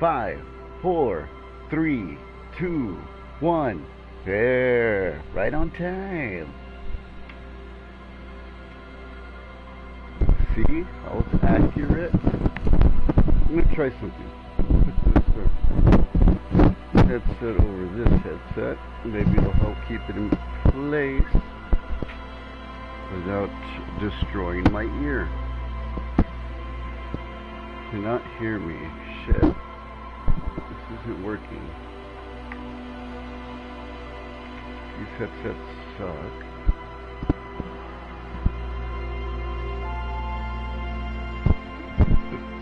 5, 4, 3, 2, 1. There, right on time. See, I was accurate. I'm gonna try something. Put this headset over this headset. Maybe it'll help keep it in place without destroying my ear. Cannot hear me. Shit. This isn't working. These headsets suck.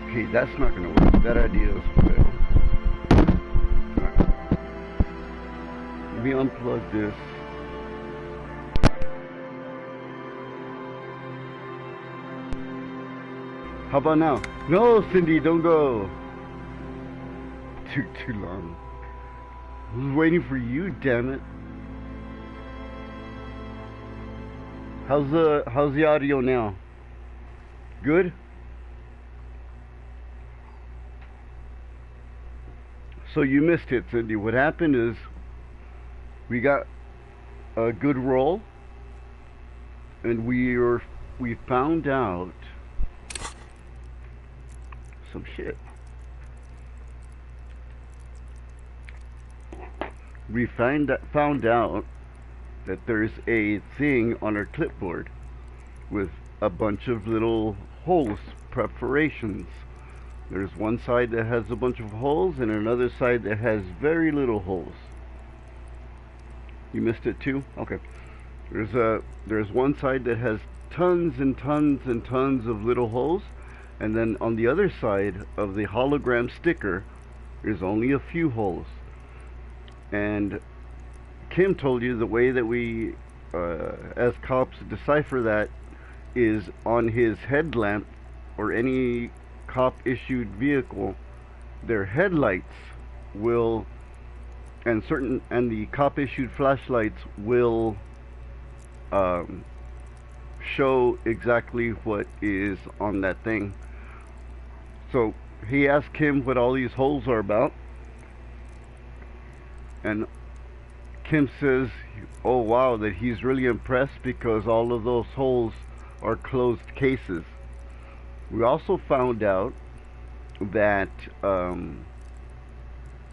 Okay, that's not gonna work. That idea is failed. Let me unplug this. How about now? No, Cindy, don't go. Took too long. I was waiting for you, damn it. How's the audio now? Good? So you missed it, Cindy. What happened is we got a good roll and we found out some shit. We found out that there's a thing on our clipboard with a bunch of little holes, perforations. There's one side that has a bunch of holes and another side that has very little holes. You missed it too? Okay. There's one side that has tons and tons and tons of little holes, and then on the other side of the hologram sticker there's only a few holes. And Kim told you the way that we as cops decipher that is on his headlamp or any cop issued vehicle, their headlights will and the cop issued flashlights will show exactly what is on that thing. So he asked Kim what all these holes are about, and Kim says, oh wow, that he's really impressed because all of those holes are closed cases. We also found out that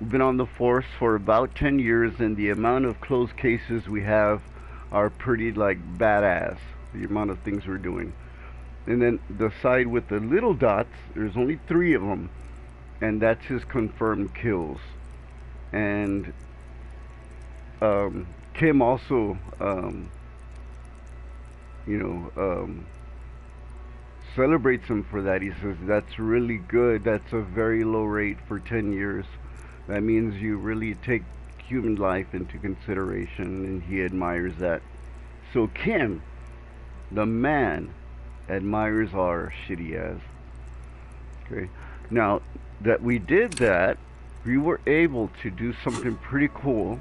we've been on the force for about 10 years and the amount of closed cases we have are pretty like badass, the amount of things we're doing. And then the side with the little dots, there's only 3 of them, and that's his confirmed kills. And Kim also celebrates him for that. He says that's really good, that's a very low rate for 10 years. That means you really take human life into consideration, and he admires that. So Kim, the man, admires our shitty ass. Okay, now that we did that, we were able to do something pretty cool,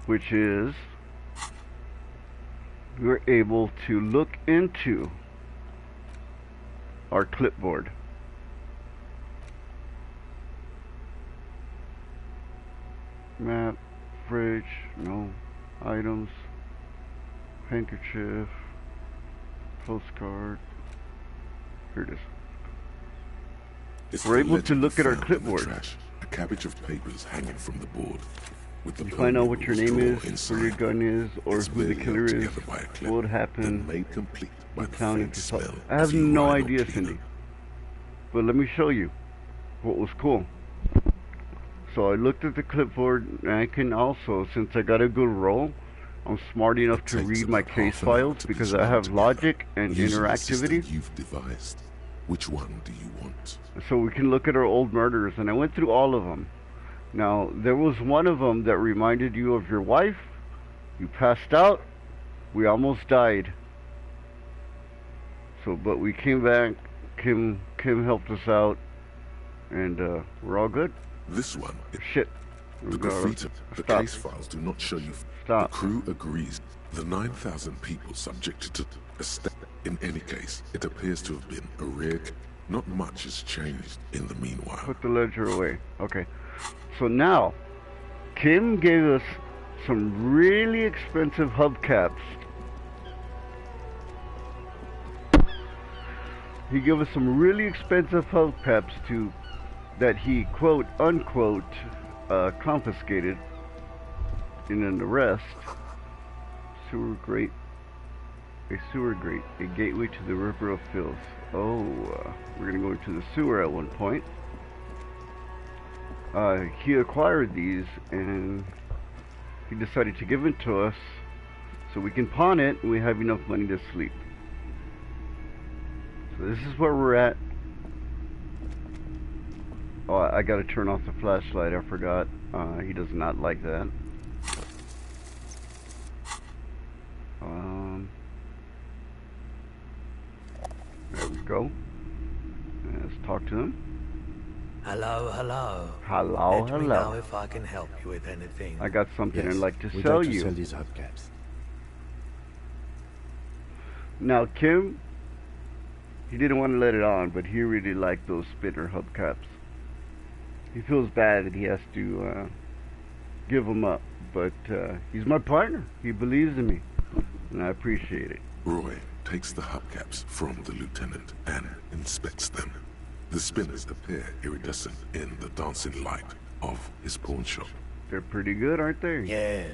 which is we were able to look into our clipboard. Map, fridge, no, items, handkerchief, postcard. Here it is. We're able to look at our clipboard. A cabbage of papers hanging from the board. With the you find out what your name is, where your gun is, or who the killer is, what happened, made complete by the town faint smell. I have no idea, Cindy. But let me show you what was cool. So I looked at the clipboard, and I can also, since I got a good roll, I'm smart enough to read my case files because I have logic and interactivity. You've devised. Which one do you want? So we can look at our old murders, and I went through all of them. Now, there was one of them that reminded you of your wife. You passed out. We almost died. So, but we came back. Kim helped us out, and we're all good. This one. Shit. The graffiti. The case files do not show you. Stop. The crew agrees. The 9,000 people subjected to a step. In any case, it appears to have been a rare. Not much has changed in the meanwhile. Put the ledger away. Okay. So now, Kim gave us some really expensive hubcaps. He gave us some really expensive hubcaps that he quote unquote confiscated in an arrest. A sewer grate, a gateway to the river of filth. Oh, we're gonna go into the sewer at one point. He acquired these and he decided to give it to us so we can pawn it and we have enough money to sleep. So this is where we're at. Oh, I gotta turn off the flashlight, I forgot. He does not like that. There we go. Let's talk to him. Hello, hello. Hello, Let hello. me know if I can help you with anything. I got something I'd like to we'd sell like to you. sell these hubcaps. Now, Kim, he didn't want to let it on, but he really liked those spinner hubcaps. He feels bad that he has to give them up, but he's my partner. He believes in me, and I appreciate it. Roy takes the hubcaps from the lieutenant and inspects them. The spinners appear iridescent in the dancing light of his pawn shop. They're pretty good, aren't they? Yes,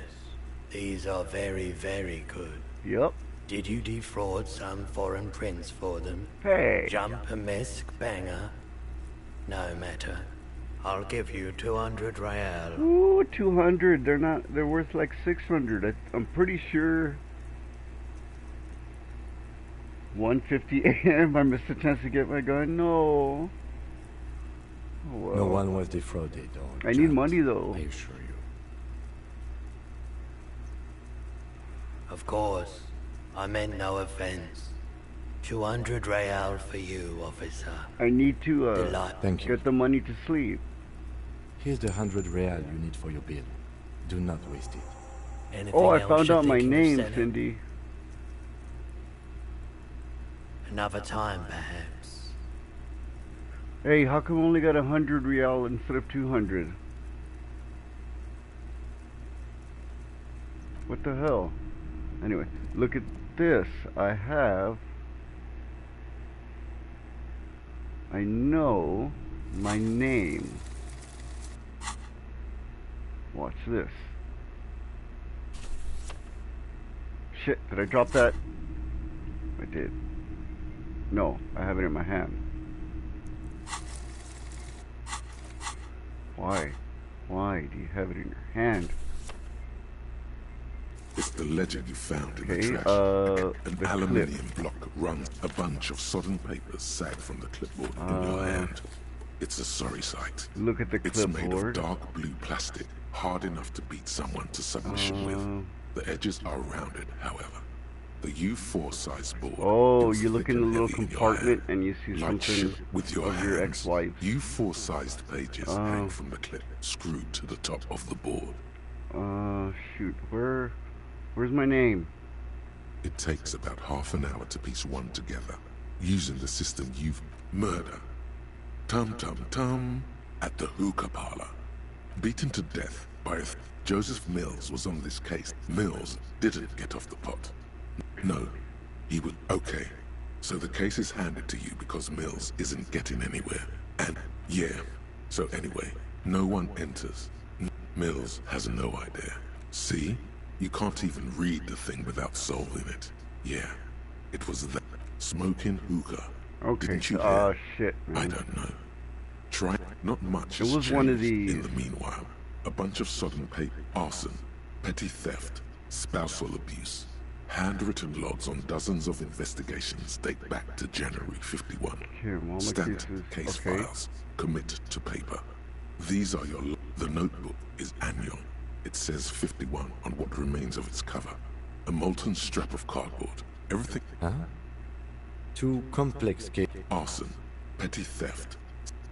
these are very, very good. Yep. Did you defraud some foreign prince for them? Hey. Jump a misc banger? No matter. I'll give you 200 real. Ooh, 200. They're worth like 600. I'm pretty sure 150 a.m. I missed a chance to get my gun. No. Oh, well. No one was defrauded or I need money though. I assure you. Of course. I meant no offense. 200 real for you, officer. I need to Thank you. get the money to sleep. Here's the 100 real you need for your bill. Do not waste it. Anything Oh, I else found you're out my thinking of name, selling? Cindy. Another time, perhaps. Hey, how come I only got 100 real instead of 200? What the hell? Anyway, look at this. I know my name. Watch this. Shit, did I drop that? I did. No, I have it in my hand. Why? Why do you have it in your hand? It's the ledger you found in Okay, the trash. An the aluminium block runs a bunch of sodden papers sag from the clipboard in your hand. It's a sorry sight. Look at the It's made of clipboard. dark blue plastic, hard enough to beat someone to submission with. The edges are rounded, however. The U4 size board. Oh, feels you look thick in the and little heavy in your compartment hand. and you see Like something shit with your of your hands. ex-wife. U4 sized pages hang from the clip, screwed to the top of the board. Shoot, where's my name? It takes about half an hour to piece one together, using the system you've... Murder. Tum-tum-tum at the hookah parlor. Beaten to death by Joseph Mills was on this case. Mills didn't get off the pot. No, he was okay. So the case is handed to you because Mills isn't getting anywhere. And, yeah, so anyway, no one enters. Mills has no idea. See? You can't even read the thing without solving it. Yeah, it was that. Smoking hookah. Okay, Didn't you hear? shit, I man. don't know. Try. Not much It has was one of changed in these. the meanwhile. A bunch of sodden paper, arson, petty theft, spousal abuse. Handwritten logs on dozens of investigations date back to January 51. Here, all my Stamped cases. case Okay. files, commit to paper. These are your... The notebook is annual. It says 51 on what remains of its cover. A molten strap of cardboard. Everything... Huh? Too complex case. Arson, petty theft.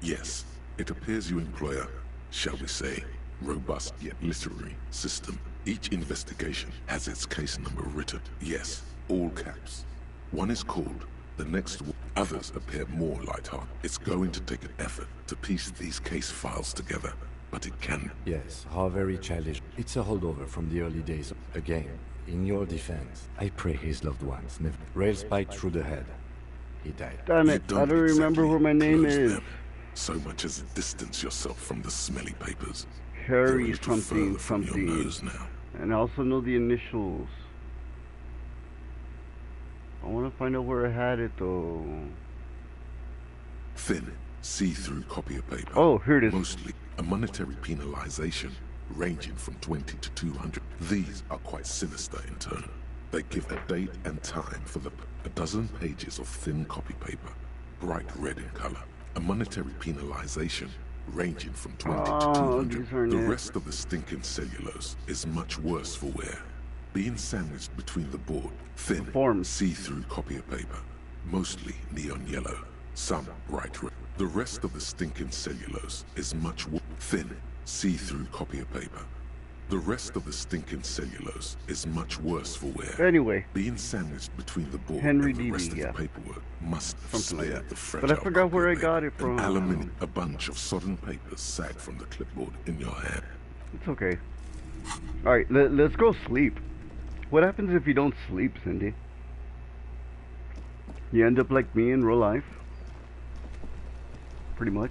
Yes, it appears you employ a, shall we say, robust yet literary system. Each investigation has its case number written. Yes, all caps. One is called, the next one. Others appear more lighthearted. It's going to take an effort to piece these case files together, but it can. Yes, how very childish. It's a holdover from the early days. Again, in your defense, I pray his loved ones never. Rail spiked through the head. He died. Damn You it, I don't remember exactly where my name close is. them, so much as distance yourself from the smelly papers. Harry They're a little something further from your something. nose now. And I also know the initials. I want to find out where I had it though. Thin, see-through copier paper. Oh, here it is. Mostly a monetary penalization ranging from 20 to 200. These are quite sinister in turn. They give a date and time for a dozen pages of thin copy paper, bright red in color. A monetary penalization ranging from 20 to Oh, these 200. aren't The it. rest of the stinking cellulose is much worse for wear. Being sandwiched between the board, thin, Forms. see-through copier paper, mostly neon yellow, some bright red. The rest of the stinking cellulose is much thin, see-through copier paper. The rest of the stinking cellulose is much worse for wear. Anyway, Being sandwiched between the board Henry and the D.B., rest of yeah. the paperwork must have Something like spared that. the But I fragile forgot where I copier got paper. it from. An aluminium, a bunch of sodden papers sag from the clipboard in your hand. it's okay. Alright, let's go sleep. What happens if you don't sleep, Cindy? You end up like me in real life? Pretty much.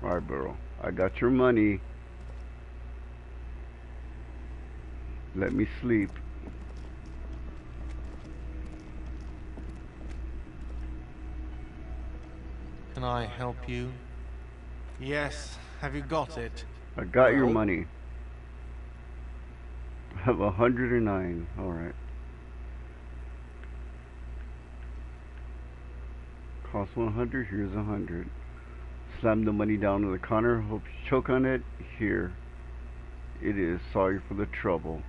Alright, Burrow. I got your money. Let me sleep. Can I help you? Yes. Have you got it? I got your Well? money. I have 109. Alright. Cost 100. Here's 100. Slam the money down to the counter. Hope you choke on it. Here. It is. Sorry for the trouble.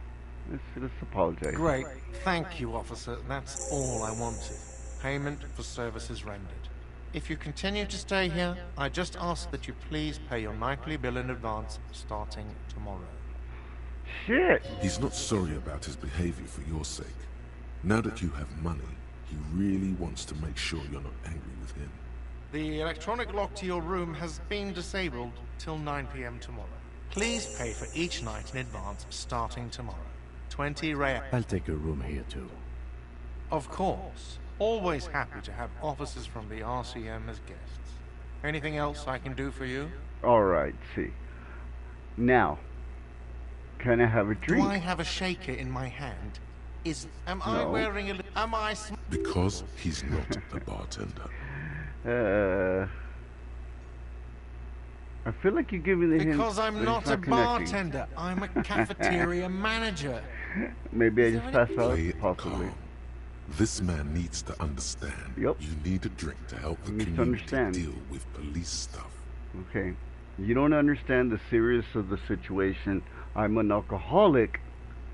Let's apologize. Great. Thank you, officer. That's all I wanted. Payment for services rendered. If you continue to stay here, I just ask that you please pay your nightly bill in advance starting tomorrow. Shit! He's not sorry about his behavior for your sake. Now that you have money, he really wants to make sure you're not angry with him. The electronic lock to your room has been disabled till 9 p.m. tomorrow. Please pay for each night in advance starting tomorrow. 20 real. I'll take a room here too. Of course. Always happy to have officers from the RCM as guests. Anything else I can do for you? Alright, see. Now, can I have a Do drink? I have a shaker in my hand? Am I No. wearing a... Am I... Because he's not a bartender. I feel like you're giving the hint. Because I'm but it's not a connecting. bartender. I'm a cafeteria manager. Maybe I Is just there passed Play out, it possibly. calm. This man needs to understand. Yep. You need a drink to help the He needs to community understand. deal with police stuff. Okay. You don't understand the seriousness of the situation. I'm an alcoholic.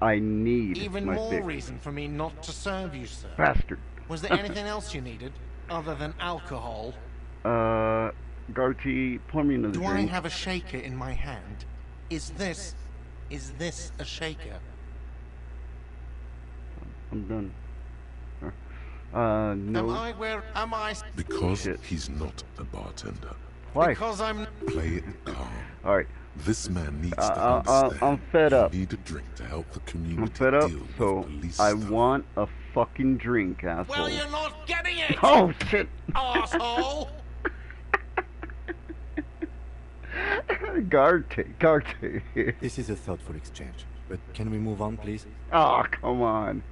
I need Even my more fix. reason for me not to serve you, sir. Bastard. Was there anything else you needed, other than alcohol? Garty, pour me another Do I drink. have a shaker in my hand? Is this a shaker? I'm done. No. Am I... Because Shit. he's not a bartender. Why? Because I'm... Play it calm. Alright. This man needs to I- understand. I'm fed up. You need a drink to help the community I'm fed up, deal so with police I stuff. want a fucking drink, asshole. Well, you're not getting it, Oh, shit! asshole! Garte. This is a thoughtful exchange. But can we move on, please? Oh, come on.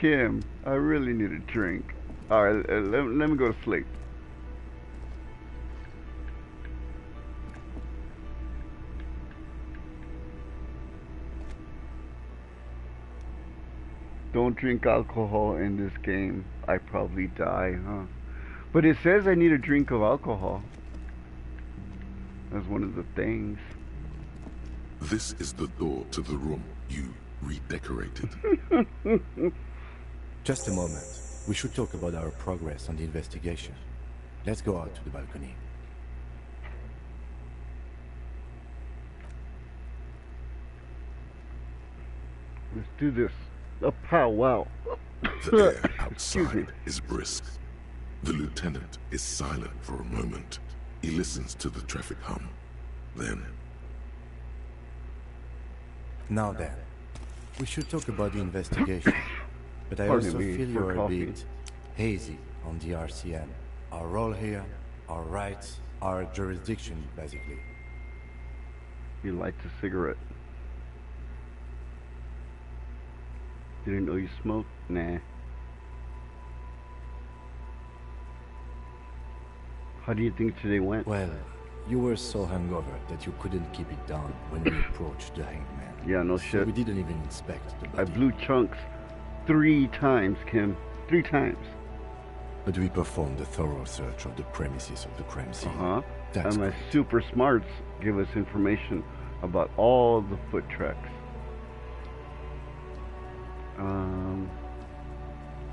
Kim, I really need a drink. Alright, let me go to sleep. Don't drink alcohol in this game. I probably die, huh? But it says I need a drink of alcohol. That's one of the things. This is the door to the room you redecorated. Just a moment. We should talk about our progress on the investigation. Let's go out to the balcony. Let's do this. A powwow. The air Excuse me. outside is brisk. The lieutenant is silent for a moment. He listens to the traffic hum. Then, Now then, we should talk about the investigation. But I Pardon also me feel for you're a coffee. bit hazy on the RCM. Our role here, our rights, our jurisdiction, basically. He lights a cigarette. Didn't know you smoked? Nah. How do you think today went? Well, you were so hungover that you couldn't keep it down when we approached the hanged man. Yeah, no So shit. we didn't even inspect the I body. blew chunks 3 times, Kim. 3 times. But we performed a thorough search of the premises of the crime scene. Uh-huh. That's And my great. super smarts give us information about all the foot tracks.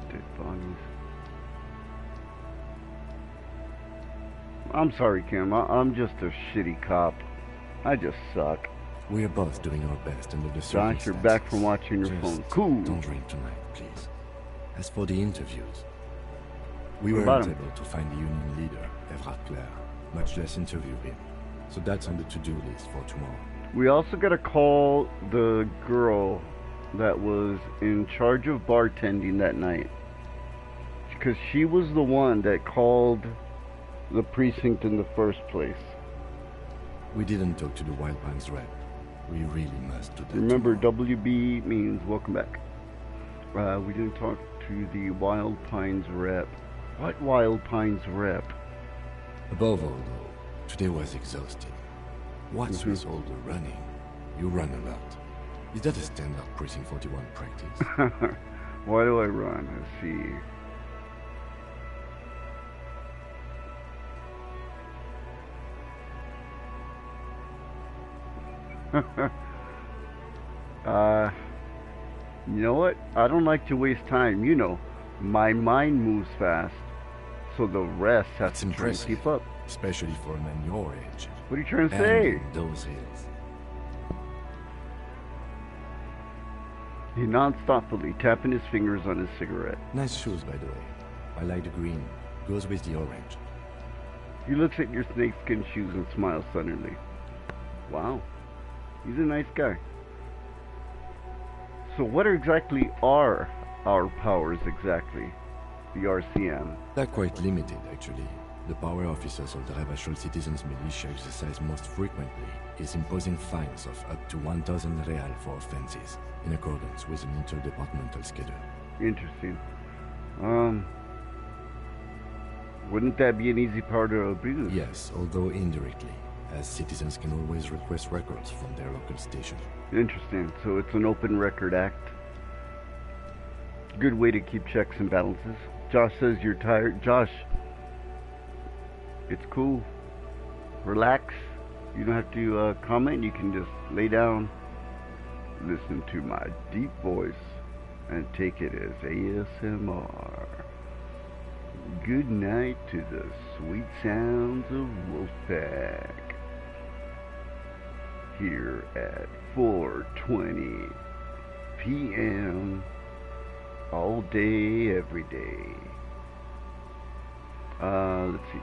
Dead bodies. I'm sorry, Kim. I'm just a shitty cop. I just suck. We are both doing our best under the Josh, circumstances. you're back from watching your Just phone. Cool. Don't drink tonight, please. As for the interviews, we What weren't about him? able to find the union leader, Everard Clare, much less interview him. So that's on the to-do list for tomorrow. We also got to call the girl that was in charge of bartending that night. Because she was the one that called the precinct in the first place. We didn't talk to the Wild Pines rep. We really must do that. Remember, tomorrow. WB means welcome back. We didn't talk to the Wild Pines rep. What Wild Pines rep? Above all, though, today was exhausting. What's Mhm. with all the running? You run a lot. Is that a standard Precinct 41 practice? Why do I run? Let's see. You know what? I don't like to waste time. You know, my mind moves fast, so the rest has That's to try and impressive. keep up. Especially for a man your age. What are you trying to And say? in those hills. He nods thoughtfully, tapping his fingers on his cigarette. Nice shoes, by the way. I like the green. Goes with the orange. He looks at your snakeskin shoes and smiles suddenly. Wow, he's a nice guy. So what exactly are our powers exactly? The RCM. They're quite limited, actually. The power officers of the Ravachol Citizens Militia exercise most frequently is imposing fines of up to 1,000 real for offenses, in accordance with an interdepartmental schedule. Interesting. Wouldn't that be an easy power to abuse? Yes, although indirectly, as citizens can always request records from their local station. Interesting. So it's an open record act. Good way to keep checks and balances. Josh says you're tired. Josh, it's cool. Relax. You don't have to comment. You can just lay down, listen to my deep voice, and take it as ASMR. Good night to the sweet sounds of Wolfpack. Here at 4:20 p.m. all day, every day. Let's see.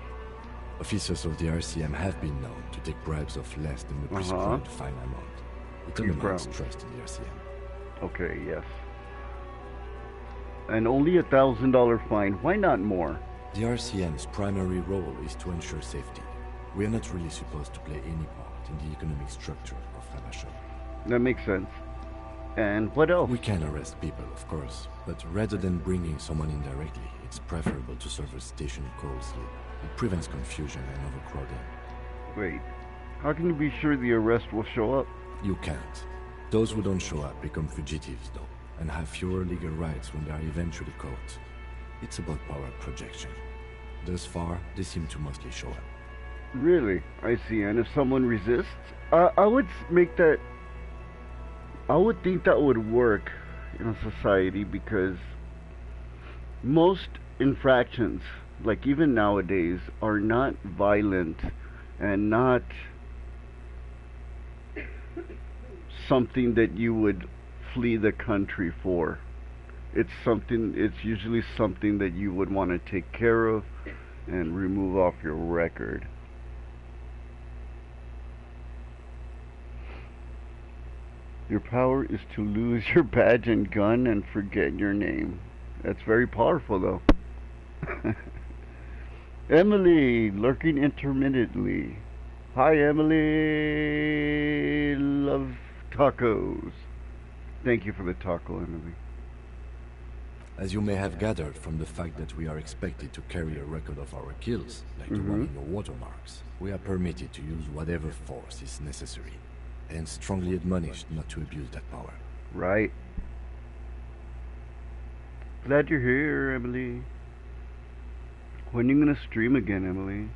Officers of the RCM have been known to take bribes of less than the prescribed fine amount. It undermines trust in the RCM. Okay, yes. And only $1,000 fine. Why not more? The RCM's primary role is to ensure safety. We are not really supposed to play any part in the economic structure of Ravachol. That makes sense. And what else? We can arrest people, of course, but rather than bringing someone in directly, it's preferable to serve a station closely. It prevents confusion and overcrowding. Wait. How can you be sure the arrest will show up? You can't. Those who don't show up become fugitives, though, and have fewer legal rights when they are eventually caught. It's about power projection. Thus far, they seem to mostly show up. Really? I see. And if someone resists? I would make that... I would think that would work in a society because most infractions, like even nowadays, are not violent and not something that you would flee the country for. It's usually something that you would want to take care of and remove off your record. Your power is to lose your badge and gun and forget your name. That's very powerful, though. Emily, lurking intermittently. Hi, Emily. Love tacos. Thank you for the taco, Emily. As you may have gathered from the fact that we are expected to carry a record of our kills, like the one in your watermarks, we are permitted to use whatever force is necessary, and strongly admonished not to abuse that power. Right. Glad you're here, Emily. When are you gonna stream again, Emily?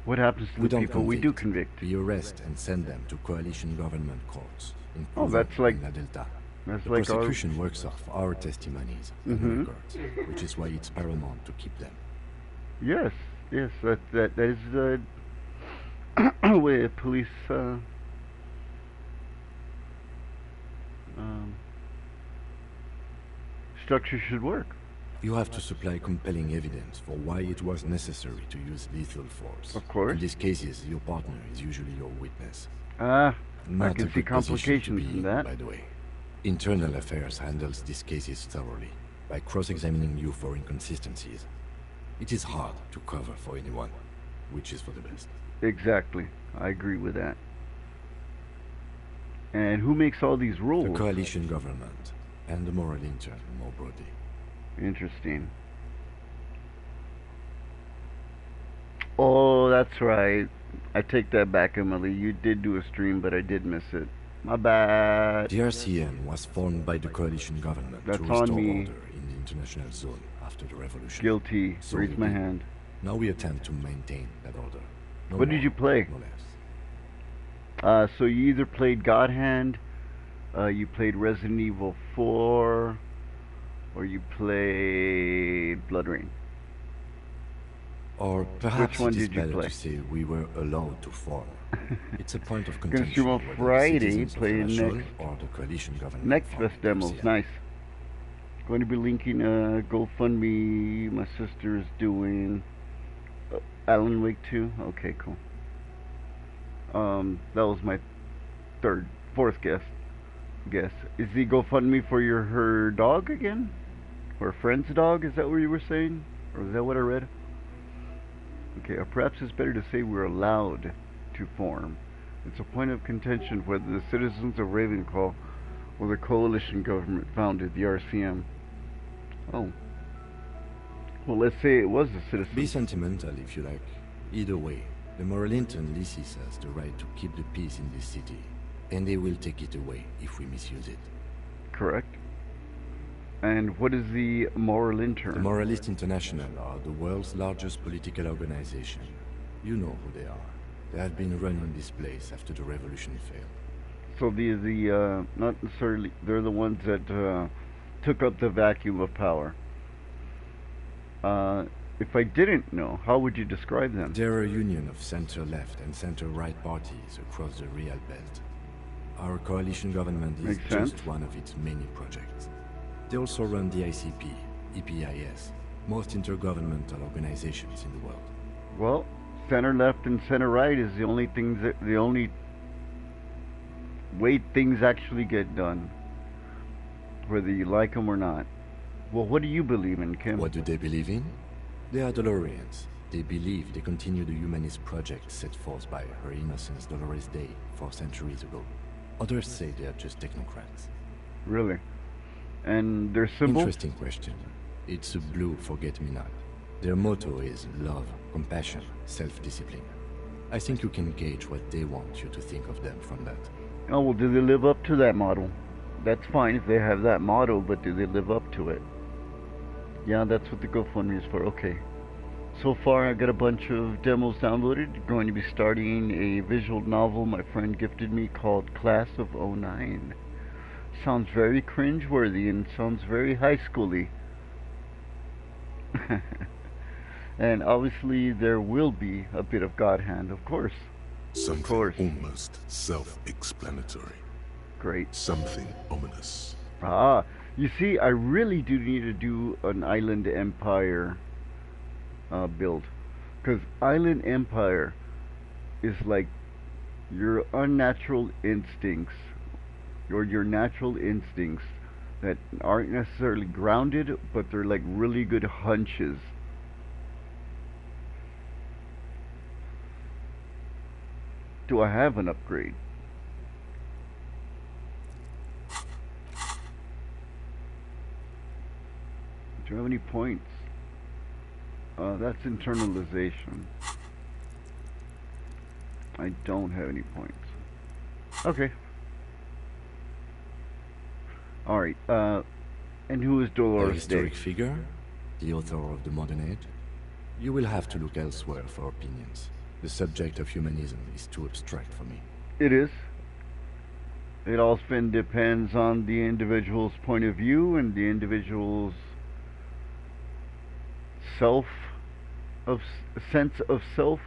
What happens to the people we do convict? We arrest and send them to coalition government courts in that's like La Delta. that's The like prosecution works off our testimonies and records, which is why it's paramount to keep them. Yes, that is the way a police structure should work. You have to supply compelling evidence for why it was necessary to use lethal force. Of course. In these cases, your partner is usually your witness. I Not can a see good position to complications be in that. by the way. Internal Affairs handles these cases thoroughly, by cross-examining you for inconsistencies. It is hard to cover for anyone, which is for the best. Exactly. I agree with that. And who makes all these rules? The coalition government, and the moral intern more broadly. Interesting. Oh, that's right. I take that back, Emily. You did do a stream, but I did miss it. My bad. The RCM was formed by the coalition government That's to on restore me. order in the international zone after the revolution. Guilty. So Raise we my did. hand. Now we attempt to maintain that order. No What did more, you play? No less. So you either played God Hand, you played Resident Evil 4, or you played Blood Rain. Or perhaps one it is did you better play? to say we were allowed to form. It's a point of Gonna contention stream on whether the Friday, citizens of playing Rashol next- or the coalition government Next formed best demos, RCM. nice. Going to be linking GoFundMe. My sister is doing Alan Wake 2. Okay, cool. That was my fourth guess. Is the GoFundMe for her dog again, or a friend's dog? Is that what you were saying, or is that what I read? Okay, or perhaps it's better to say we're allowed to form. It's a point of contention whether the citizens of Ravenclaw or the coalition government founded the RCM. Oh. Well, let's say it was the citizens. Be sentimental if you like. Either way, the Moralinton leases us the right to keep the peace in this city, and they will take it away if we misuse it. Correct. And what is the moral intern? The Moralist International are the world's largest political organization. You know who they are. They have been running this place after the revolution failed. So not necessarily, they're the ones that took up the vacuum of power. If I didn't know, how would you describe them? They're a union of center-left and center-right parties across the Real Belt. Our coalition government is Makes just sense. one of its many projects. They also run the ICP, EPIS, most intergovernmental organizations in the world. Well, center left and center right is the only way things actually get done, whether you like them or not. Well, what do you believe in, Kim? What do they believe in? They are Dolorians. They believe they continue the humanist project set forth by Her Innocence Dolores Day 4 centuries ago. Others say they are just technocrats. Really? And their symbol? Interesting question. It's a blue forget-me-not. Their motto is love, compassion, self-discipline. I think you can gauge what they want you to think of them from that. Oh, well, do they live up to that model? That's fine if they have that motto, but do they live up to it? Yeah, that's what the GoFundMe is for. Okay. So far, I got a bunch of demos downloaded. Going to be starting a visual novel my friend gifted me called Class of '09. Sounds very cringeworthy and sounds very high schooly. And obviously, there will be a bit of God Hand, of course. Something course. almost self-explanatory. Great. Something ominous. Ah, you see, I really do need to do an Island Empire build. Because Island Empire is like your unnatural instincts, or your natural instincts that aren't necessarily grounded, but they're like really good hunches. Do I have an upgrade? Do you have any points? That's internalization. I don't have any points. Okay. Alright, and who is A Dolores Day? historic figure? The author of the modern age? You will have to look elsewhere for opinions. The subject of humanism is too abstract for me. It is. It often depends on the individual's point of view and the individual's self of sense of self,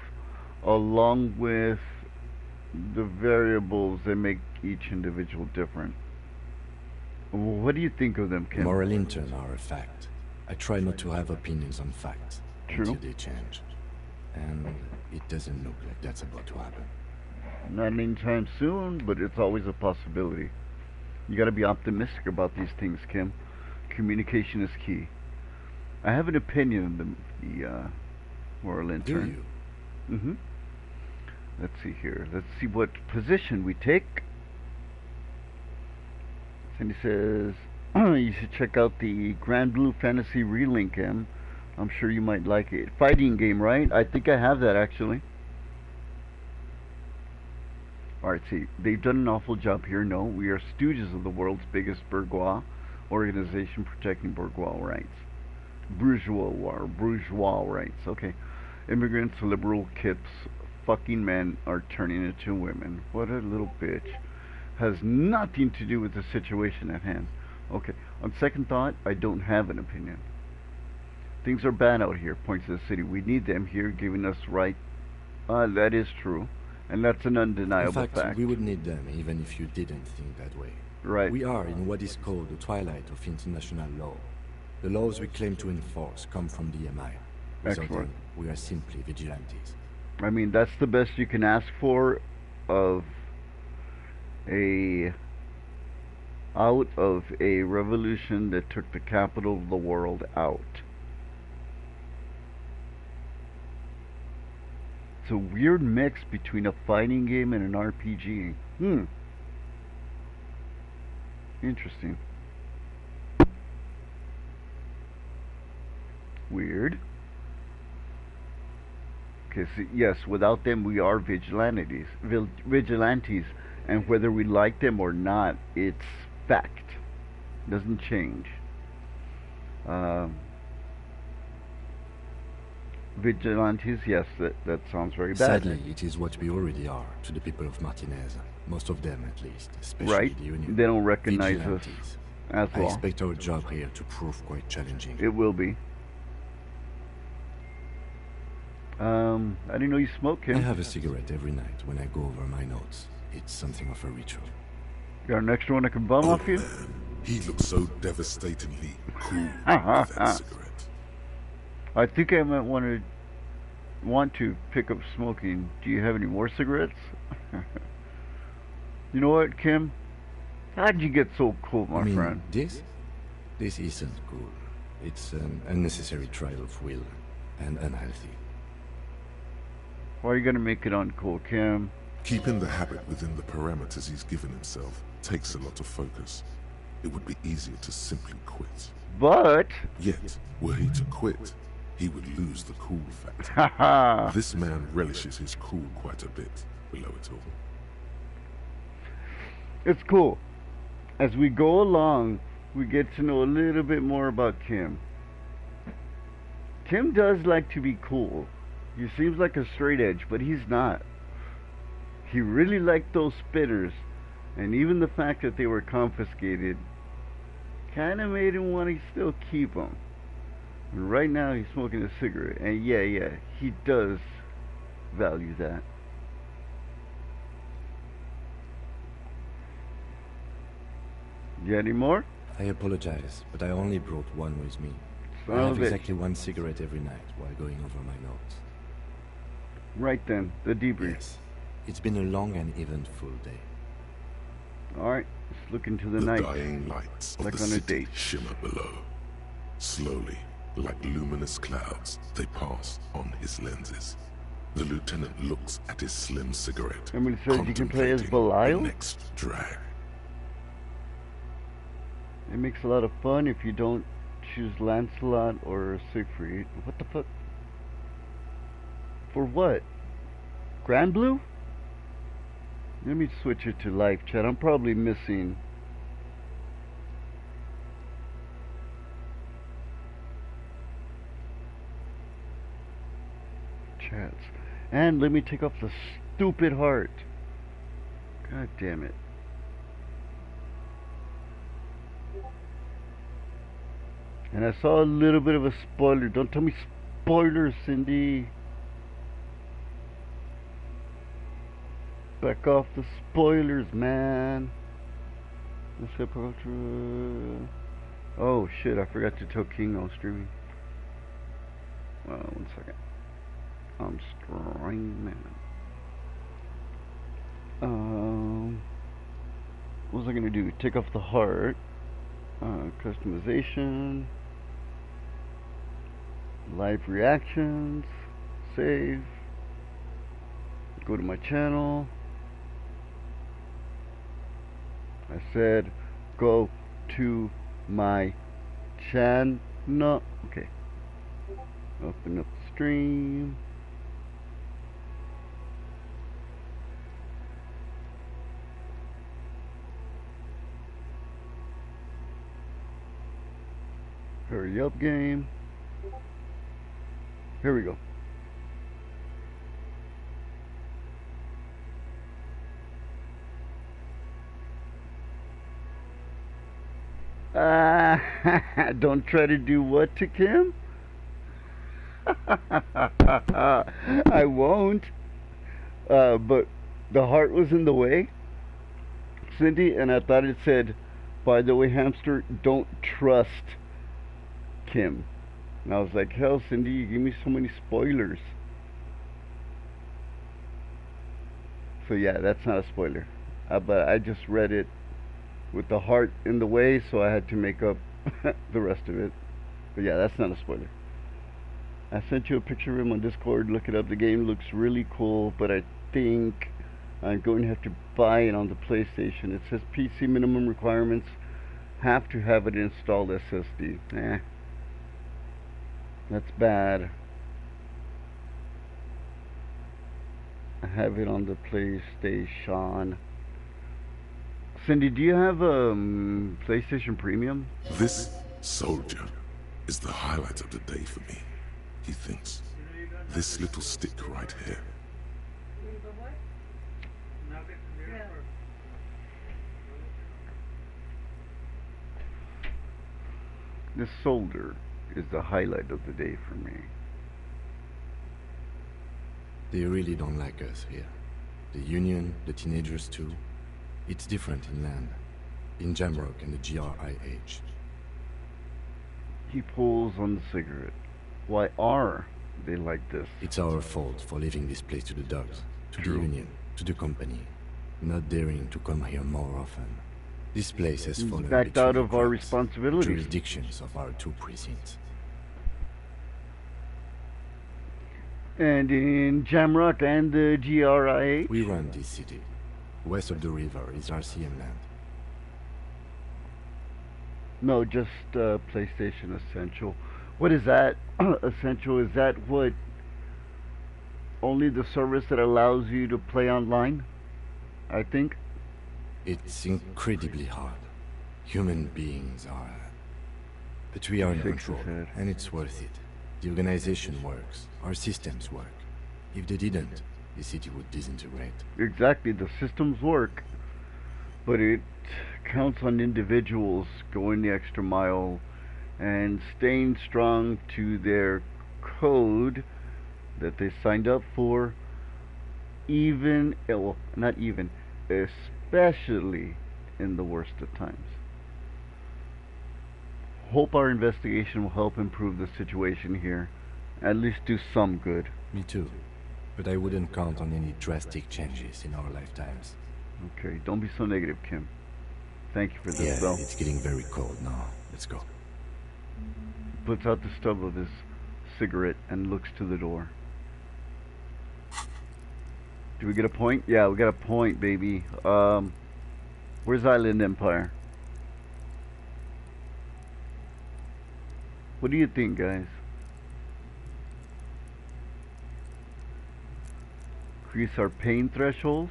along with the variables that make each individual different. What do you think of them, Kim? Moral intern are a fact. I try not to have opinions on facts True. until they change. And it doesn't look like that's about to happen. Not anytime soon, but it's always a possibility. You gotta be optimistic about these things, Kim. Communication is key. I have an opinion on the moral Do intern. you? Mm-hmm. Let's see here. Let's see what position we take. And he says, you should check out the Grand Blue Fantasy Relink, Kim. I'm sure you might like it. Fighting game, right? I think I have that, actually. Alright, see, they've done an awful job here. No, we are stooges of the world's biggest bourgeois organization protecting bourgeois rights. Bourgeois rights. Okay. Immigrants, liberal kips, fucking men are turning into women. What a little bitch. Has nothing to do with the situation at hand. Okay. On second thought, I don't have an opinion. Things are bad out here, points to the city. We need them here giving us right. That is true. And that's an undeniable In fact, we would need them even if you didn't think that way. Right. We are in what is called the twilight of international law. The laws we claim to enforce come from the MI. Without Excellent. them, we are simply vigilantes. I mean, that's the best you can ask for out of a revolution that took the capital of the world out. It's a weird mix between a fighting game and an RPG. Interesting. Weird. Okay, so yes, without them we are vigilantes. Vigilantes, and whether we like them or not, it's fact. Doesn't change. Vigilantes, yes, that sounds very bad. Sadly, it is what we already are to the people of Martinez. Most of them, at least, especially Right? the Union. They don't recognize us Vigilantes. as I well. expect our job here to prove quite challenging. It will be. I didn't know you smoke, I Kim. have a cigarette every night when I go over my notes. It's something of a ritual. Got an extra one I can bum Oh off you? man, he looks so devastatingly cool with Uh-huh. that cigarette. I think I might want to pick up smoking. Do you have any more cigarettes? You know what, Kim? How'd you get so cool, my I mean, friend? this isn't cool. It's an unnecessary trial of will and unhealthy. Why are you gonna make it uncool, Kim? Keeping the habit within the parameters he's given himself takes a lot of focus. It would be easier to simply quit. But, Yet, were he to quit, he would lose the cool factor. haha, This man relishes his cool quite a bit below it all. it's cool. As we go along, we get to know a little bit more about Kim. Kim does like to be cool. He seems like a straight edge, but he's not. He really liked those spinners, and even the fact that they were confiscated kind of made him want to still keep them. And right now he's smoking a cigarette, and yeah, he does value that. You any more? I apologize, but I only brought one with me. Son I of have a bitch. exactly one cigarette every night while going over my notes. Right then, the debrief. Yes. It's been a long and eventful day. Alright, let's look into the The night. dying lights of Like the on a city date. shimmer below. Slowly, like luminous clouds, they pass on his lenses. The lieutenant looks at his slim cigarette, Somebody says you can play as contemplating Belial? the next drag. It makes a lot of fun if you don't choose Lancelot or Siegfried. What the fuck? For what? Grand Blue? Let me switch it to live chat. I'm probably missing. Chats. And let me take off the stupid heart. God damn it. And I saw a little bit of a spoiler. Don't tell me spoilers, Cindy. Back off the spoilers, man. Let's hip ultra. Oh shit! I forgot to tell King I was streaming. 1 second. I'm streaming. What was I gonna do? Take off the heart. Customization. Live reactions. Save. Go to my channel. I said go to my channel. Okay. Open up the stream. Hurry up game. Here we go. Don't try to do what to Kim? I won't. But the heart was in the way, Cindy, and I thought it said, by the way, hamster, don't trust Kim. And I was like, hell, Cindy, you give me so many spoilers. So yeah, that's not a spoiler. But I just read it with the heart in the way, so I had to make up the rest of it. But yeah, that's not a spoiler. I sent you a picture of him on Discord. Look it up. The game looks really cool, but I think I'm going to have to buy it on the PlayStation. It says PC minimum requirements. Have to have it installed SSD. That's bad. I have it on the PlayStation. Cindy, do you have PlayStation Premium? This soldier is the highlight of the day for me, he thinks. This little stick right here. This soldier is the highlight of the day for me. They really don't like us here. The Union, the teenagers too. It's different in land. In Jamrock and the GRIH. He pulls on the cigarette. Why are they like this? It's our fault for leaving this place to the dogs, to True. the Union, to the company. Not daring to come here more often. This place has He's fallen backed out between of our cracks, responsibilities. jurisdictions of our 2 precincts. And in Jamrock and the GRIH? We run this city. West of the river is RCM land. No, just PlayStation Essential. What is that? Essential, is that what? Only the service that allows you to play online? I think. It's incredibly hard. Human beings are... But we are in Shakes his control, head. and it's worth it. The organization works. Our systems work. If they didn't, the city would disintegrate. Exactly, the systems work, but it counts on individuals going the extra mile and staying strong to their code that they signed up for, even, well, not even, especially in the worst of times. hope our investigation will help improve the situation here. At least do some good. Me too. But I wouldn't count on any drastic changes in our lifetimes. Okay, don't be so negative, Kim. Thank you for this, Yeah, though. it's getting very cold now. Let's go. Puts out the stub of his cigarette and looks to the door. Do we get a point? Yeah, we got a point, baby. Where's Island Empire? What do you think, guys? Increase our pain threshold?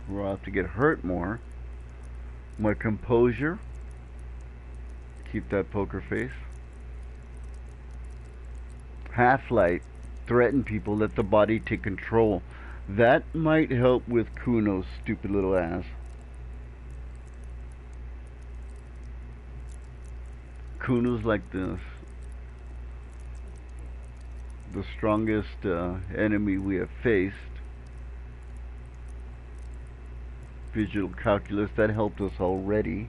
We'll have to get hurt more. My composure. Keep that poker face. Half-light. Threaten people. Let the body take control. That might help with Kuno's stupid little ass. Kuno's like the strongest enemy we have faced. Visual calculus, that helped us already.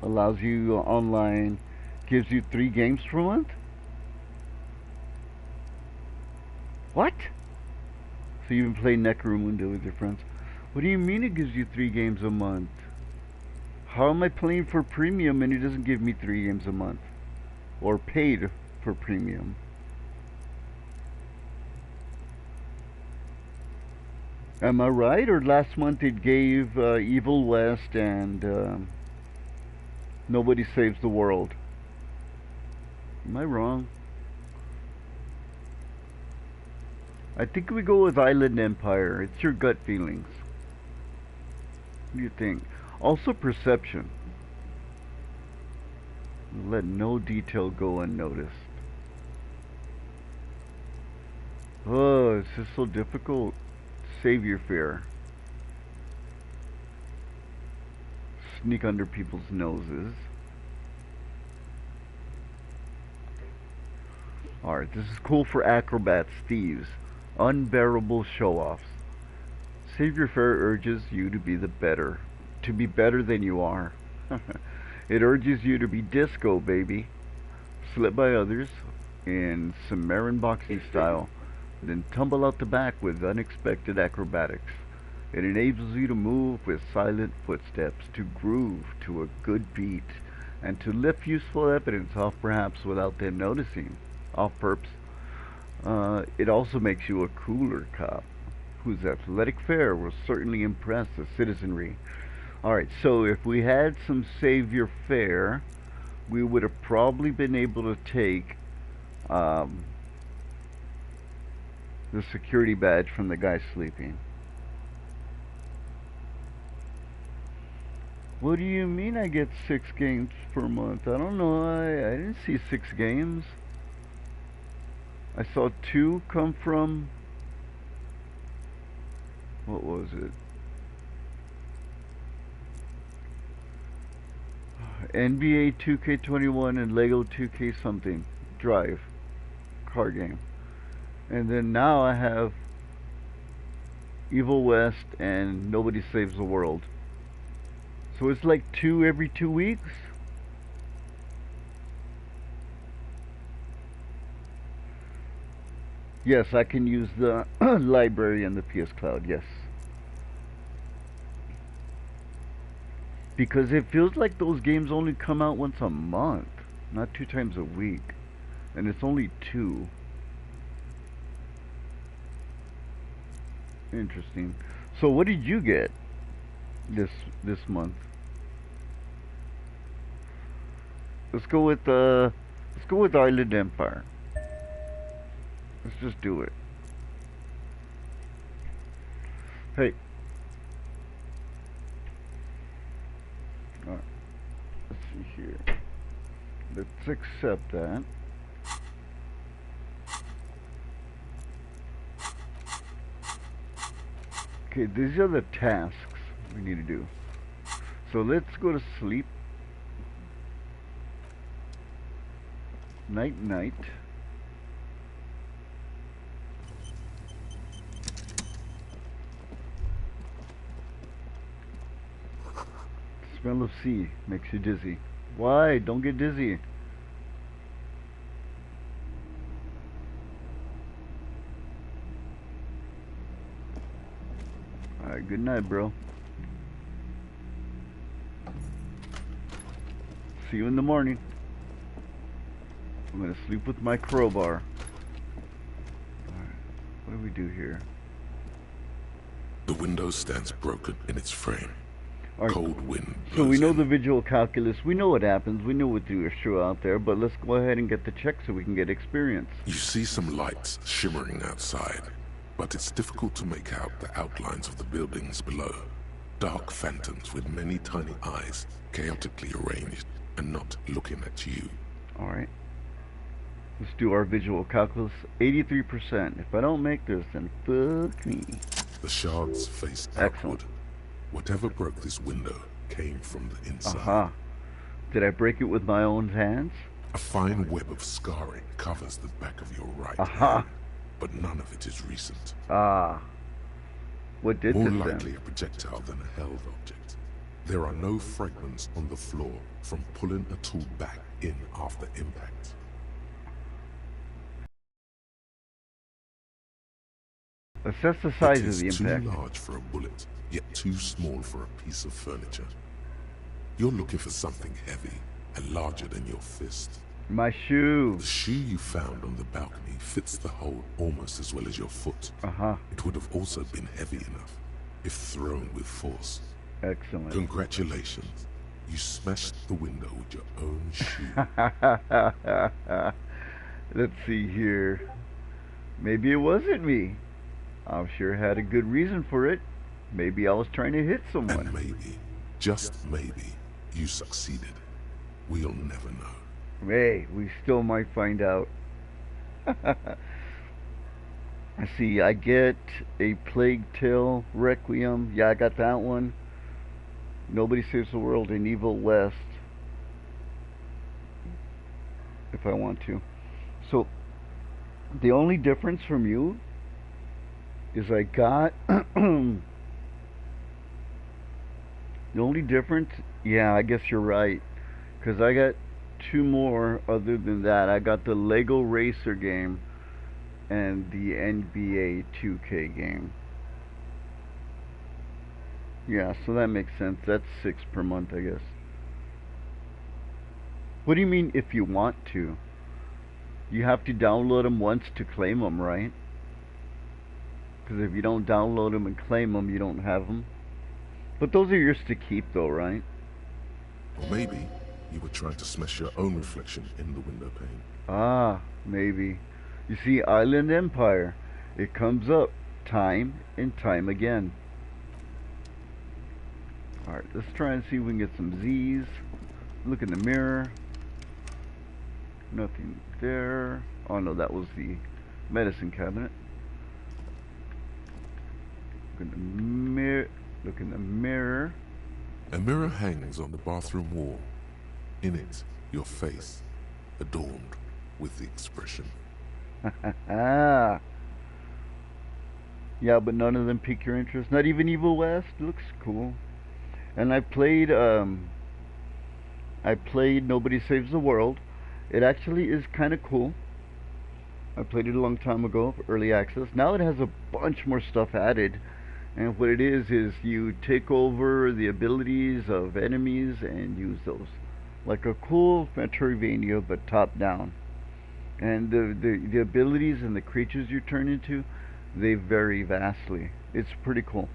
Allows you online, gives you 3 games per month? What? So you even play Necromunda with your friends. What do you mean it gives you 3 games a month? How am I playing for premium and it doesn't give me 3 games a month? Or paid for premium? Am I right? Or last month it gave Evil West and Nobody Saves the World? Am I wrong? I think we go with Island Empire. It's your gut feelings. What do you think? Also perception. Let no detail go unnoticed. Oh, it's just so difficult. Save your fear. Sneak under people's noses. Alright, this is cool for acrobats, thieves. Unbearable show-offs. Save your fear urges you to be better than you are. It urges you to be disco, baby. Slip by others in Sumerian boxing style, then tumble out the back with unexpected acrobatics. It enables you to move with silent footsteps, to groove to a good beat, and to lift useful evidence off perhaps without them noticing. Off perps. It also makes you a cooler cop, whose athletic fare will certainly impress the citizenry. Alright, so if we had some Save Your Fare, we would have probably been able to take the security badge from the guy sleeping. What do you mean I get 6 games per month? I don't know. I didn't see 6 games. I saw 2 come from... What was it? NBA 2K21 and Lego 2K something. Drive. Car game. And then now I have Evil West and Nobody Saves the World. So it's like 2 every 2 weeks? Yes, I can use the library and the PS Cloud, yes. Because it feels like those games only come out once a month, not 2 times a week. And it's only 2. Interesting. So what did you get this month? Let's go with Island Empire. Let's just do it. Hey. Alright. Let's see here. Let's accept that. Okay, these are the tasks we need to do. So let's go to sleep. Night night. Smell of sea makes you dizzy. Why? Don't get dizzy. Alright, good night, bro. See you in the morning. I'm gonna sleep with my crowbar. Alright, what do we do here? The window stands broken in its frame. Alright, Cold wind so we blows know in. the visual calculus. We know what happens. We know what to show out there. But let's go ahead and get the check so we can get experience. You see some lights shimmering outside, but it's difficult to make out the outlines of the buildings below. Dark phantoms with many tiny eyes, chaotically arranged and not looking at you. Alright. Let's do our visual calculus. 83%. If I don't make this, then fuck me. The shards face Excellent. outward. Whatever broke this window came from the inside. Aha. Did I break it with my own hands? A fine web of scarring covers the back of your right Aha. hand, but none of it is recent. Ah. What did More this likely then? a projectile than a held object. There are no fragments on the floor from pulling a tool back in after impact. Assess the size It of is the too impact. large for a bullet, yet too small for a piece of furniture. You're looking for something heavy and larger than your fist. My shoe. The shoe you found on the balcony fits the hole almost as well as your foot. Uh-huh. It would have also been heavy enough if thrown with force. Excellent. Congratulations. You smashed the window with your own shoe. Let's see here. Maybe it wasn't me. I'm sure it had a good reason for it. Maybe I was trying to hit someone. And maybe, just maybe, you succeeded. We'll never know. Hey, we still might find out. I see, I get a Plague Tale Requiem. Yeah, I got that one. Nobody Saves the World in Evil West. If I want to. So, the only difference from you is I got... the only difference... Yeah, I guess you're right. Because I got two more other than that. I got the Lego Racer game and the NBA 2K game. Yeah, so that makes sense. That's 6 per month, I guess. What do you mean if you want to? You have to download them once to claim them, right? Because if you don't download them and claim them, you don't have them. But those are yours to keep though, right? Or maybe you were trying to smash your own reflection in the window pane. Ah, maybe. You see, Island Empire. It comes up time and time again. Alright, let's try and see if we can get some Z's. Look in the mirror. Nothing there. Oh no, that was the medicine cabinet. Look in the mirror. Look in the mirror. A mirror hangs on the bathroom wall. In it, your face, adorned with the expression. Ah. Yeah, but none of them pique your interest. Not even Evil West. Looks cool. And I played Nobody Saves the World. It actually is kind of cool. I played it a long time ago, early access. Now it has a bunch more stuff added. And what it is you take over the abilities of enemies and use those. Like a cool Metroidvania, but top down. And the abilities and the creatures you turn into, they vary vastly. It's pretty cool.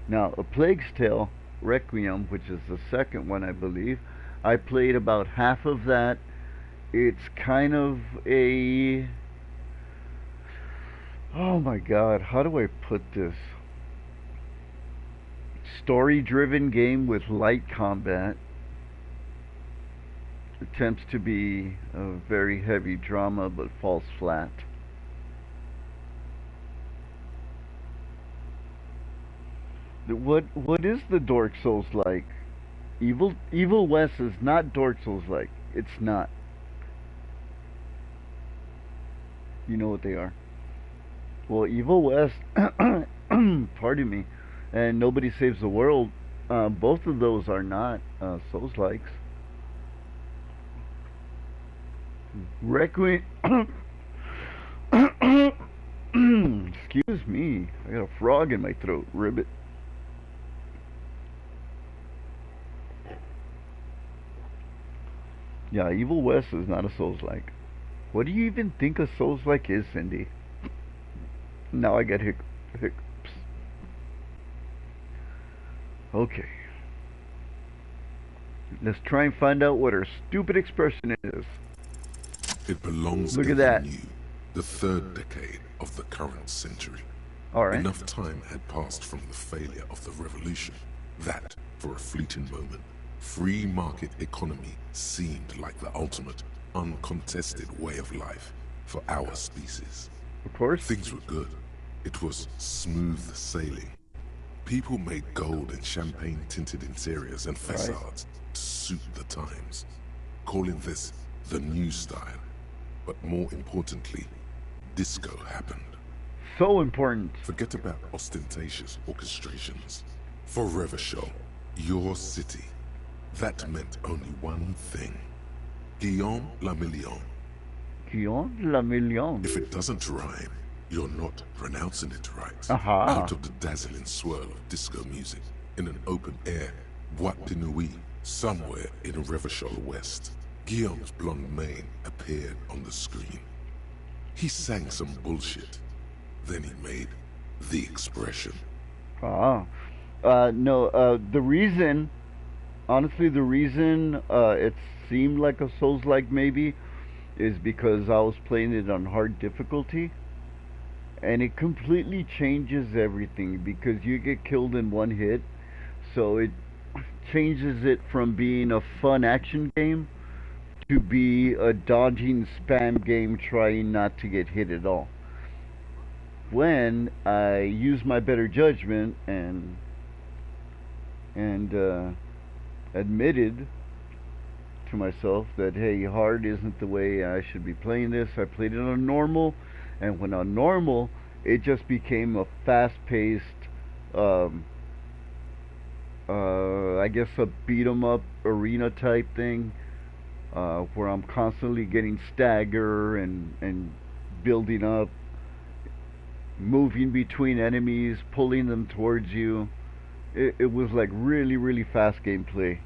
Now, A Plague's Tale Requiem, which is the second one, I believe, I played about half of that. It's kind of a... Oh my god, how do I put this? Story-driven game with light combat. Attempts to be a very heavy drama, but falls flat. What is the Dark Souls like? Evil West is not Dark Souls like. It's not. You know what they are. Well, Evil West, pardon me, and Nobody Saves the World Both of those are not Souls likes. Requiem. Excuse me. I got a frog in my throat. Ribbit. Yeah, Evil West is not a Souls like. What do you even think a Souls like is, Cindy? Now I get hiccups. Okay. Let's try and find out what her stupid expression is. It belongs Look in at that. the new, the third decade of the current century. Alright. Enough time had passed from the failure of the revolution that, for a fleeting moment, free market economy seemed like the ultimate, uncontested way of life for our species. Of course. Things were good. It was smooth sailing. People made gold and champagne-tinted interiors and facades to suit the times, calling this the new style. But more importantly, disco happened. So important. Forget about ostentatious orchestrations. For Revachol, your city, that meant only one thing. Guillaume la Million. Guillaume la Million. If it doesn't rhyme, you're not pronouncing it right. Aha. Out of the dazzling swirl of disco music, in an open-air boîte de nuit, somewhere in Revachol West, Guillaume's blonde mane appeared on the screen. He sang some bullshit. Then he made the expression. No, the reason, honestly, the reason it seemed like a Souls-like maybe is because I was playing it on hard difficulty. And it completely changes everything because you get killed in one hit. So it changes it from being a fun action game to be a dodging spam game trying not to get hit at all. When I use my better judgment and admitted to myself that hey, hard isn't the way I should be playing this. I played it on normal, and when on normal, it just became a fast-paced, I guess a beat 'em up arena type thing, where I'm constantly getting stagger and building up, moving between enemies, pulling them towards you. It was like really, really fast gameplay.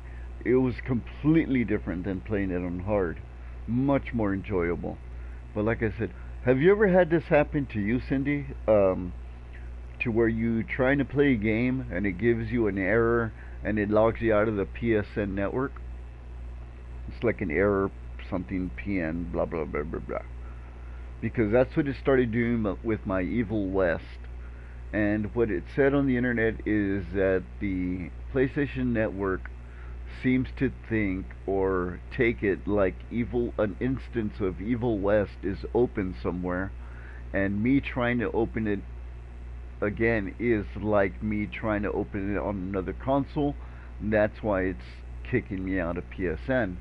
It was completely different than playing it on hard. Much more enjoyable. But like I said, have you ever had this happen to you, Cindy? To where you trying to play a game and it gives you an error and it logs you out of the PSN network? It's like an error, something PN, blah, blah, blah, blah, blah. Because that's what it started doing with my Evil West. And what it said on the internet is that the PlayStation Network seems to think or take it like an instance of Evil West is open somewhere, and me trying to open it again is like me trying to open it on another console. That's why it's kicking me out of PSN.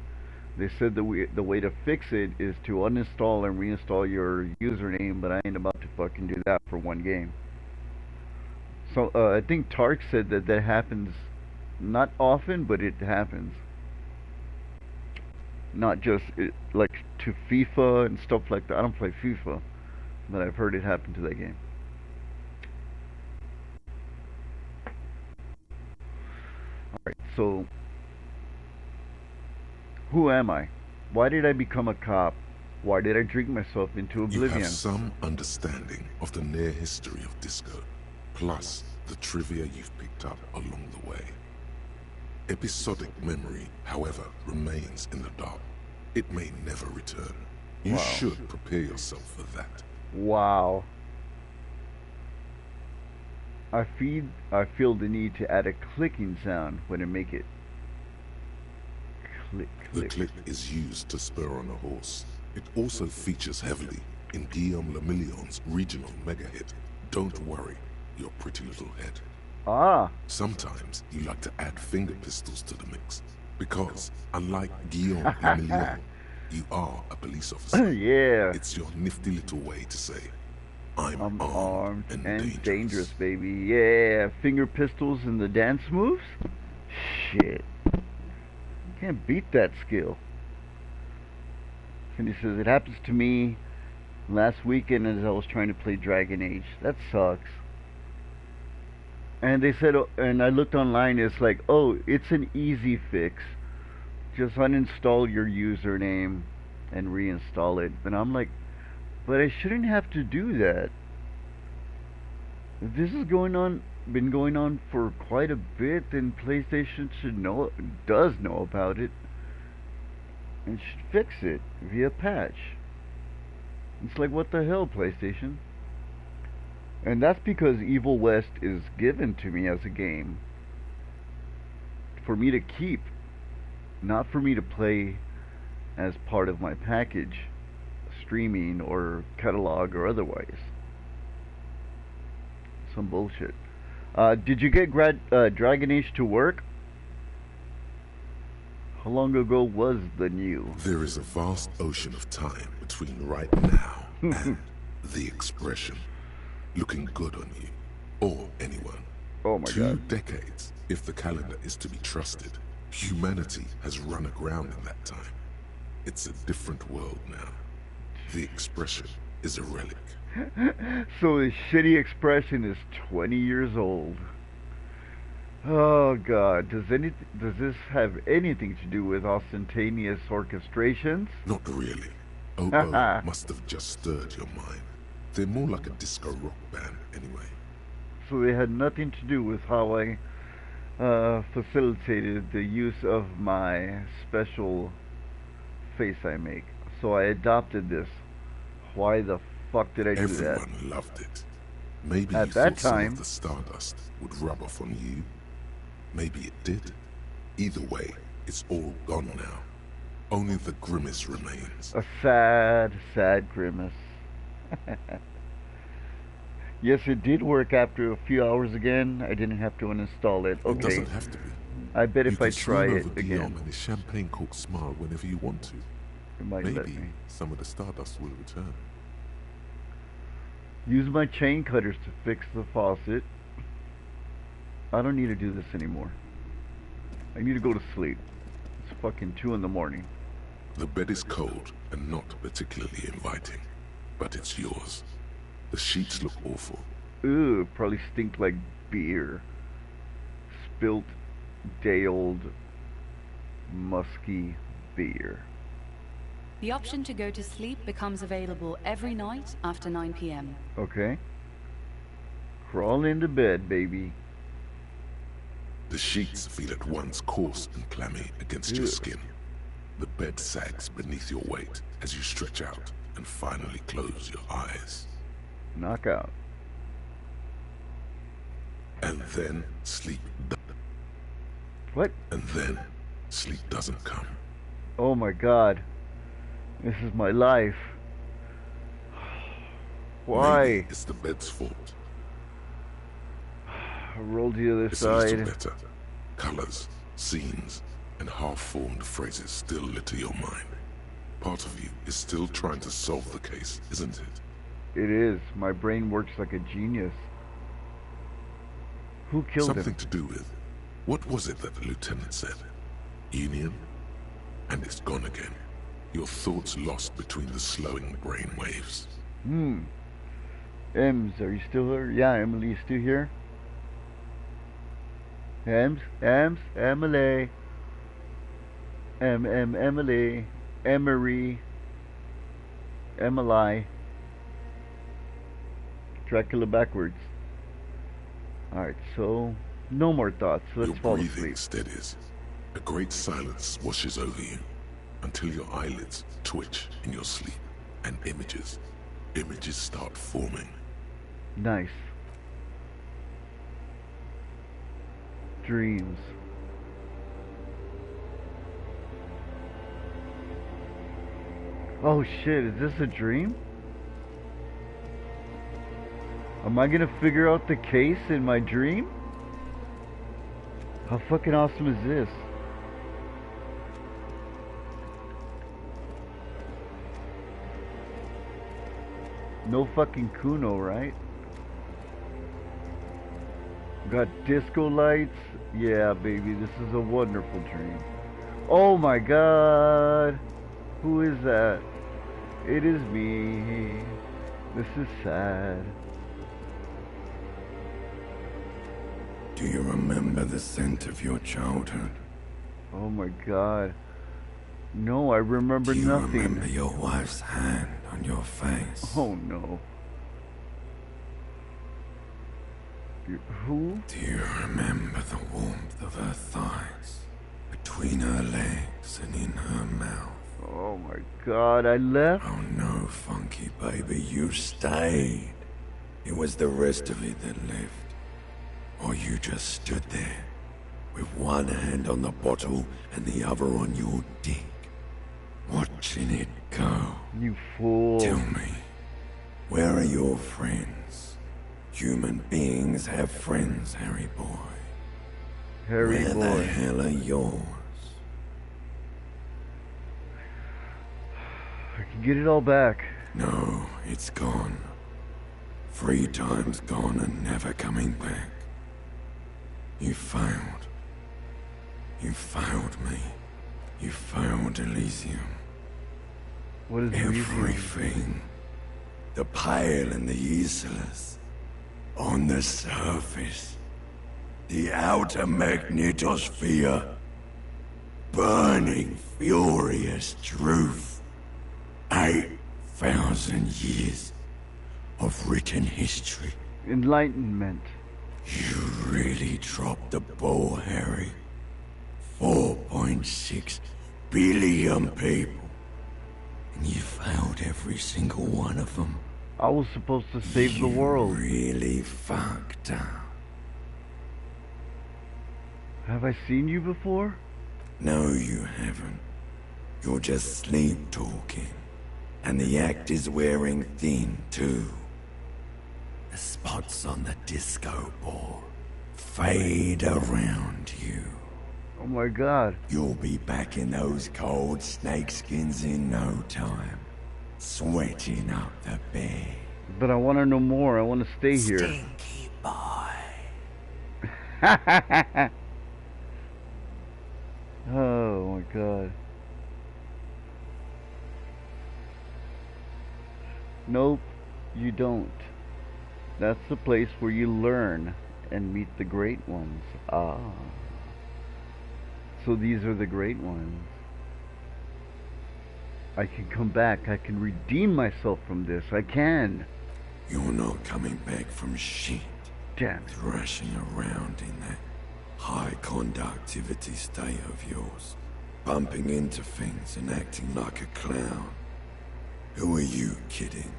They said the way to fix it is to uninstall and reinstall your username, but I ain't about to fucking do that for one game. So I think Tark said that happens not often, but it happens. Not just like to FIFA and stuff like that. I don't play FIFA, but I've heard it happen to that game. Alright, so who am I? Why did I become a cop? Why did I drink myself into oblivion? You have some understanding of the near history of disco, plus the trivia you've picked up along the way. Episodic memory, however, remains in the dark. It may never return. You should prepare yourself for that. Wow. I feel the need to add a clicking sound when I make it. Click, click. The click is used to spur on a horse. It also features heavily in Guillaume Le Million's regional mega hit, Don't Worry, Your Pretty Little Head. Ah. Sometimes you like to add finger pistols to the mix, because unlike Guillaume Le Million, you are a police officer. Yeah. It's your nifty little way to say, I'm armed and dangerous, baby. Yeah, finger pistols and the dance moves? Shit. Can't beat that skill. And he says, it happens to me last weekend as I was trying to play Dragon Age. That sucks. And they said, and I looked online, it's like, oh, it's an easy fix. Just uninstall your username and reinstall it. And I'm like, but I shouldn't have to do that. If this is been going on for quite a bit, then PlayStation does know about it, and should fix it via patch. It's like, what the hell, PlayStation? And that's because Evil West is given to me as a game for me to keep, not for me to play as part of my package, streaming or catalog or otherwise. Some bullshit. Did you get Dragon Age to work? How long ago was the new? There is a vast ocean of time between right now and the expression looking good on you, or anyone. Oh my Two god. decades, if the calendar is to be trusted. Humanity has run aground in that time. It's a different world now. The expression is a relic. So the shitty expression is 20 years old. Oh god, does this have anything to do with ostentatious orchestrations? Not really. Oh, must have just stirred your mind. They're more like a disco rock band anyway. So they had nothing to do with how I facilitated the use of my special face I make. So I adopted this. Why the fuck did I do that? Everyone loved it. Maybe At you that thought some time, of the stardust would rub off on you. Maybe it did. Either way, it's all gone now. Only the grimace remains. a sad, sad grimace. Yes, it did work after a few hours again. I didn't have to uninstall it. It Okay. doesn't have to be. I bet You if I can try swoon it over again, Guillaume and his champagne cork smile whenever you want to. it might let Maybe me. some of the stardust will return. Use my chain cutters to fix the faucet. I don't need to do this anymore. I need to go to sleep. It's fucking 2 in the morning. The bed is cold and not particularly inviting, but it's yours. The sheets look awful. Ooh, probably stink like beer. Spilt, day-old, musky beer. The option to go to sleep becomes available every night after 9 p.m. Okay. Crawl into bed, baby. The sheets feel at once coarse and clammy against your Ew. skin. The bed sags beneath your weight as you stretch out and finally close your eyes. Knockout. And then sleep. What? And then sleep doesn't come. Oh my god. This is my life. Why? Maybe it's the bed's fault. I rolled to the other It's a little side. better. Colors, scenes, and half-formed phrases still litter your mind. Part of you is still trying to solve the case, isn't it? It is. My brain works like a genius. Who killed Something him? to do with, what was it that the lieutenant said? Union? And it's gone again. Your thoughts lost between the slowing brain waves. Ems, are you still here? Yeah, Emily's still here. Emily. Emily. Emery. Emily. Dracula backwards. Alright, so no more thoughts. Let's Your fall breathing asleep. steadies. A great silence washes over you until your eyelids twitch in your sleep and images start forming. Nice. Dreams. Oh shit, is this a dream? Am I gonna figure out the case in my dream? How fucking awesome is this? No fucking Kuno, right? Got disco lights. Yeah, baby, this is a wonderful dream. Oh my god. Who is that? It is me. This is sad. Do you remember the scent of your childhood? Oh my god. No, I remember Do you nothing. remember your wife's hand on your face? Oh no. Who? Do you remember the warmth of her thighs, between her legs and in her mouth? Oh my god, I left? Oh no, Funky baby, you stayed. It was the rest of it that left. Or you just stood there, with one hand on the bottle and the other on your dick, watching it go. You fool. Tell me, where are your friends? Human beings have friends, Harry boy. Harry Where boy. the hell are yours? I can get it all back. No, it's gone. 3 times gone and never coming back. You failed. You failed me. You failed Elysium. What is Elysium? Everything. The pale and the useless. On the surface. The outer magnetosphere. Burning, furious truth. 8,000 years of written history. Enlightenment. You really dropped the ball, Harry. 4.6 billion people. And you failed every single one of them. I was supposed to save the world. Really fucked up. Have I seen you before? No, you haven't. You're just sleep talking. And the act is wearing thin, too. The spots on the disco ball fade around you. Oh my god. You'll be back in those cold snakeskins in no time. Sweating up the bed. But I want to know more. I want to stay here. Stinky boy. Oh my god. Nope, you don't. That's the place where you learn and meet the great ones. Ah. So these are the great ones. I can come back. I can redeem myself from this. I can. You're not coming back from shit. Damn it. Thrashing around in that high conductivity state of yours. Bumping into things and acting like a clown. Who are you kidding?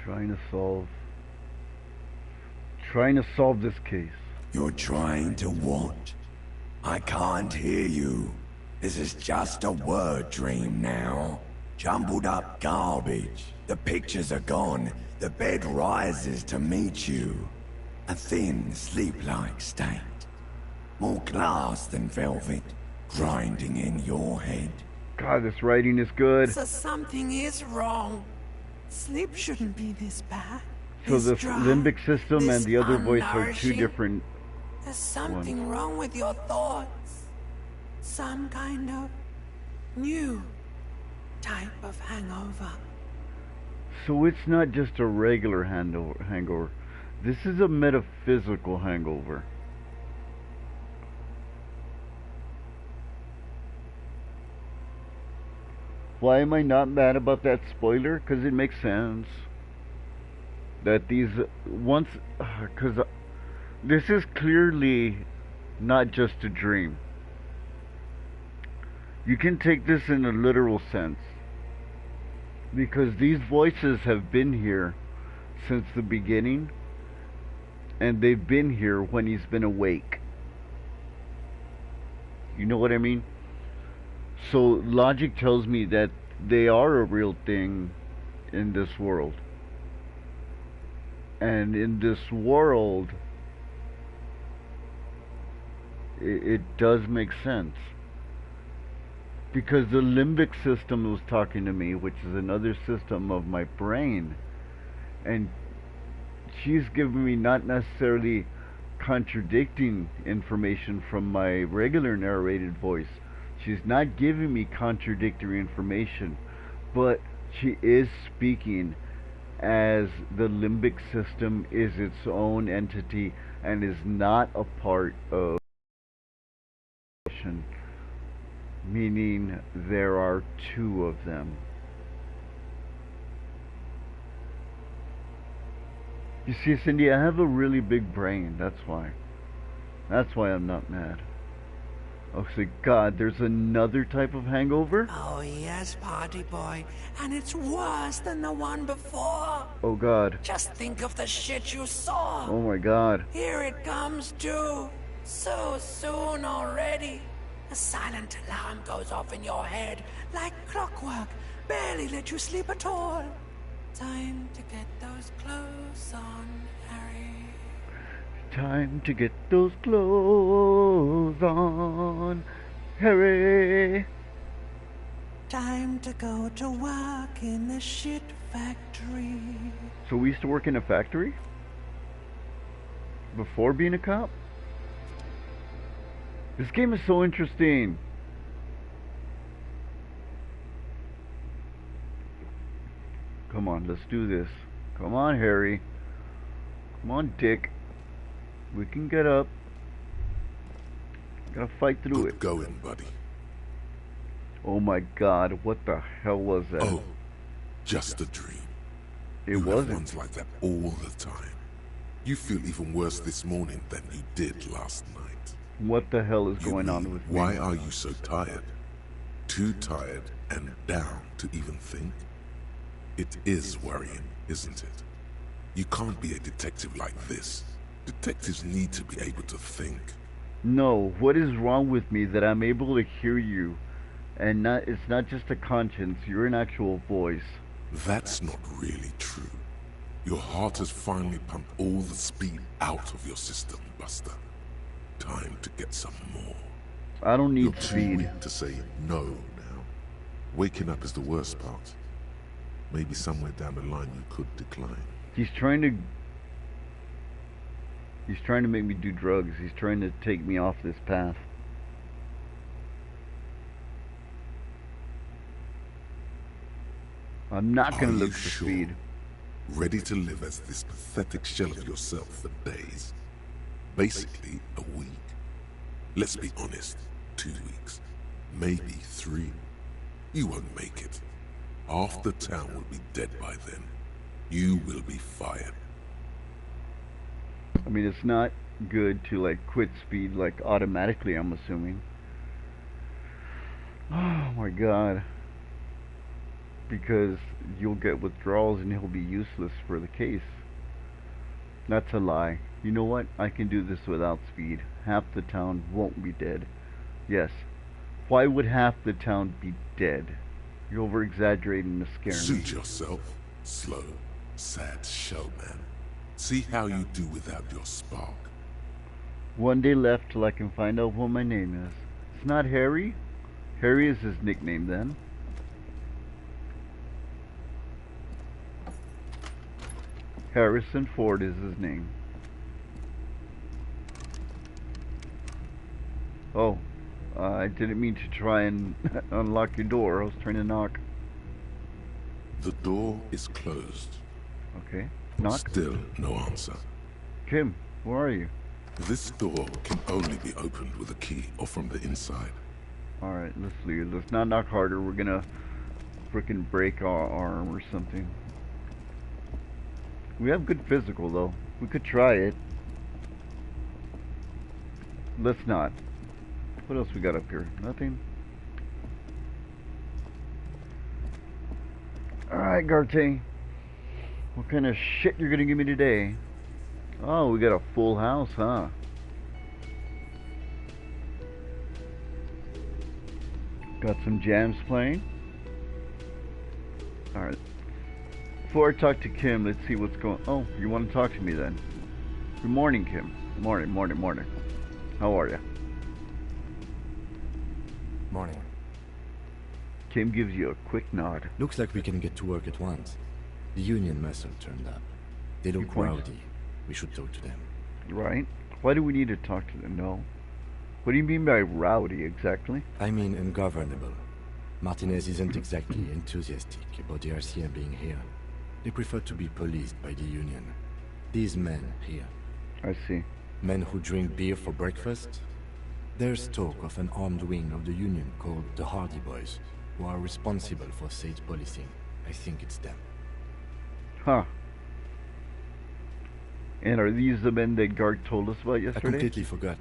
Trying to solve this case. You're trying to what? I can't hear you. This is just a word dream now. Jumbled up garbage. The pictures are gone. The bed rises to meet you. A thin, sleep-like state. More glass than velvet. Grinding in your head. God, this writing is good. So something is wrong. Sleep shouldn't be this bad. So the This dry, limbic system and this the other voice are two unnourishing. different. There's something wrong with your thoughts. Some kind of new type of hangover. So it's not just a regular hangover. This is a metaphysical hangover. Why am I not mad about that spoiler? Because it makes sense. That these once, because this is clearly not just a dream. You can take this in a literal sense. Because these voices have been here since the beginning. And they've been here when he's been awake. You know what I mean? So logic tells me that they are a real thing in this world. And in this world, it does make sense. Because the limbic system was talking to me, which is another system of my brain. and she's giving me not necessarily contradicting information from my regular narrated voice. She's not giving me contradictory information, but she is speaking as the limbic system is its own entity and is not a part of, meaning there are two of them. You see, Cindy, I have a really big brain. That's why. That's why I'm not mad. Oh, so God, there's another type of hangover? Oh, yes, party boy. And it's worse than the one before. Oh, God. Just think of the shit you saw. Oh, my God. Here it comes, too. So soon already. A silent alarm goes off in your head like clockwork. Barely let you sleep at all. Time to get those clothes on, Harry. Time to get those clothes on, Harry. Time to go to work in the shit factory. So we used to work in a factory? Before being a cop? This game is so interesting. Come on, let's do this. Come on, Harry. Come on, Dick. We can get up. Gotta fight through Good it. going, buddy. Oh my God, what the hell was that? Oh, just a dream. It You have wasn't. ones like that all the time. You feel even worse this morning than you did last night. What the hell is You going on mean, with me? why are you so tired? Too tired and down to even think? It is worrying, isn't it? You can't be a detective like this. Detectives need to be able to think. No, what is wrong with me that I'm able to hear you and it's not just a conscience, you're an actual voice. That's not really true. Your heart has finally pumped all the speed out of your system, Buster. Time to get some more. I don't You're need too speed. weak to say no now. Waking up is the worst part. Maybe somewhere down the line you could decline. He's trying to make me do drugs. He's trying to take me off this path. I'm not Are gonna you look for sure? speed. Ready to live as this pathetic shell of yourself for days? Basically, a week. Let's be honest, 2 weeks. Maybe 3. You won't make it. Half the town will be dead by then. You will be fired. I mean, it's not good to like quit speed like automatically, I'm assuming. Oh my God. Because you'll get withdrawals and he'll be useless for the case. That's a lie. You know what? I can do this without speed. Half the town won't be dead. Yes. Why would half the town be dead? You're over-exaggerating to scare me. Suit yourself. Slow, sad showman. See how you do without your spark. One day left till I can find out what my name is. It's not Harry? Harry is his nickname then. Harrison Ford is his name. Oh, I didn't mean to try and unlock your door. I was trying to knock. The door is closed. Okay, knock. Still no answer. Kim, where are you? This door can only be opened with a key or from the inside. Alright, let's leave. Let's not knock harder. We're gonna frickin' break our arm or something. We have good physical though. We could try it. Let's not. What else we got up here? Nothing? Alright, Garte. What kind of shit you're gonna give me today? Oh, we got a full house, huh? Got some jams playing. Alright. Before I talk to Kim, let's see what's going on. Oh, you want to talk to me then? Good morning, Kim. Morning. How are you? Morning. Kim gives you a quick nod. Looks like we can get to work at once. The union muscle turned up. They He look points. rowdy. We should talk to them. Right? Why do we need to talk to them? No. What do you mean by rowdy exactly? I mean ungovernable. Martinez isn't exactly enthusiastic about the RCM being here. They prefer to be policed by the Union. These men here, I see. men who drink beer for breakfast, there's talk of an armed wing of the Union called the Hardy Boys, who are responsible for state policing. I think it's them. Huh. And are these the men that Garg told us about I yesterday? completely forgot.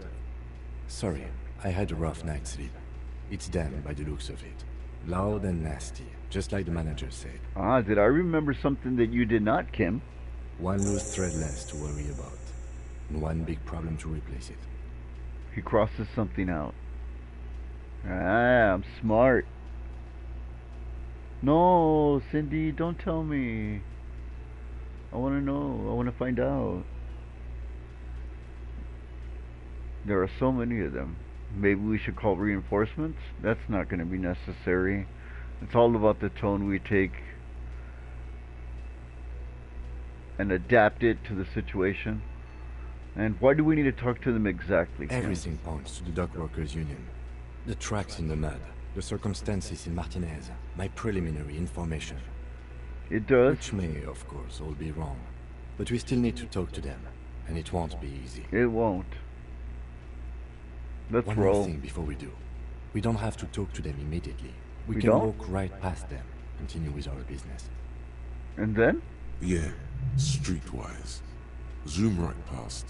Sorry, I had a rough night's sleep. It's them by the looks of it. Loud and nasty, just like the manager said. Ah, did I remember something that you did not, Kim? One loose thread less to worry about, and one big problem to replace it. He crosses something out. Ah, I'm smart. No, Cindy, don't tell me. I want to know. I want to find out. There are so many of them. Maybe we should call reinforcements? That's not going to be necessary. It's all about the tone we take and adapt it to the situation. And why do we need to talk to them exactly, Kim? Everything points to the dock workers union. The tracks in the mud, the circumstances in Martinez, my preliminary information. It does? Which may, of course, all be wrong. But we still need to talk to them, and it won't be easy. It won't. Let's One roll. more thing before we do. We don't have to talk to them immediately. We We can don't? walk right past them, continue with our business. And then? Yeah, streetwise. Zoom right past.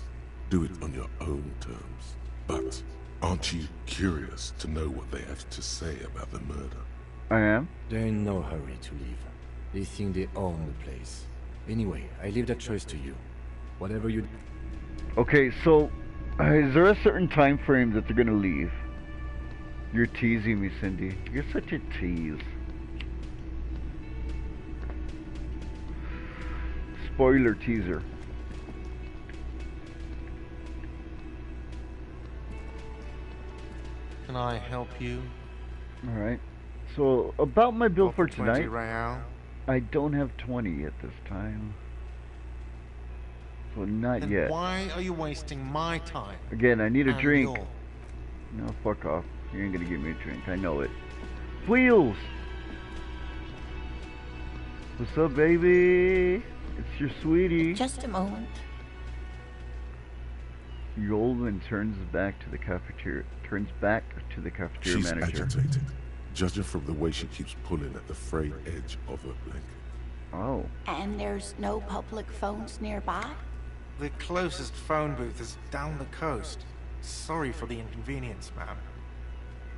Do it on your own terms. But aren't you curious to know what they have to say about the murder? I am. They're in no hurry to leave. They think they own the place. Anyway, I leave that choice to you. Whatever you... Okay, so is there a certain time frame that they're gonna leave? You're teasing me, Cindy. You're such a tease. Spoiler teaser. Can I help you? Alright. So, about my bill for Offer 20 tonight, real. I don't have 20 at this time. So, not Then yet. why are you wasting my time? Again, I need a and drink. your- No, fuck off. You ain't gonna give me a drink. I know it. Wheels! What's up, baby? It's your sweetie. Just a moment. Yolman turns back to the cafeteria. Turns back to the cafeteria She's manager. agitated, judging from the way she keeps pulling at the frayed edge of her blanket. Oh, And there's no public phones nearby? The closest phone booth is down the coast. Sorry for the inconvenience, ma'am.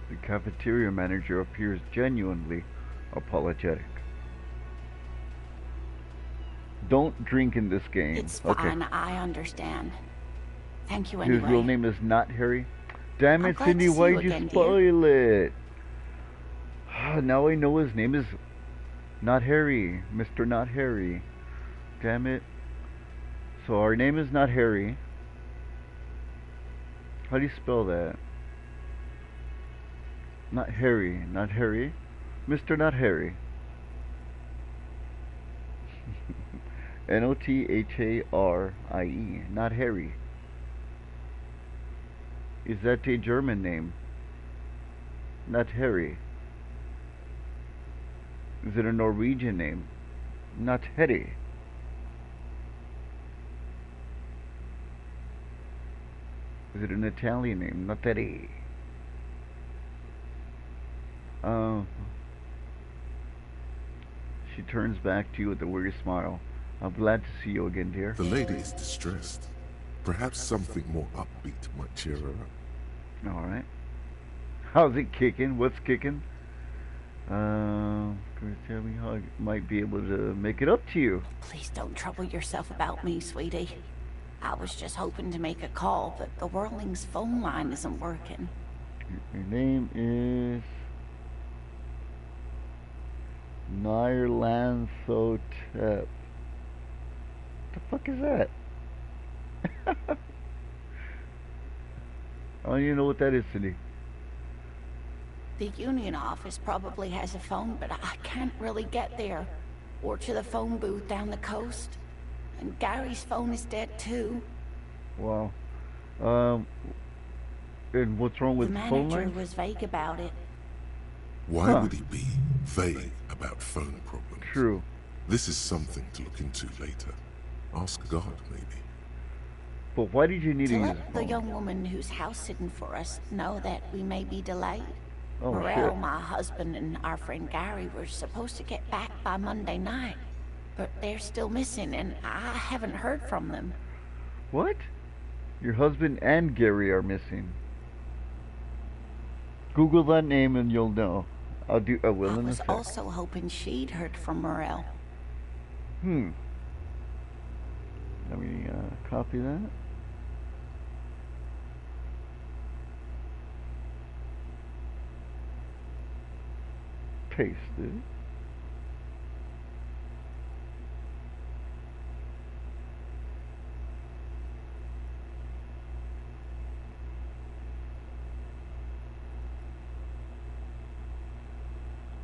the cafeteria manager appears genuinely apologetic. Don't drink in this game. It's Okay. fine, I understand. Thank you His anyway. real name is not Harry. Damn I'm it, glad Cindy, to see why'd you you again, dear. spoil it? Now I know his name is not Harry. Mr. Not Harry. Damn it. So our name is not Harry. How do you spell that? Not Harry. Not Harry. Mr. Not Harry. N-O-T-H-A-R-I-E. Not Harry. Is that a German name? Not Harry. Is it a Norwegian name? Not Harry. Is it an Italian name? Not Harry. She turns back to you with a weary smile. I'm glad to see you again, dear. The lady is distressed. Perhaps something more upbeat might cheer her up. Alright. How's it kicking? What's kicking? Can you tell me how I might be able to make it up to you? Please don't trouble yourself about me, sweetie. I was just hoping to make a call, but the Whirling's phone line isn't working. Your name is Nyarlathotep. The fuck is that? I don't even know what that is, Cindy. The union office probably has a phone, but I can't really get there. Or to the phone booth down the coast. And Gary's phone is dead too. Wow. And what's wrong with The phone manager lines? was vague about it. Why would he be vague about phone problems? True. This is something to look into later. Ask God, maybe. But why did you need To to use let the phone? young woman who's house sitting for us know that we may be delayed. Oh, Morel, shit. my husband, and our friend Gary were supposed to get back by Monday night. But they're still missing, and I haven't heard from them. What? Your husband and Gary are missing. Google that name and you'll know. I will I in a was sec. also hoping she'd heard from Morel. Let me copy that. Paste it.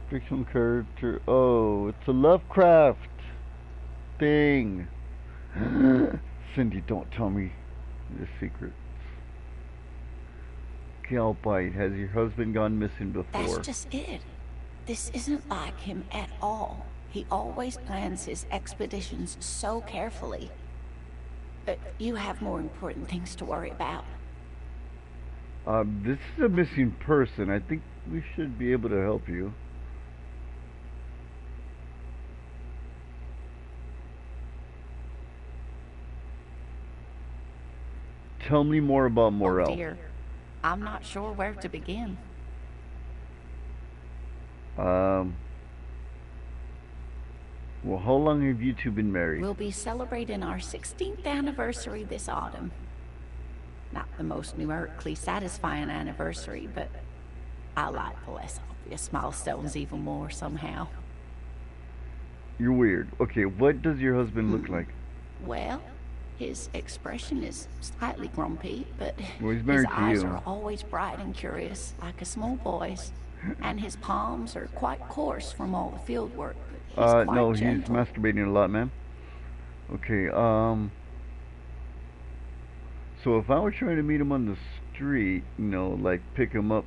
Fictional character. Oh, it's a Lovecraft thing. Cindy, don't tell me the secrets. Galbite, has your husband gone missing before? That's just it. This isn't like him at all. He always plans his expeditions so carefully. But you have more important things to worry about. This is a missing person. I think we should be able to help you. Tell me more about Morel. Oh dear. I'm not sure where to begin. Well, how long have you two been married? We'll be celebrating our 16th anniversary this autumn. Not the most numerically satisfying anniversary, but I like the less obvious milestones even more somehow. You're weird. Okay, what does your husband look like? Well, his expression is slightly grumpy, but Well, he's his married to eyes you. are always bright and curious, like a small boy's. And his palms are quite coarse from all the field work. But he's quite No, he's gentle. masturbating a lot, man. Okay, so if I were trying to meet him on the street, you know, like pick him up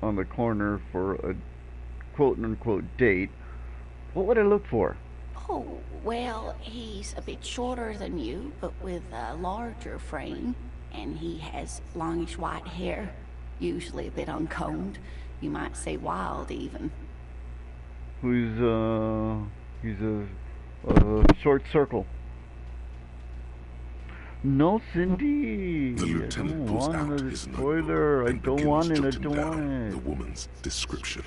on the corner for a quote-unquote date, what would I look for? Oh, well, he's a bit shorter than you, but with a larger frame. And he has longish white hair, usually a bit uncombed. You might say wild, even. He's a short circle. No, Cindy. The I lieutenant don't pulls want out another his spoiler. notebook I and don't begins want it. I jotting don't down want the it. woman's description.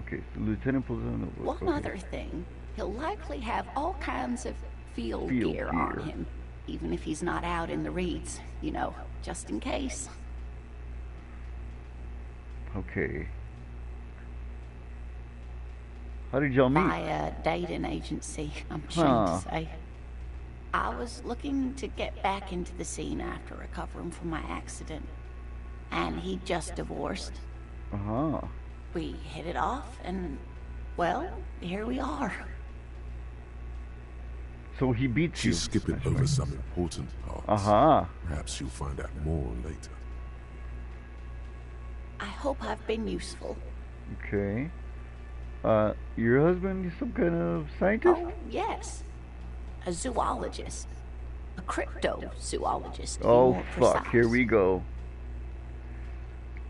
Okay, so Lieutenant pulls out a notebook. One Okay. other thing, he'll likely have all kinds of field Field gear gear. on him, even if he's not out in the reeds, you know, just in case. Okay. How did y'all meet? By a dating agency, I'm ashamed Huh. to say. I was looking to get back into the scene after recovering from my accident. And he'd just divorced. Uh-huh. We hit it off, and, well, here we are. So he beats you. She's skipping over some important parts. Uh-huh. Perhaps you'll find out more later. I hope I've been useful. Okay. Your husband is some kind of scientist? Oh, yes. A zoologist. A cryptozoologist, to be Oh, more fuck. precise. Here we go.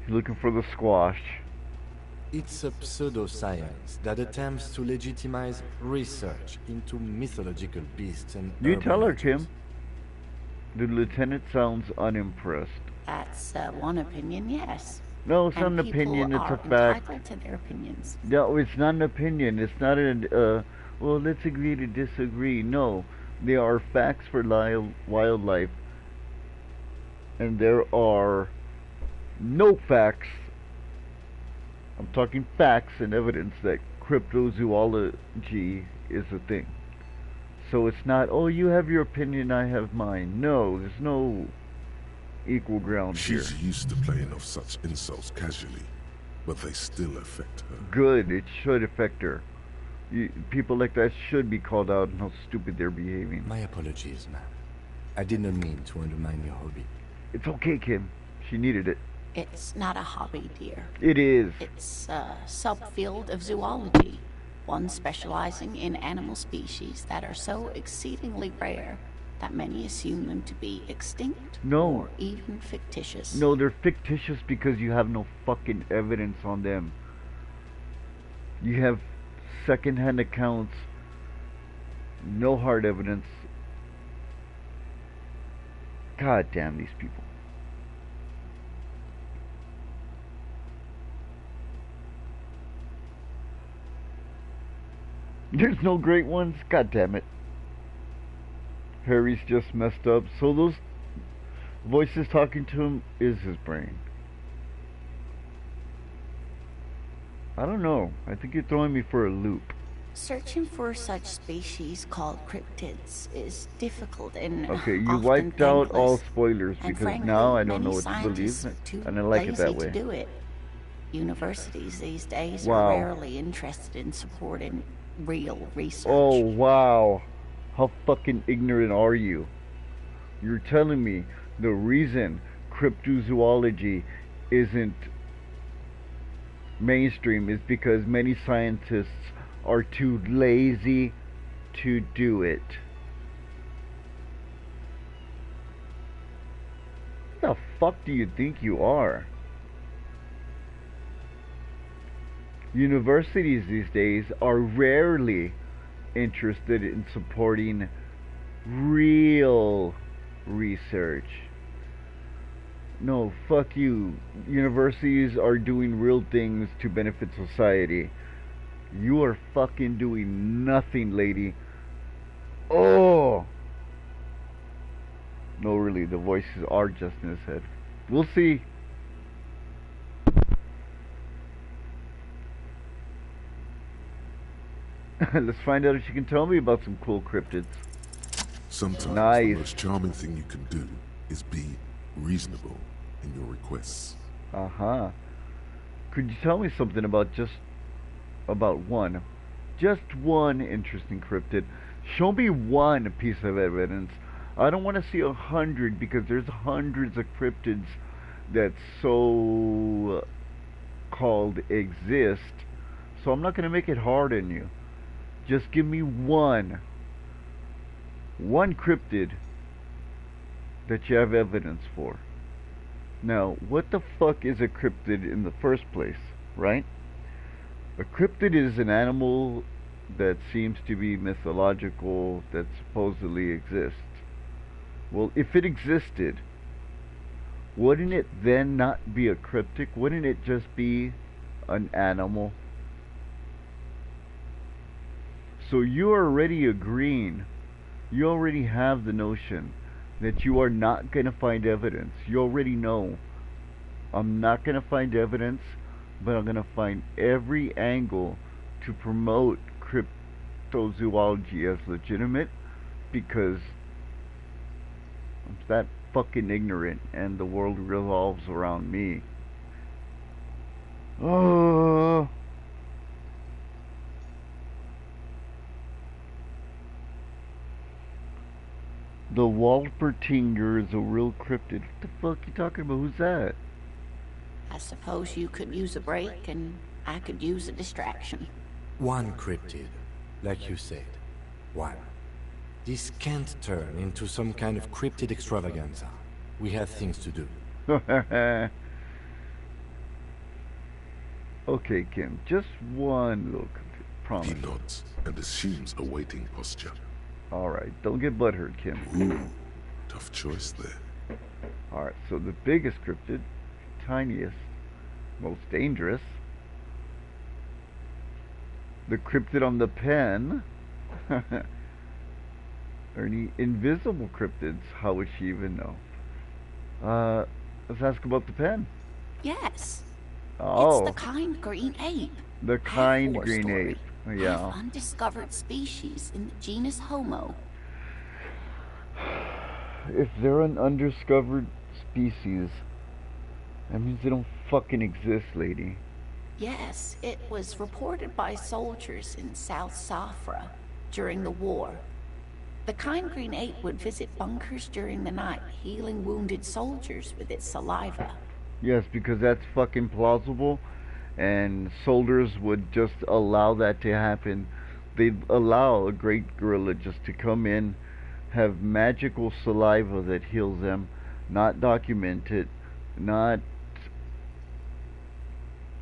He's looking for the squash. It's a pseudoscience that attempts to legitimize research into mythological beasts and You urban tell her, legends. Kim. The lieutenant sounds unimpressed. That's one opinion, yes. No, it's not And an opinion, people it's a are fact. entitled to their opinions. No, it's not an opinion. It's not well, let's agree to disagree. No, there are facts for wildlife, and there are no facts. I'm talking facts and evidence that cryptozoology is a thing. So it's not, oh, you have your opinion, I have mine. No, there's no equal ground here. She's used to playing off such insults casually, but they still affect her. Good, it should affect her. People like that should be called out on how stupid they're behaving. My apologies, ma'am. I did not mean to undermine your hobby. It's okay, Kim. She needed it. It's not a hobby, dear. It is. It's a subfield of zoology, one specializing in animal species that are so exceedingly rare that many assume them to be extinct or even fictitious. No, they're fictitious because you have no fucking evidence on them. You have second-hand accounts, no hard evidence. God damn these people. There's no great ones? God damn it. Harry's just messed up. So those voices talking to him is his brain. I don't know. I think you're throwing me for a loop. Searching for such species called cryptids is difficult and okay, you often wiped out thankless. all spoilers And because frankly, now I don't many know what to believe, scientists are too and I like it lazy that way. to do it. Universities these days Wow. are rarely interested in supporting real research. Oh, wow. How fucking ignorant are you? You're telling me the reason cryptozoology isn't mainstream is because many scientists are too lazy to do it. What the fuck do you think you are? Universities these days are rarely interested in supporting real research. No, fuck you. Universities are doing real things to benefit society. You are fucking doing nothing, lady. Oh! No, really, the voices are just in his head. We'll see. Let's find out if she can tell me about some cool cryptids. Sometimes the Nice. most charming thing you can do is be reasonable in your requests. Uh-huh. Could you tell me something about one interesting cryptid? Show me one piece of evidence. I don't want to see 100 because there's hundreds of cryptids that so called exist. So I'm not going to make it hard on you. Just give me one cryptid that you have evidence for. Now, what the fuck is a cryptid in the first place, right? A cryptid is an animal that seems to be mythological, that supposedly exists. Well, if it existed, wouldn't it then not be a cryptic? Wouldn't it just be an animal? So you're already agreeing, you already have the notion that you are not going to find evidence. You already know, I'm not going to find evidence, but I'm going to find every angle to promote cryptozoology as legitimate because I'm that fucking ignorant and the world revolves around me. Oh. The Walpertinger is a real cryptid. What the fuck you talking about? Who's that? I suppose you could use a break and I could use a distraction. One cryptid, like you said. One. This can't turn into some kind of cryptid extravaganza. We have things to do. Okay, Kim. Just one look. Promise. He nods and assumes a waiting posture. Alright, don't get butthurt, Kim. Ooh, tough choice there. Alright, so the biggest cryptid, tiniest, most dangerous. The cryptid on the pen. Are any invisible cryptids? How would she even know? Let's ask about the pen. Yes. Oh. It's the kind green ape. The kind Half-war green story. ape. Yeah. Half undiscovered species in the genus Homo. If they're an undiscovered species, that means they don't fucking exist, lady. Yes, it was reported by soldiers in South Safra during the war. The kind green ape would visit bunkers during the night, healing wounded soldiers with its saliva. Yes, because that's fucking plausible, and soldiers would just allow that to happen. They'd allow a great gorilla just to come in, have magical saliva that heals them, not document it, not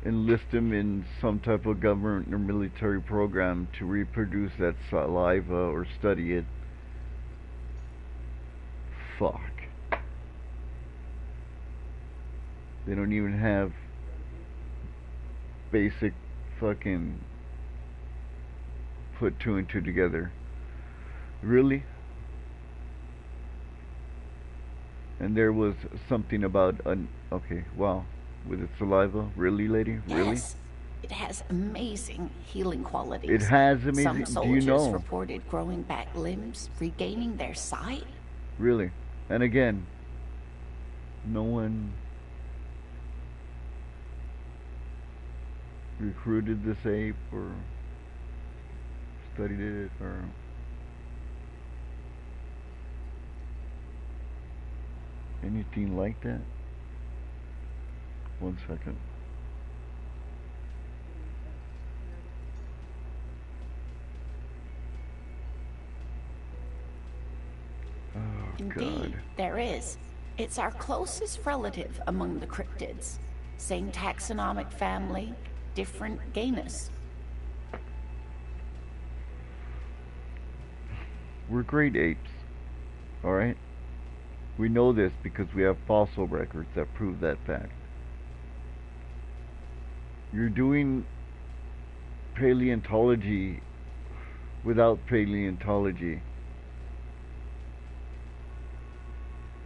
enlist them in some type of government or military program to reproduce that saliva or study it. Fuck. They don't even have basic fucking put two and two together. Really? And there was something about okay, wow. With its saliva? Really, lady? Really? Yes. It has amazing healing qualities. It has amazing. Some Do you soldiers know? reported growing back limbs, regaining their sight. Really? And again, no one recruited this ape or studied it or anything like that. 1 second. Oh, Indeed, God. there is. It's our closest relative among the cryptids. Same taxonomic family, different genus. We're great apes. Alright? We know this because we have fossil records that prove that fact. You're doing paleontology without paleontology.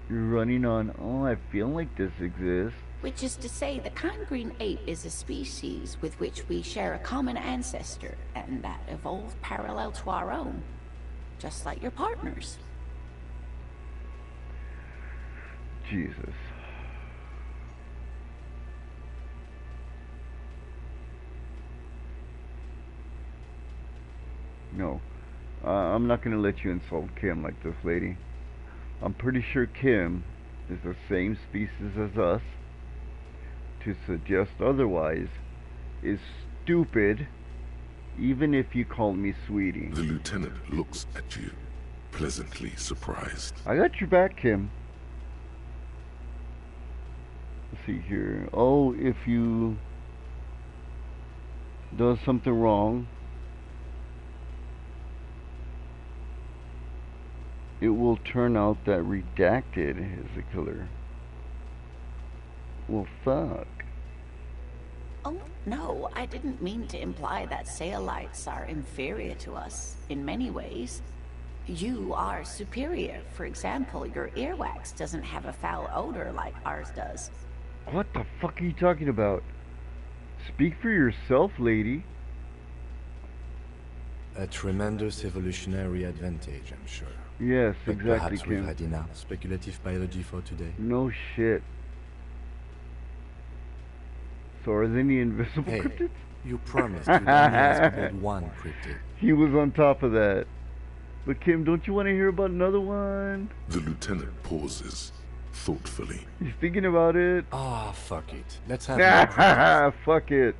You're running on, oh, I feel like this exists. Which is to say, the kind green ape is a species with which we share a common ancestor, and that evolved parallel to our own. Just like your partners. Jesus. No. I'm not going to let you insult Kim like this, lady. I'm pretty sure Kim is the same species as us. To suggest otherwise is stupid, even if you call me sweetie. The lieutenant looks at you, pleasantly surprised. I got your back, Kim. Let's see here. Oh, if you does something wrong, it will turn out that Redacted is the killer. Well, fuck. Oh, no, I didn't mean to imply that Saolites are inferior to us in many ways. You are superior. For example, your earwax doesn't have a foul odor like ours does. What the fuck are you talking about? Speak for yourself, lady. A tremendous evolutionary advantage, I'm sure. Yes, But exactly, perhaps we've Kim. had enough speculative biology for today. No shit. So are there any invisible Hey, cryptids? you promised you'd only ask about one cryptid. He was on top of that. But Kim, don't you want to hear about another one? The lieutenant pauses, thoughtfully. He's thinking about it. Ah, fuck it. Let's have more. Fuck it.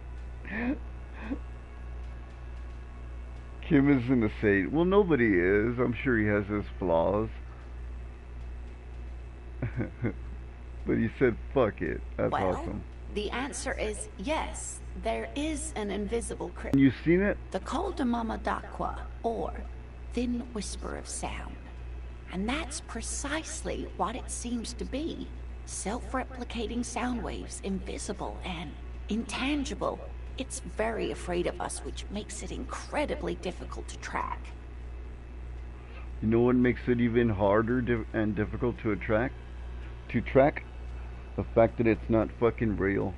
Kim isn't a saint. Well, nobody is. I'm sure he has his flaws. But he said, fuck it. That's Well, awesome. the answer is yes. There is an invisible cryptid. You seen it? The Coldamama Dakwa, or Thin Whisper of Sound. And that's precisely what it seems to be. Self-replicating sound waves, invisible and intangible. It's very afraid of us, which makes it incredibly difficult to track. You know what makes it even harder and difficult to attract? To track? The fact that it's not fucking real.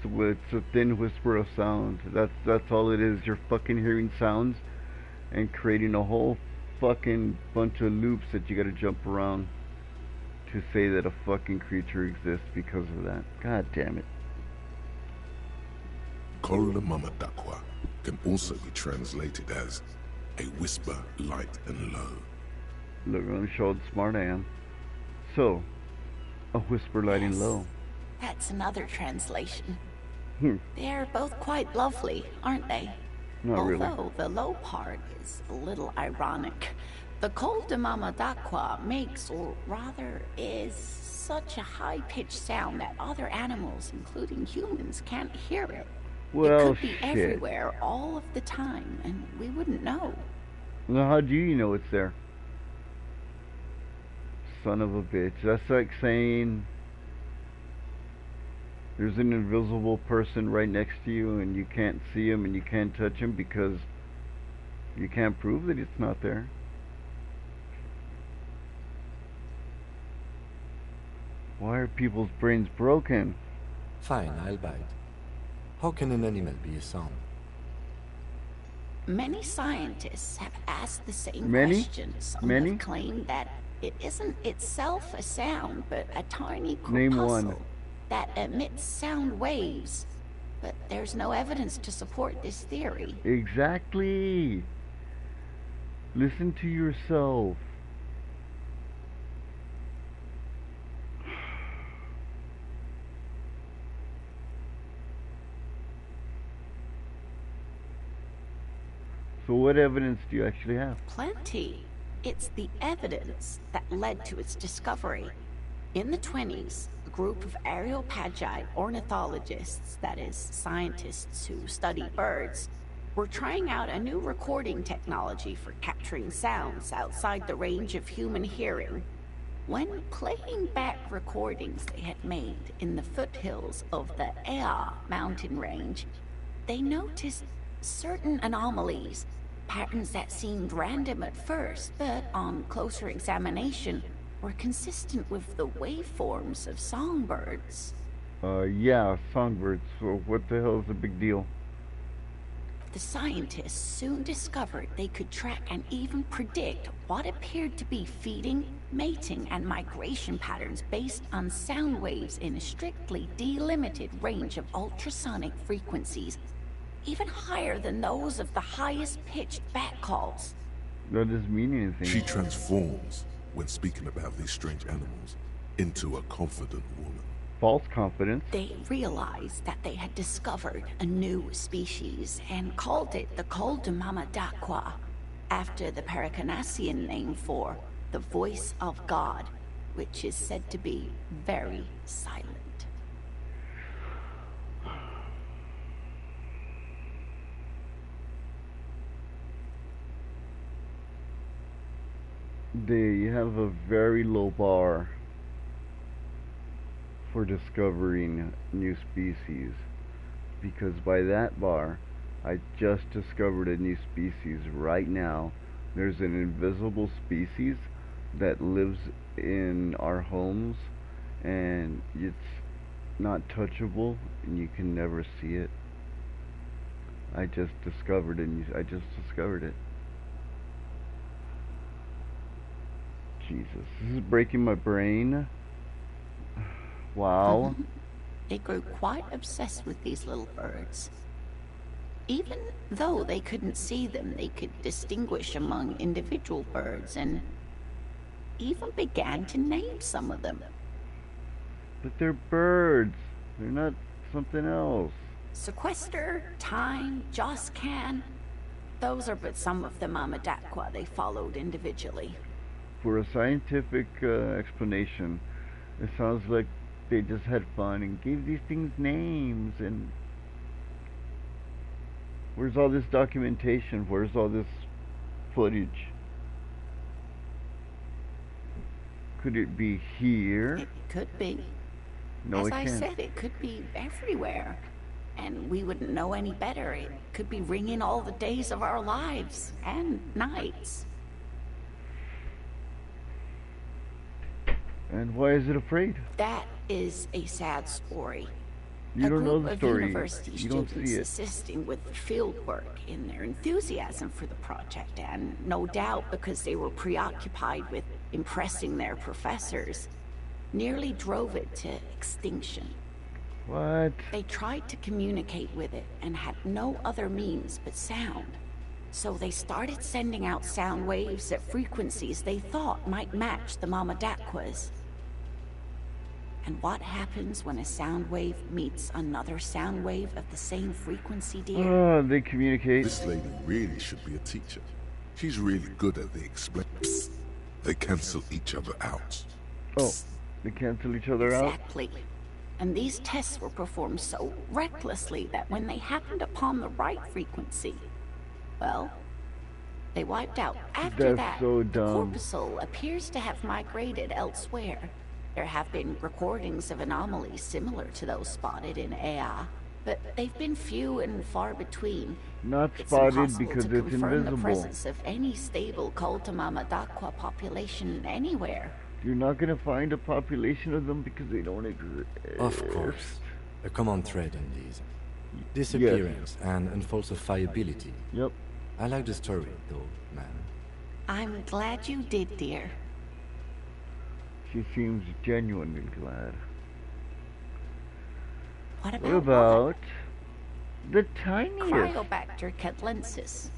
So it's a thin whisper of sound. That's all it is. You're fucking hearing sounds and creating a whole fucking bunch of loops that you gotta jump around. to say that a fucking creature exists because of that. God damn it. Kola Mama Dakwa can also be translated as a whisper light and low. Look, let me show how smart I am. So, a whisper light and low. That's another translation. Hmm. They're both quite lovely, aren't they? Not really. Although the low part is a little ironic. The Col de Mama d'Aqua makes, or rather is, such a high-pitched sound that other animals, including humans, can't hear it. Well, it could be everywhere all of the time, and we wouldn't know. Well, how do you know it's there? Son of a bitch. That's like saying there's an invisible person right next to you and you can't see him and you can't touch him because you can't prove that it's not there. Why are people's brains broken? Fine, I'll bite. How can an animal be a sound? Many scientists have asked the same Many? question. Some Many? have claimed that it isn't itself a sound, but a tiny Name corpuscle one. that emits sound waves. But there's no evidence to support this theory. Exactly. Listen to yourself. So what evidence do you actually have? Plenty. It's the evidence that led to its discovery. In the 20s, a group of Areopagite ornithologists, that is, scientists who study birds, were trying out a new recording technology for capturing sounds outside the range of human hearing. When playing back recordings they had made in the foothills of the Ea mountain range, they noticed certain anomalies, patterns that seemed random at first, but on closer examination were consistent with the waveforms of songbirds. Yeah, songbirds. So what the hell is the big deal? The scientists soon discovered they could track and even predict what appeared to be feeding, mating, and migration patterns based on sound waves in a strictly delimited range of ultrasonic frequencies, even higher than those of the highest pitched bat calls. That doesn't mean anything. She transforms, when speaking about these strange animals, into a confident woman. False confidence. They realized that they had discovered a new species and called it the Col de Mama d'Aqua, after the Paracanassian name for the voice of God, which is said to be very silent. They have a very low bar for discovering new species, because by that bar I just discovered a new species right now. There's an invisible species that lives in our homes and it's not touchable and you can never see it. I just discovered it. Jesus, this is breaking my brain. Wow. They grew quite obsessed with these little birds. Even though they couldn't see them, they could distinguish among individual birds and even began to name some of them. But they're birds. They're not something else. Sequester, Time, Joscan, those are but some of the Mama d'Aqua they followed individually. For a scientific explanation, it sounds like they just had fun and gave these things names. And where's all this documentation? Where's all this footage? Could it be here? It could be. No, As it I can't. said, it could be everywhere. And we wouldn't know any better. It could be ringing all the days of our lives and nights. And why is it afraid? That is a sad story. You don't know A the group of story. university You don't students see it. assisting with field work in their enthusiasm for the project, and no doubt because they were preoccupied with impressing their professors, nearly drove it to extinction. What? They tried to communicate with it and had no other means but sound. So they started sending out sound waves at frequencies they thought might match the Mamadakwas. And what happens when a sound wave meets another sound wave of the same frequency, dear? Oh, they communicate. This lady really should be a teacher. She's really good at the explain. They cancel each other out. Oh, they cancel each other out? Exactly. And these tests were performed so recklessly that when they happened upon the right frequency, well, they wiped out. After That's that, so the dumb. corpuscle appears to have migrated elsewhere. There have been recordings of anomalies similar to those spotted in Ea, but they've been few and far between. Not It's spotted impossible because to it's confirm the invisible. presence of any stable Kultamamadakwa population anywhere. You're not gonna find a population of them because they don't exist. Of course. A common thread in these. Disappearance and unfalsifiability. Yep. I like the story, though, man. I'm glad you did, dear. She seems genuinely glad. What What about about the tiniest? Cryobacter catlensis?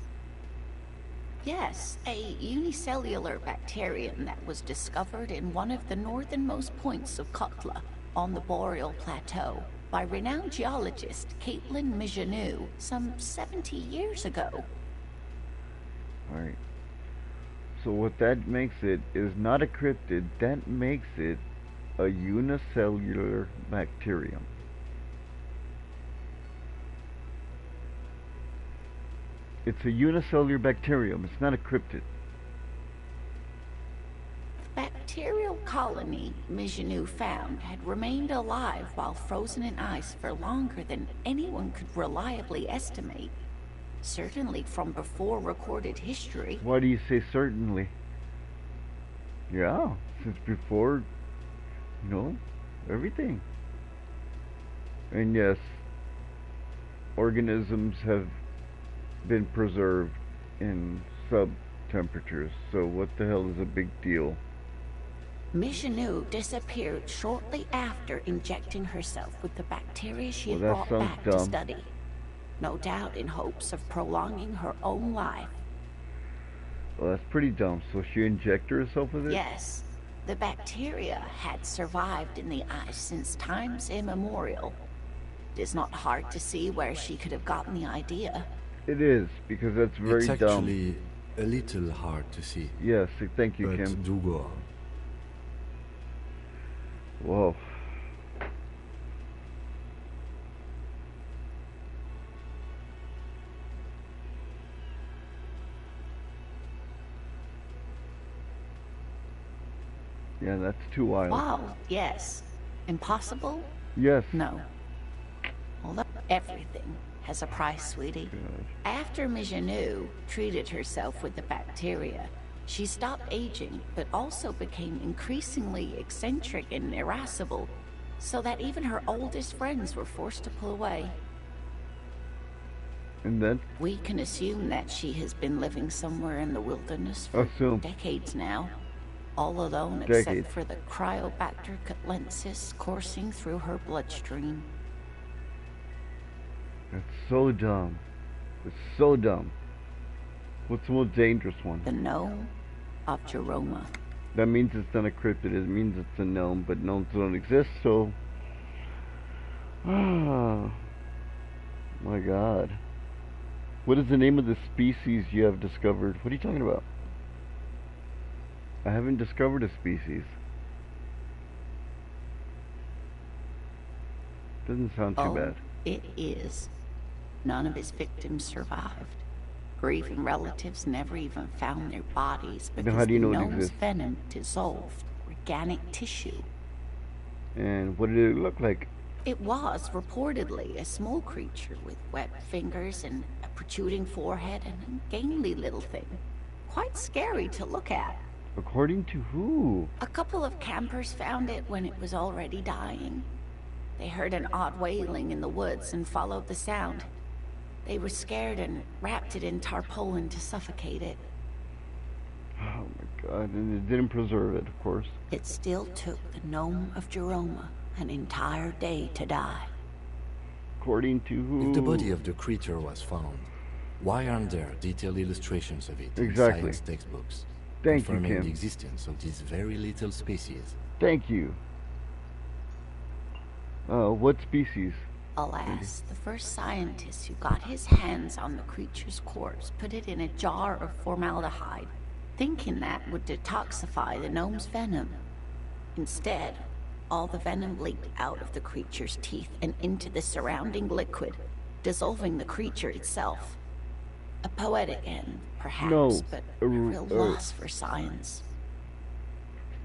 Yes, a unicellular bacterium that was discovered in one of the northernmost points of Kotla on the Boreal Plateau by renowned geologist Caitlin Mijanou some 70 years ago. Alright. So what that makes it is not a cryptid, that makes it a unicellular bacterium. It's a unicellular bacterium, it's not a cryptid. The bacterial colony Mijanou found had remained alive while frozen in ice for longer than anyone could reliably estimate. Certainly from before recorded history. Why do you say certainly? Yeah, since before, everything. And yes, organisms have been preserved in sub-temperatures, so what the hell is a big deal? Mijanou disappeared shortly after injecting herself with the bacteria she had Well, brought that sounds back to dumb. study. No doubt in hopes of prolonging her own life. Well, that's pretty dumb. So she injected herself with it? Yes, the bacteria had survived in the ice since times immemorial. It is not hard to see where she could have gotten the idea. It is, because that's very It's dumb. actually a little hard to see. Yes, thank you, But Kim. do go on. Whoa. Yeah, that's too wild. Wow, yes. Impossible? Yes. No. Although everything has a price, sweetie. After Mijanou treated herself with the bacteria, she stopped aging, but also became increasingly eccentric and irascible, so that even her oldest friends were forced to pull away. And then? We can assume that she has been living somewhere in the wilderness for decades now, all alone except for the Cryobacter catlensis coursing through her bloodstream. That's so dumb. It's so dumb. What's the most dangerous one? The gnome of Jeroma. That means it's not a cryptid. It means it's a gnome, but gnomes don't exist, so... Ah, my God. What is the name of the species you have discovered? What are you talking about? I haven't discovered a species. Doesn't sound too bad. It is. None of his victims survived. Grieving relatives never even found their bodies because how do you know the it gnome's exists? venom dissolved organic tissue. And what did it look like? It was reportedly a small creature with webbed fingers and a protruding forehead and a gangly little thing. Quite scary to look at. According to who? A couple of campers found it when it was already dying. They heard an odd wailing in the woods and followed the sound. They were scared and wrapped it in tarpaulin to suffocate it. Oh my god, and it didn't preserve it, of course. It still took the gnome of Jeroma an entire day to die. According to who? If the body of the creature was found, why aren't there detailed illustrations of it in Exactly. science textbooks, Thank you, confirming Kim. the existence of this very little species? Thank you. What species? Alas, the first scientist who got his hands on the creature's corpse put it in a jar of formaldehyde, thinking that would detoxify the gnome's venom. Instead, all the venom leaked out of the creature's teeth and into the surrounding liquid, dissolving the creature itself. A poetic end, perhaps, No, but a real loss for science.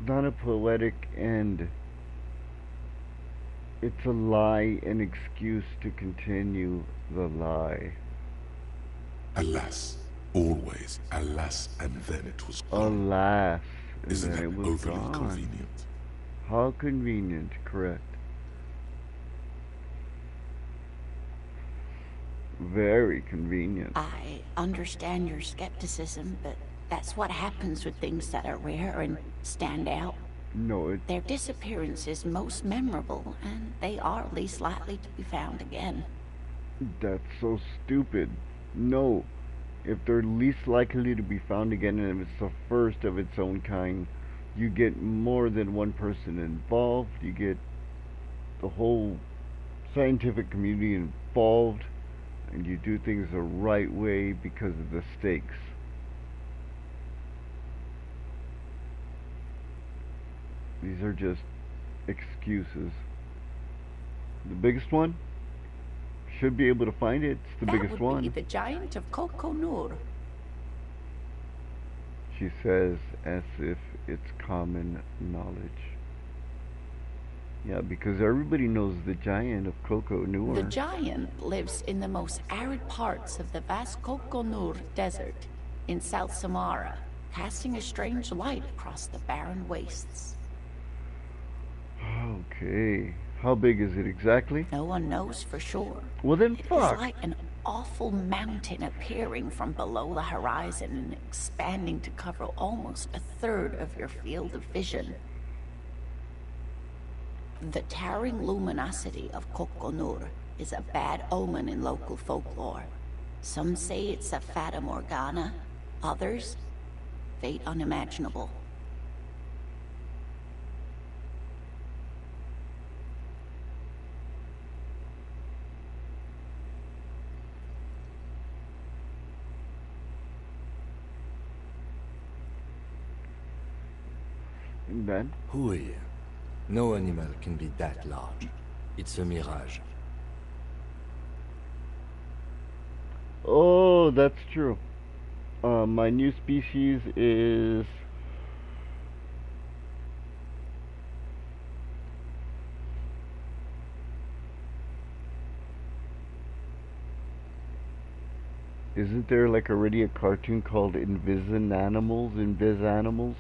Not a poetic end. It's a lie, an excuse to continue the lie. Alas, always alas, and then it was gone. Alas, and Isn't then that it was overly gone. convenient? How convenient, correct. Very convenient. I understand your skepticism, but that's what happens with things that are rare and stand out. No, Their disappearance is most memorable, and they are least likely to be found again. that's so stupid. No. If they're least likely to be found again, and if it's the first of its own kind, you get more than one person involved, you get the whole scientific community involved, and you do things the right way because of the stakes. These are just excuses. The biggest one? Should be able to find it. It's the biggest That would one. be the giant of Kokonur. She says as if it's common knowledge. Yeah, because everybody knows the giant of Coco The Noor. giant lives in the most arid parts of the vast Kokonur desert in South Samara, casting a strange light across the barren wastes. Okay. How big is it exactly? No one knows for sure. Well then It is fuck. like an awful mountain appearing from below the horizon and expanding to cover almost a third of your field of vision. The towering luminosity of Kokonur is a bad omen in local folklore. Some say it's a fata morgana, others, fate unimaginable. And then? Hui. No animal can be that large. It's a mirage. Oh, that's true. My new species is... Isn't there like already a cartoon called Invisanimals? Invisanimals?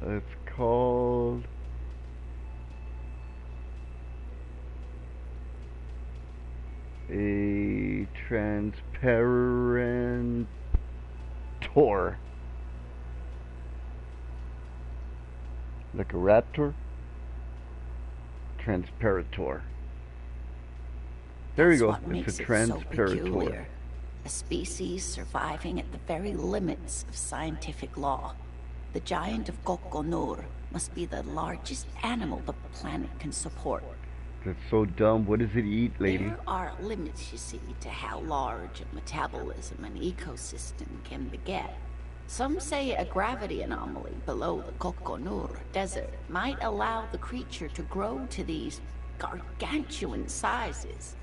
It's called... a transparent tor. Like a raptor? Transparator. There you go. What It's makes a it so transparator. peculiar. A species surviving at the very limits of scientific law. The giant of Kokonur must be the largest animal the planet can support. That's so dumb. What does it eat, lady? There are limits, you see, to how large a metabolism an ecosystem can beget. Some say a gravity anomaly below the Kokonur desert might allow the creature to grow to these gargantuan sizes.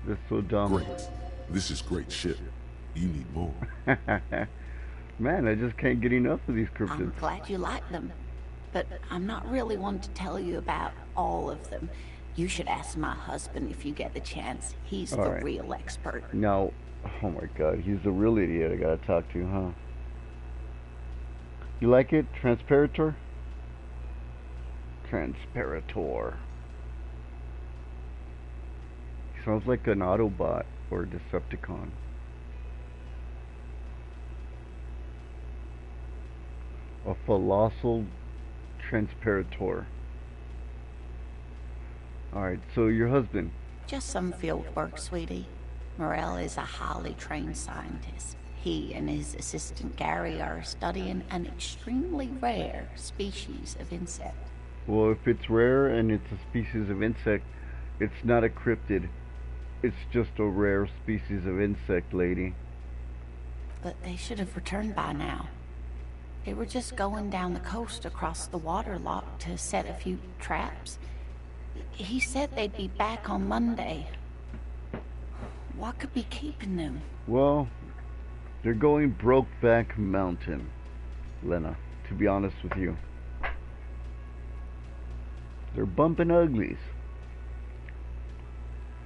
That's so dumb. Great. This is great shit. You need more. Man, I just can't get enough of these I'm cryptids. glad you like them, but I'm not really one to tell you about all of them. You should ask my husband if you get the chance. He's All the right. real expert. Now, oh my god, he's the real idiot I gotta talk to, huh? You like it? Transparator? Transparator. He sounds like an Autobot or a Decepticon. A colossal transpirator. Alright, so your husband. Just some field work, sweetie. Morel is a highly trained scientist. He and his assistant Gary are studying an extremely rare species of insect. Well, if it's rare and it's a species of insect, it's not a cryptid. It's just a rare species of insect, lady. But they should have returned by now. They were just going down the coast across the water lock to set a few traps. He said they'd be back on Monday. What could be keeping them? Well, they're going Brokeback Mountain, Lena, to be honest with you. They're bumping uglies.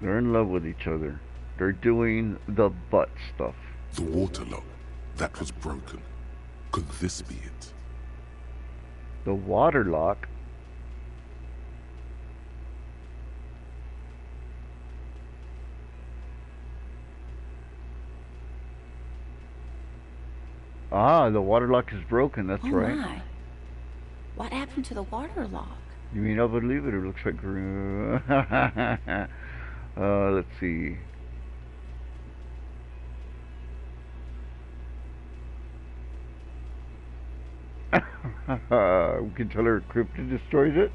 They're in love with each other. They're doing the butt stuff. The water lock, that was broken. Could this be it? The water lock? Ah, the water lock is broken, that's right. My. What happened to the water lock? You mean I believe it? It looks like... let's see. We can tell her cryptid destroys it.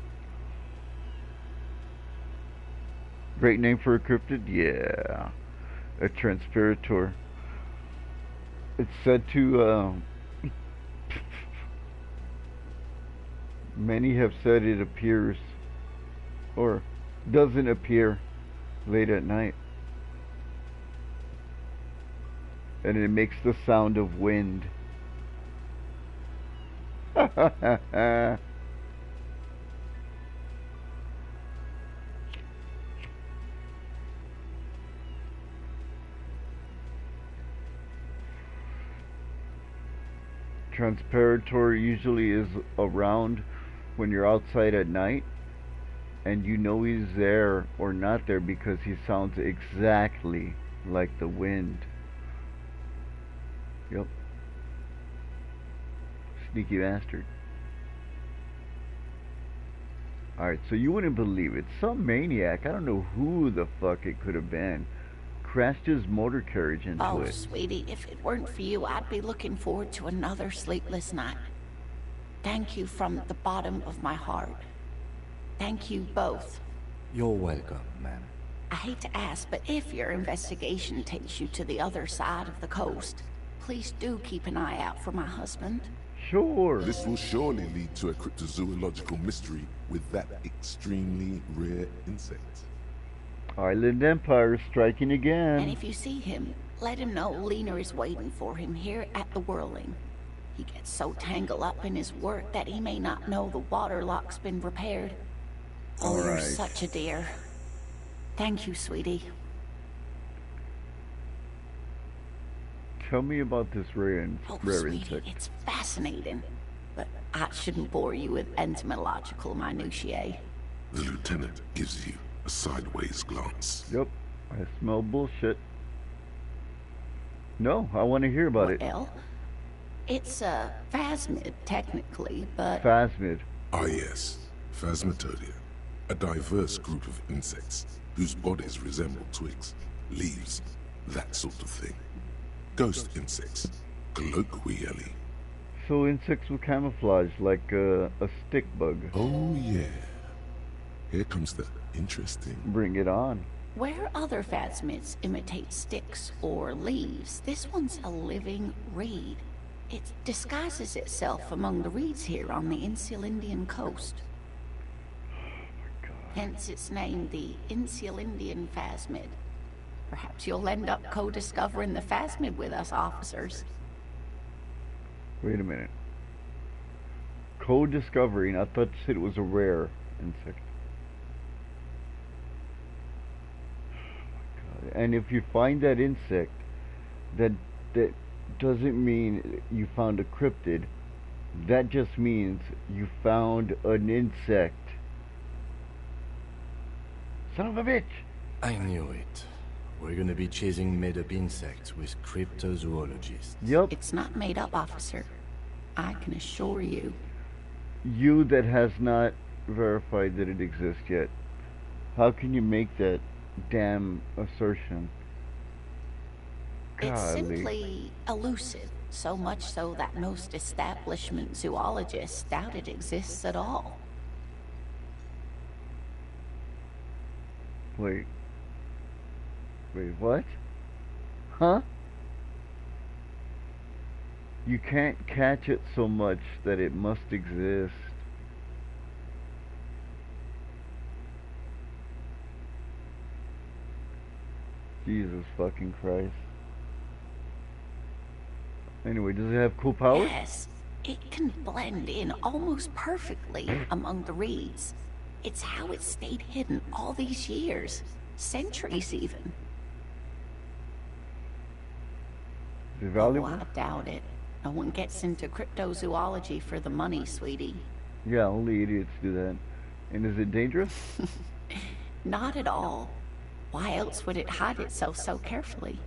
Great name for a cryptid? Yeah. A transpirator. It's said to, many have said it appears, or doesn't appear, late at night. And it makes the sound of wind. Transpirator usually is around when you're outside at night, and you know he's there or not there because he sounds exactly like the wind. Yep. Sneaky bastard. Alright, so you wouldn't believe it. Some maniac, I don't know who the fuck it could have been, crashed his motor carriage into it. Oh, sweetie, if it weren't for you, I'd be looking forward to another sleepless night. Thank you from the bottom of my heart. Thank you both. You're welcome, ma'am. I hate to ask, but if your investigation takes you to the other side of the coast, please do keep an eye out for my husband. Sure. This will surely lead to a cryptozoological mystery with that extremely rare insect. Island Empire striking again. And if you see him, let him know Lena is waiting for him here at the Whirling. He gets so tangled up in his work that he may not know the water lock's been repaired. Oh, you're such a dear. Thank you, sweetie. Tell me about this rare sweetie, insect. It's fascinating. But I shouldn't bore you with entomological minutiae. The lieutenant gives you a sideways glance. Yep, I smell bullshit. No, I want to hear about it. Well, it's a phasmid, technically, but... Phasmid. Ah yes, Phasmatodia. A diverse group of insects whose bodies resemble twigs, leaves, that sort of thing. Ghost insects, colloquially. So insects with camouflage, like a stick bug. Oh yeah. Here comes the interesting. Bring it on. Where other phasmids imitate sticks or leaves, this one's a living reed. It disguises itself among the reeds here on the Insular Indian coast. Hence its name, the Insular Indian phasmid. Perhaps you'll end up co-discovering the phasmid with us, officers. Wait a minute. Co-discovering? I thought you said it was a rare insect. Oh my god. And if you find that insect, that doesn't mean you found a cryptid. That just means you found an insect. Son of a bitch! I knew it. We're gonna be chasing made-up insects with cryptozoologists. Yup. It's not made up, officer. I can assure you. You that has not verified that it exists yet. How can you make that damn assertion? It's Golly. simply elusive, so much so that most establishment zoologists doubt it exists at all. Wait, what? Huh? You can't catch it so much that it must exist. Jesus fucking Christ. Anyway, does it have cool powers? Yes, it can blend in almost perfectly among the reeds. It's how it stayed hidden all these years, centuries even. Is it valuable? Oh, I doubt it. No one gets into cryptozoology for the money, sweetie. Yeah, only idiots do that. And is it dangerous? Not at all. Why else would it hide itself so carefully?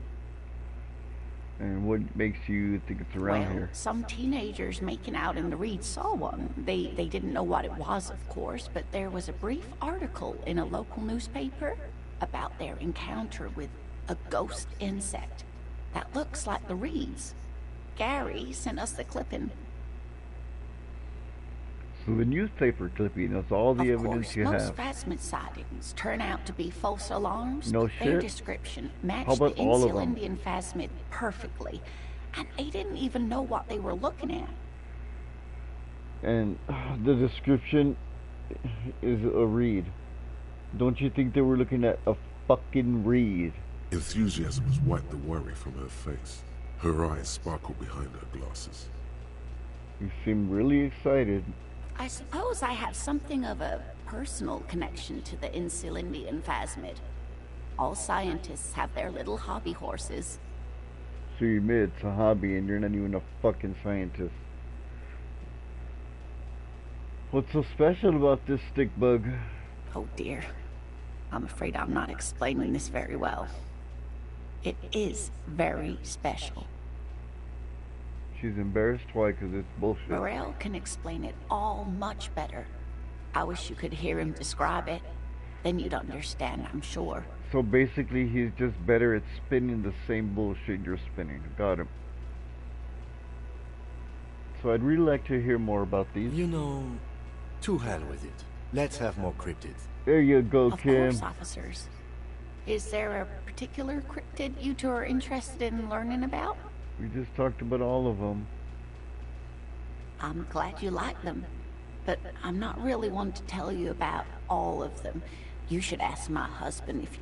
And what makes you think it's around Well, here? some teenagers making out in the reeds saw one. They didn't know what it was, of course, but there was a brief article in a local newspaper about their encounter with a ghost insect that looks like the reeds. Gary sent us the clipping. So the newspaper clipping is all the Of evidence course, you most have. phasmid sightings turn out to be false alarms. No Their shit. description How matched about the all of Insular them? Indian phasmid perfectly, and they didn't even know what they were looking at. And the description is a reed. Don't you think they were looking at a fucking reed? Enthusiasm has wiped the worry from her face. Her eyes sparkle behind her glasses. You seem really excited. I suppose I have something of a personal connection to the Insular Indian phasmid. All scientists have their little hobby horses. So you admit it's a hobby and you're not even a fucking scientist. What's so special about this stick bug? Oh dear. I'm afraid I'm not explaining this very well. It is very special. She's embarrassed. Why? Because it's bullshit. Morel can explain it all much better. I wish you could hear him describe it. Then you'd understand, I'm sure. So basically he's just better at spinning the same bullshit you're spinning. Got him. So I'd really like to hear more about these. You know, to hell with it. Let's have more cryptids. There you go, Of Kim. course, officers. Is there a particular cryptid you two are interested in learning about? We just talked about all of them. I'm glad you like them, but I'm not really one to tell you about all of them. You should ask my husband if you...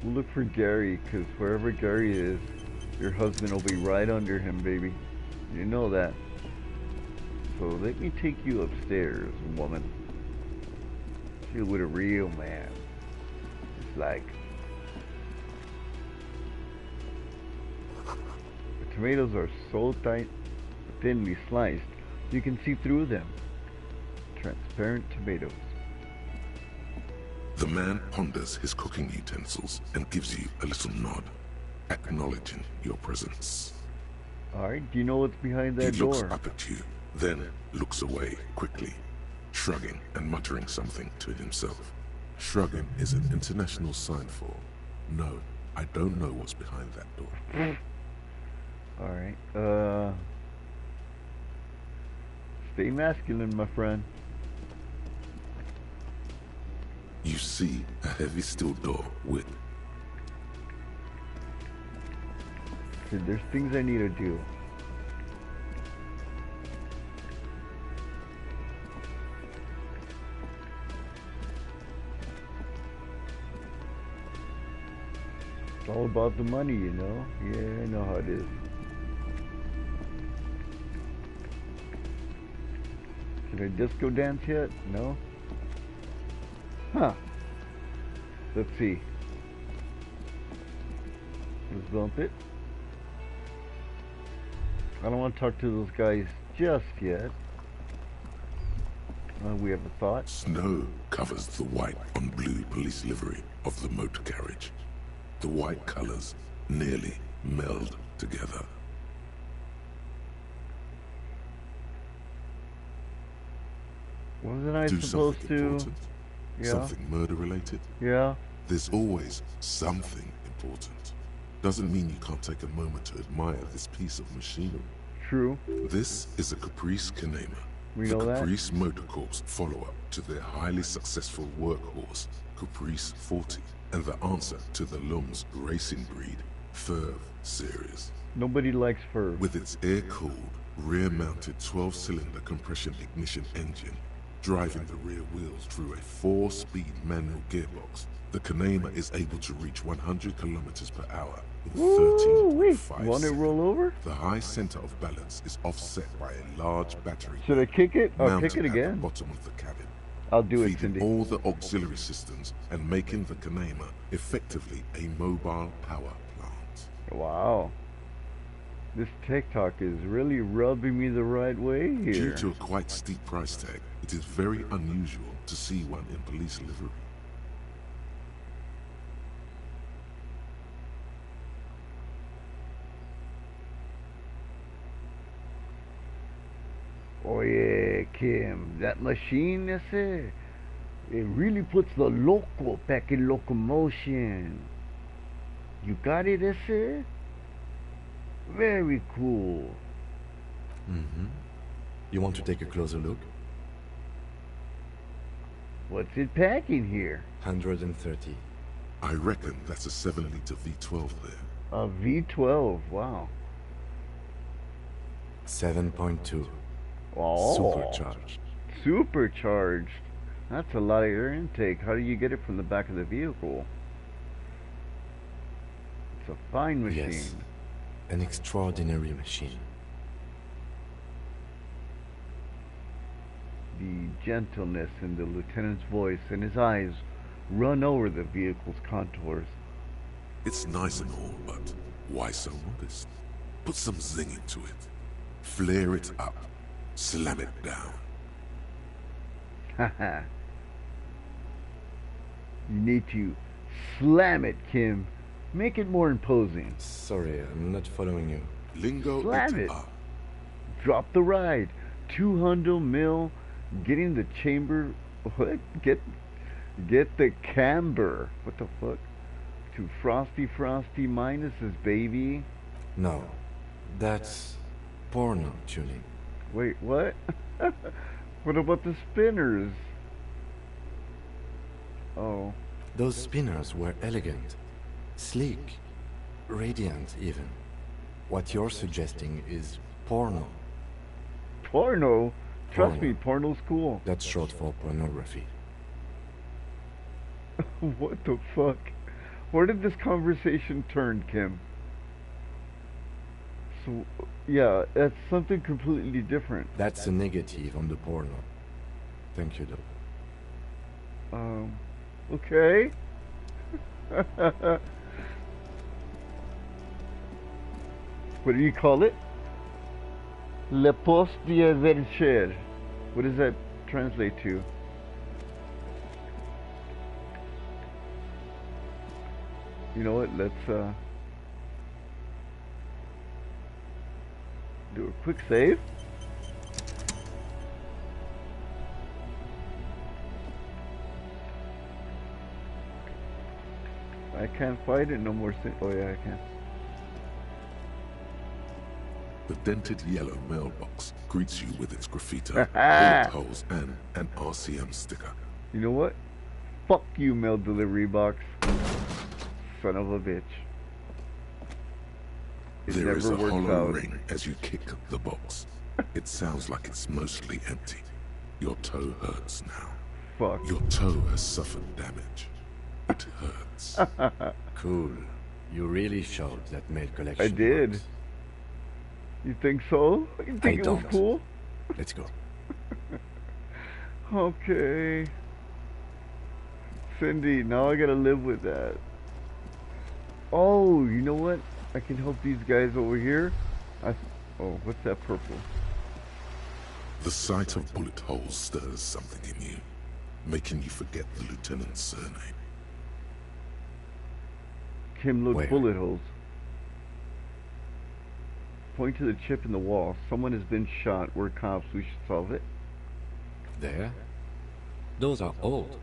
We'll look for Gary, because wherever Gary is, your husband will be right under him, baby. You know that. So let me take you upstairs, woman. Chill with a real man. It's like... The tomatoes are so thinly sliced, you can see through them. Transparent tomatoes. The man ponders his cooking utensils and gives you a little nod, acknowledging your presence. Alright, do you know what's behind that He looks door? up at you, then looks away quickly, shrugging and muttering something to himself. Shrugging is an international sign for, no, I don't know what's behind that door. Alright, stay masculine, my friend. You see a heavy steel door with... So there's things I need to do. It's all about the money, you know? Yeah, I know how it is. Should I disco dance yet? No? Huh. Let's see. Let's bump it. I don't want to talk to those guys just yet. We have a thought. Snow covers the white on blue police livery of the motor carriage. The white colors nearly meld together. Wasn't I Do supposed something to? important. Yeah. Something murder-related. Yeah. There's always something important. Doesn't mean you can't take a moment to admire this piece of machinery. True. This is a Caprice Canema. We The know that. Caprice Motor Corps follow-up to their highly successful workhorse, Caprice 40, and the answer to the Lum's racing breed, Ferv series. Nobody likes fur. With its air-cooled, rear-mounted 12-cylinder compression ignition engine, driving the rear wheels through a 4-speed manual gearbox, the Canema is able to reach 100 kilometers per hour in 13.5 Want it seconds. roll over? The high center of balance is offset by a large battery Should I kick it? I'll mounted kick it at the again. bottom of the cabin, I'll do it, feeding Cindy. all the auxiliary systems and making the Canema effectively a mobile power plant. Wow. This TikTok is really rubbing me the right way Due here. to a quite steep price tag, it is very unusual to see one in police livery. Oh yeah, Kim, that machine, it really puts the loco back in locomotion. You got it, ese? Very cool. Mm-hmm. You want to take a closer look? What's it packing here? 130. I reckon that's a 7-liter V12 there. A V12, wow. 7.2. Oh, Supercharged. Supercharged. That's a lot of air intake. How do you get it from the back of the vehicle? It's a fine machine. Yes. An extraordinary machine. The gentleness in the lieutenant's voice and his eyes run over the vehicle's contours. It's nice and all, but why so modest? Put some zing into it. Flare it up. Slam it down. Haha. You need to slam it, Kim. Make it more imposing. Sorry, I'm not following you. Lingo Slam et it. al. Drop the ride. 200 mil. Getting the chamber. What? Get the camber. What the fuck? To frosty minuses, baby. No. That's porno tuning. Wait, what? What about the spinners? Oh. Those spinners were elegant, sleek, radiant even. What you're suggesting is porno. Porno? Trust Porno. me, porno's cool. That's short for pornography. What the fuck? Where did this conversation turn, Kim? So, yeah, that's something completely different. That's a negative on the porno. Thank you, though. Okay. What do you call it? Le poste d'adversaire. What does that translate to? You know what? Let's do a quick save. I can't fight it no more. Oh yeah, I can. The dented yellow mailbox greets you with its graffiti, bullet holes, and an RCM sticker. You know what? Fuck you, mail delivery box. Son of a bitch. It There is a never works hollow out. ring as you kick the box. It sounds like it's mostly empty. Your toe hurts now. Fuck. Your toe has suffered damage. It hurts. Cool. You really showed that mail collection. I did. works. You think so? You think I it was don't. cool? Let's go. Okay. Cindy, now I gotta live with that. Oh, you know what? I can help these guys over here. Oh, what's that purple? The sight of bullet holes stirs something in you, making you forget the lieutenant's surname. Kim, look, Where? bullet holes. Point to the chip in the wall. Someone has been shot. We're cops. We should solve it. There? Those are old.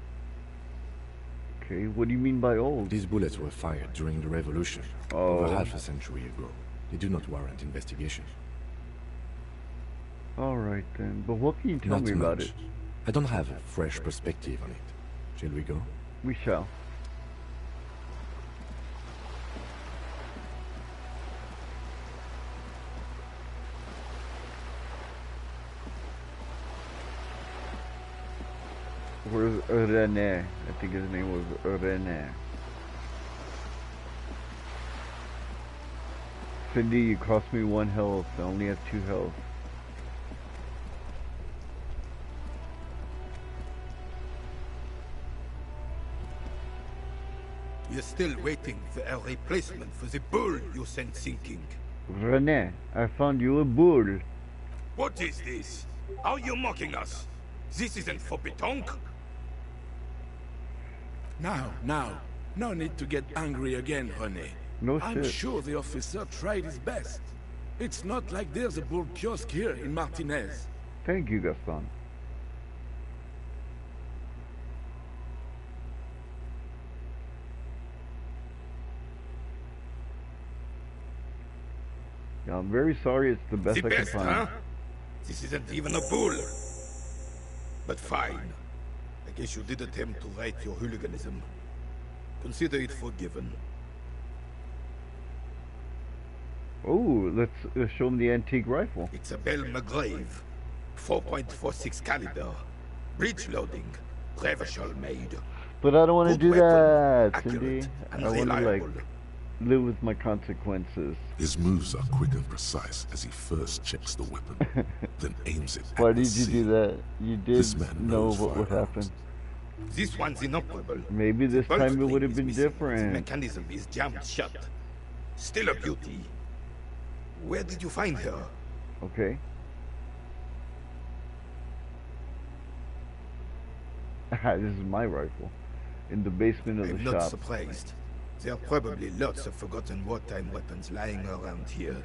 Okay, what do you mean by old? These bullets were fired during the revolution, over half a century ago. They do not warrant investigation. Alright then, but what can you tell me about it? I don't have a fresh perspective on it. Shall we go? We shall. Where's René? I think his name was René. Cindy, you cost me 1 health. I only have 2 health. We're still waiting for a replacement for the bull you sent sinking. René, I found you a bull. What is this? Are you mocking us? This isn't for Betonk. Now. No need to get angry again, René. No I'm shit. sure the officer tried his best. It's not like there's a bull kiosk here in Martinez. Thank you, Gaston. Yeah, I'm very sorry, it's the best The I can best, find. huh? This isn't even a bull. But fine. I guess you did attempt to right your hooliganism. Consider it forgiven. Oh, let's show him the antique rifle. It's a Bell McGrave. 4.46 caliber. Breech loading. Revachol made. But I don't want to Good do that, weapon, Cindy. accurate and I want to, like, reliable. live with my consequences. His moves are quick and precise as he first checks the weapon, then aims it at Why the did you sea. do that? You did This man know knows what would firearms. happen. This one's inoperable. Maybe this Bolt time it would thing have is been missing. The different. mechanism is jammed shut. Still a beauty. Where did you find her? Okay. This is my rifle. In the basement of I'm the not shop. surprised. There are probably lots of forgotten wartime weapons lying around here.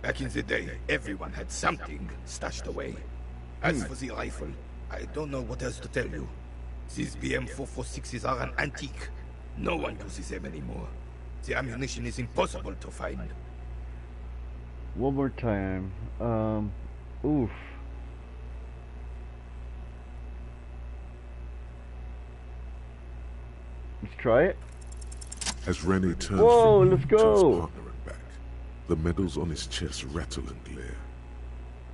Back in the day, everyone had something stashed away. As for the rifle, I don't know what else to tell you. These BM-446s are an antique. No one uses them anymore. The ammunition is impossible to find. One more time. Oof. Let's try it. As René turns Whoa, from let's him to his go. partner and back, the medals on his chest rattle and glare.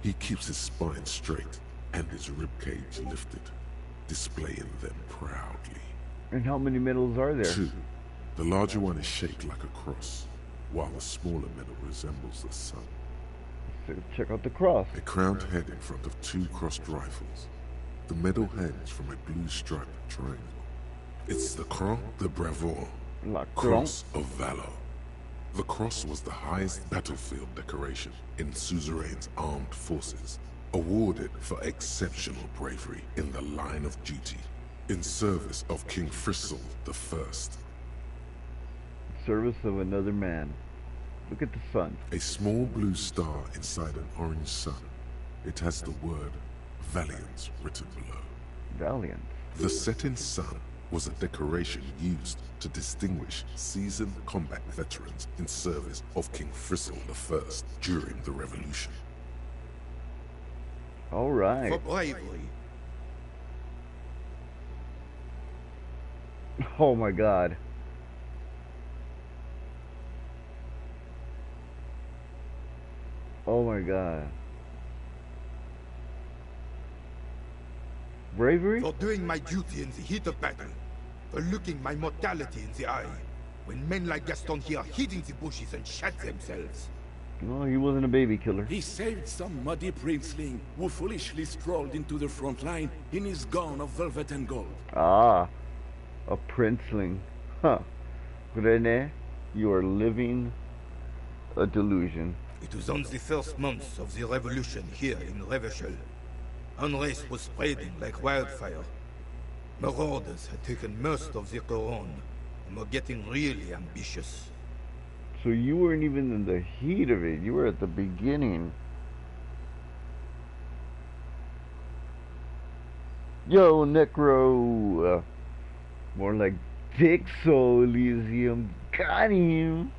He keeps his spine straight and his ribcage lifted, displaying them proudly. And how many medals are there? 2. The larger one is shaped like a cross, while the smaller medal resembles the sun. Let's check out the cross. A crowned head in front of 2 crossed rifles. The medal hangs from a blue striped triangle. It's the Croix de Bravoure, La Cross of Valor. The cross was the highest battlefield decoration in Suzerain's armed forces, awarded for exceptional bravery in the line of duty, in service of King Frizzle the First. Service of another man. Look at the sun. A small blue star inside an orange sun. It has the word Valiant written below. Valiant. The setting sun was a decoration used to distinguish seasoned combat veterans in service of King Frizzle I during the Revolution. All right. For bravery. Oh my god. Oh my god. Bravery? For doing my duty in the heat of battle. For looking my mortality in the eye. When men like Gaston here hid in the bushes and shot themselves. No, he wasn't a baby killer. He saved some muddy princeling who foolishly strolled into the front line in his gown of velvet and gold. Ah, a princeling. Huh. René, you are living a delusion. It was on the first months of the revolution here in Revachol. Unrest was spreading like wildfire. Marauders had taken most of the Couronne and were getting really ambitious. So you weren't even in the heat of it. You were at the beginning. Yo, Necro. More like Dixo Elysium. Got him.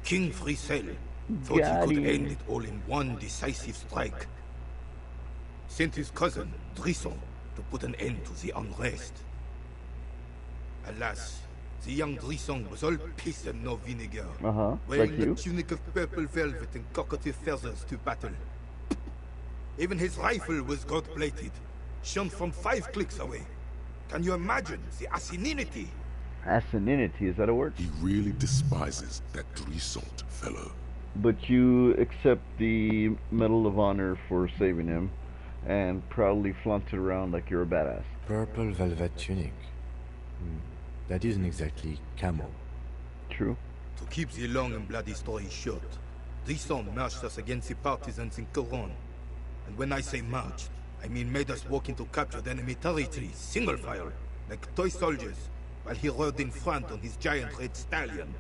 King Frisell thought Got he could him. end it all in one decisive strike. Sent his cousin, Drisson, to put an end to the unrest. Alas, the young Drisson was all piss and no vinegar, wearing like the you. tunic of purple velvet and cockatiel feathers to battle. Even his rifle was gold-plated, shone from 5 clicks away. Can you imagine the asininity? Asininity, is that a word? He really despises that Drissant fellow. But you accept the Medal of Honor for saving him, and proudly flaunt it around like you're a badass. Purple velvet tunic. That isn't exactly camel. True. To keep the long and bloody story short, Drisson marched us against the partisans in Coron. And when I say marched, I mean made us walk into captured enemy territory, single file, like toy soldiers, while he rode in front on his giant red stallion.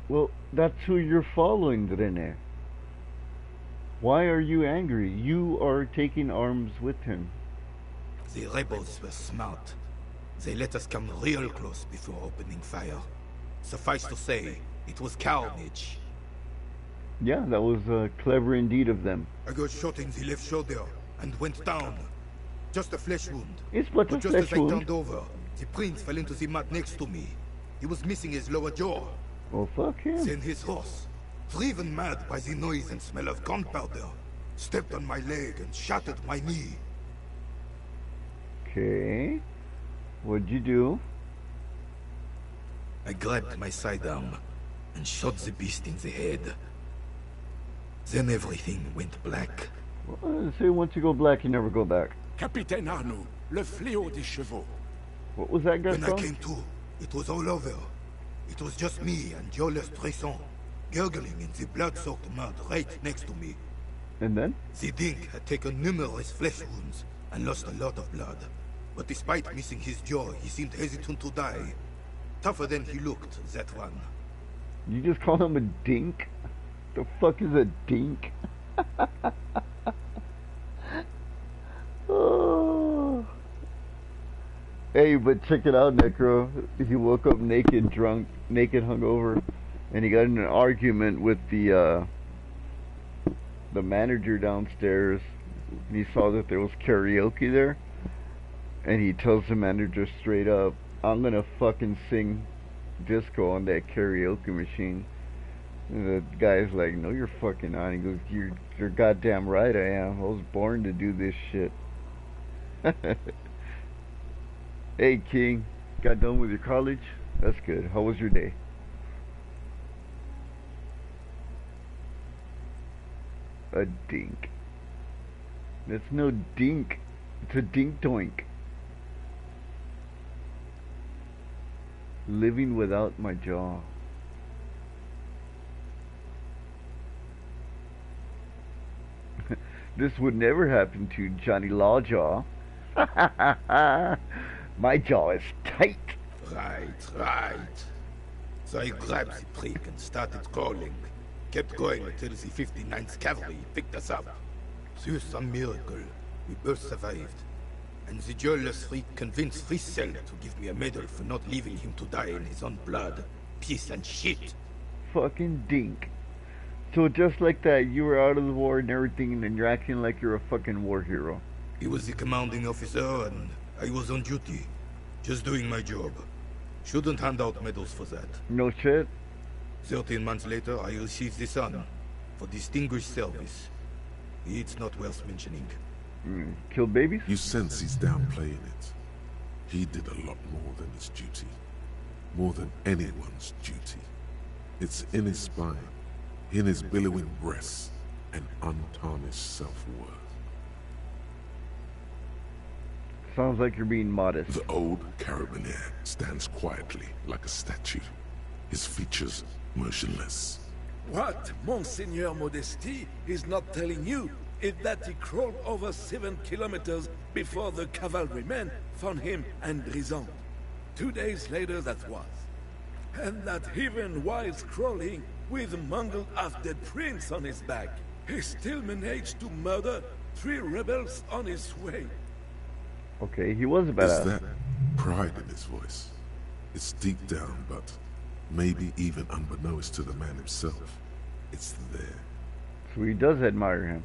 Well, that's who you're following, René. Why are you angry? You are taking arms with him. The rebels were smart. They let us come real close before opening fire. Suffice to say, it was carnage. Yeah, that was clever indeed of them. I got shot in the left shoulder and went down. Just a flesh wound. It's but a just flesh as I wound. turned over, the prince fell into the mud next to me. He was missing his lower jaw. Well, fuck him. Then his horse, driven mad by the noise and smell of gunpowder, stepped on my leg and shattered my knee. Okay. What'd you do? I grabbed my sidearm and shot the beast in the head. Then everything went black. Well, say once you go black, you never go back. Capitaine Arnaud, le fléau des chevaux. What was that guy When I called? came to, it was all over. It was just me and Jolas Tresson, gurgling in the blood-soaked mud right next to me. And then? The Dink had taken numerous flesh wounds and lost a lot of blood. But despite missing his jaw, he seemed hesitant to die. Tougher than he looked, that one. You just call him a dink? The fuck is a dink? Oh. Hey, but check it out, Necro. He woke up naked, drunk, naked, hungover, and he got in an argument with the manager downstairs. And he saw that there was karaoke there, and he tells the manager straight up, "I'm gonna fucking sing disco on that karaoke machine." And the guy's like, "No, you're fucking not." He goes, "You're goddamn right I am. I was born to do this shit." Hey, King, got done with your college? That's good. How was your day? A dink. That's no dink. It's a dink doink. Living without my jaw. This would never happen to Johnny Lawjaw. My jaw is tight. Right. So I grabbed the prick and started crawling. Kept going until the 59th Cavalry picked us up. Through some miracle, we both survived. And the jealous freak convinced Frisell to give me a medal for not leaving him to die in his own blood. Piece and shit. Fucking dink. So just like that, you were out of the war and everything, and you're acting like you're a fucking war hero. He was the commanding officer, and I was on duty. Just doing my job. Shouldn't hand out medals for that. No shit? 13 months later, I received this honor for distinguished service. It's not worth mentioning. Kill babies? You sense he's downplaying it. He did a lot more than his duty. More than anyone's duty. It's in his spine, in his billowing breasts, and untarnished self-worth. Sounds like you're being modest. The old carabinier stands quietly like a statue, his features motionless. What Monseigneur Modesty is not telling you is that he crawled over 7 kilometers before the cavalrymen found him and Drissant. 2 days later that was. And that even while crawling with a mangled half-dead prince on his back, he still managed to murder 3 rebels on his way. Okay, he was a Is badass. that pride in his voice? It's deep down, but maybe even unbeknownst to the man himself, it's there. So he does admire him.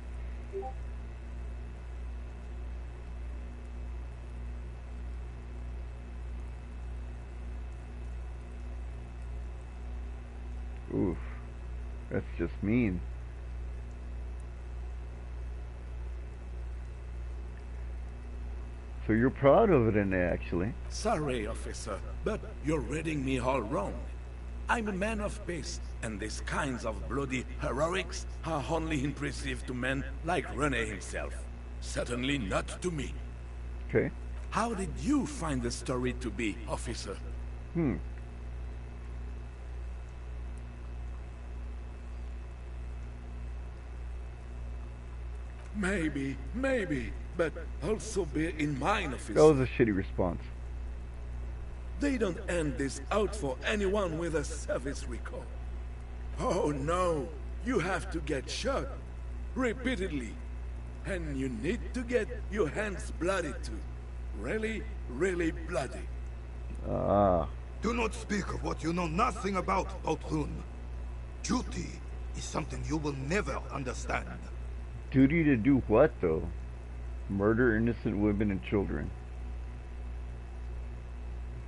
Oof. That's just mean. So you're proud of it, actually. Sorry, officer, but you're reading me all wrong. I'm a man of peace, and these kinds of bloody heroics are only impressive to men like René himself. Certainly not to me. Okay. How did you find the story to be, officer? Maybe, but also bear in mind, officer. That was a shitty response. They don't end this out for anyone with a service record. Oh no, you have to get shot. Repeatedly. And you need to get your hands bloody too. Really, really bloody. Ah. Do not speak of what you know nothing about, Rune. Duty is something you will never understand. Duty to do what, though? Murder innocent women and children.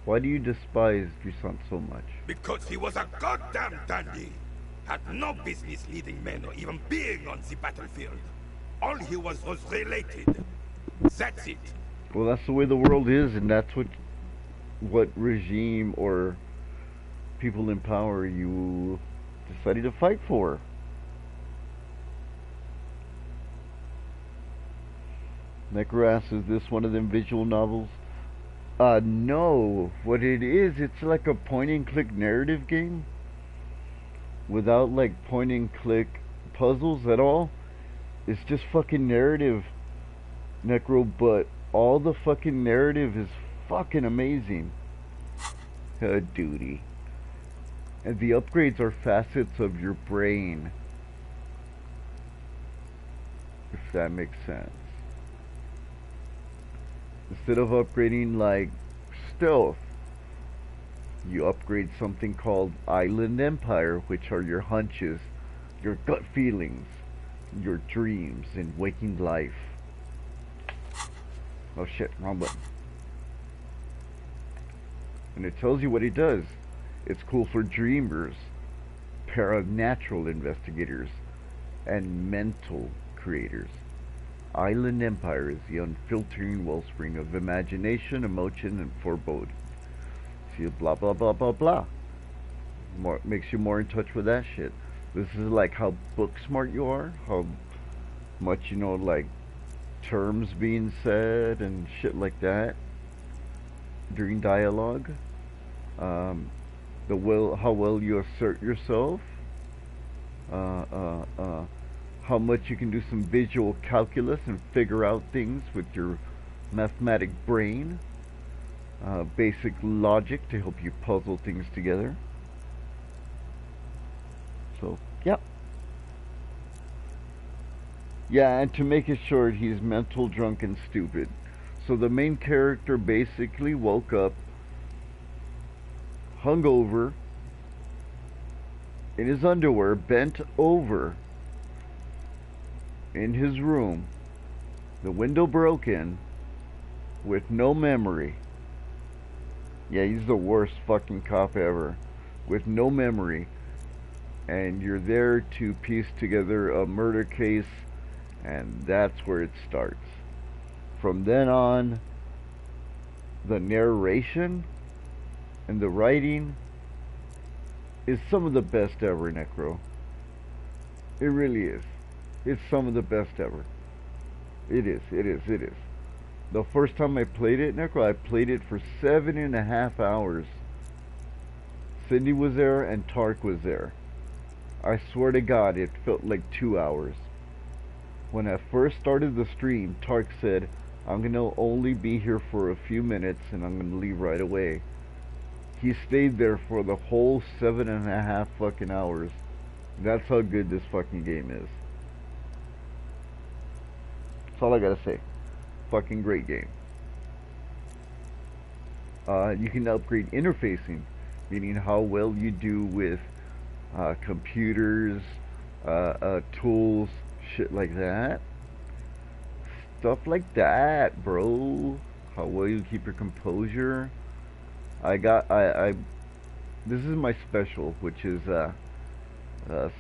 Why do you despise Drisant so much? Because he was a goddamn dandy. Had no business leading men or even being on the battlefield. All he was related. That's it. Well, that's the way the world is, and that's what regime or people in power you decided to fight for. Necro asks, is this one of them visual novels? No. What it is, it's like a point-and-click narrative game. Without, like, point-and-click puzzles at all. It's just fucking narrative, Necro, but all the fucking narrative is fucking amazing. Duty. And the upgrades are facets of your brain. If that makes sense. Instead of upgrading like stealth, you upgrade something called Island Empire, which are your hunches, your gut feelings, your dreams in waking life. Oh shit, wrong button. And it tells you what it does. It's cool for dreamers, paranatural investigators, and mental creators. Island Empire is the unfiltering wellspring of imagination, emotion, and foreboding. See, blah blah blah blah blah. Makes you more in touch with that shit. This is like how book smart you are, how much you know, like terms being said and shit like that during dialogue. How well you assert yourself. How much you can do some visual calculus and figure out things with your mathematic brain. Basic logic to help you puzzle things together. So, yep. Yeah, and to make it short, he's mental, drunk, and stupid. So the main character basically woke up hungover in his underwear, bent over in his room, the window broken, with no memory. Yeah, he's the worst fucking cop ever, with no memory. And you're there to piece together a murder case, and that's where it starts. From then on, the narration and the writing is some of the best ever, Necro. It really is. It's some of the best ever. It is. The first time I played it, Necro, I played it for 7.5 hours. Cindy was there and Tark was there. I swear to God, it felt like 2 hours. When I first started the stream, Tark said, I'm gonna only be here for a few minutes and I'm gonna leave right away. He stayed there for the whole 7.5 fucking hours. That's how good this fucking game is. That's all I gotta say. Fucking great game. You can upgrade interfacing, meaning how well you do with computers, tools, shit like that. Stuff like that, bro. How well you keep your composure. This is my special, which is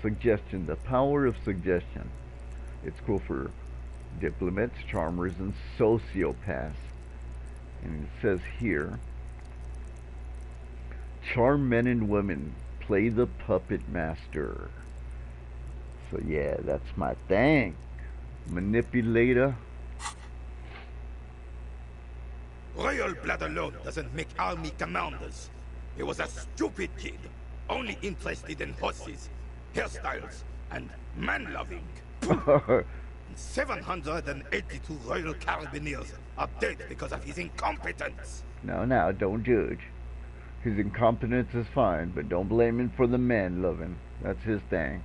suggestion, the power of suggestion. It's cool for diplomats, charmers, and sociopaths. And it says here, charm men and women, play the puppet master. So yeah, that's my thing. Manipulator. Royal blood alone doesn't make army commanders. He was a stupid kid, only interested in horses, hairstyles, and man-loving. 782 Royal Carabineers are dead because of his incompetence. Now, don't judge. His incompetence is fine, but don't blame him for the man-loving. That's his thing.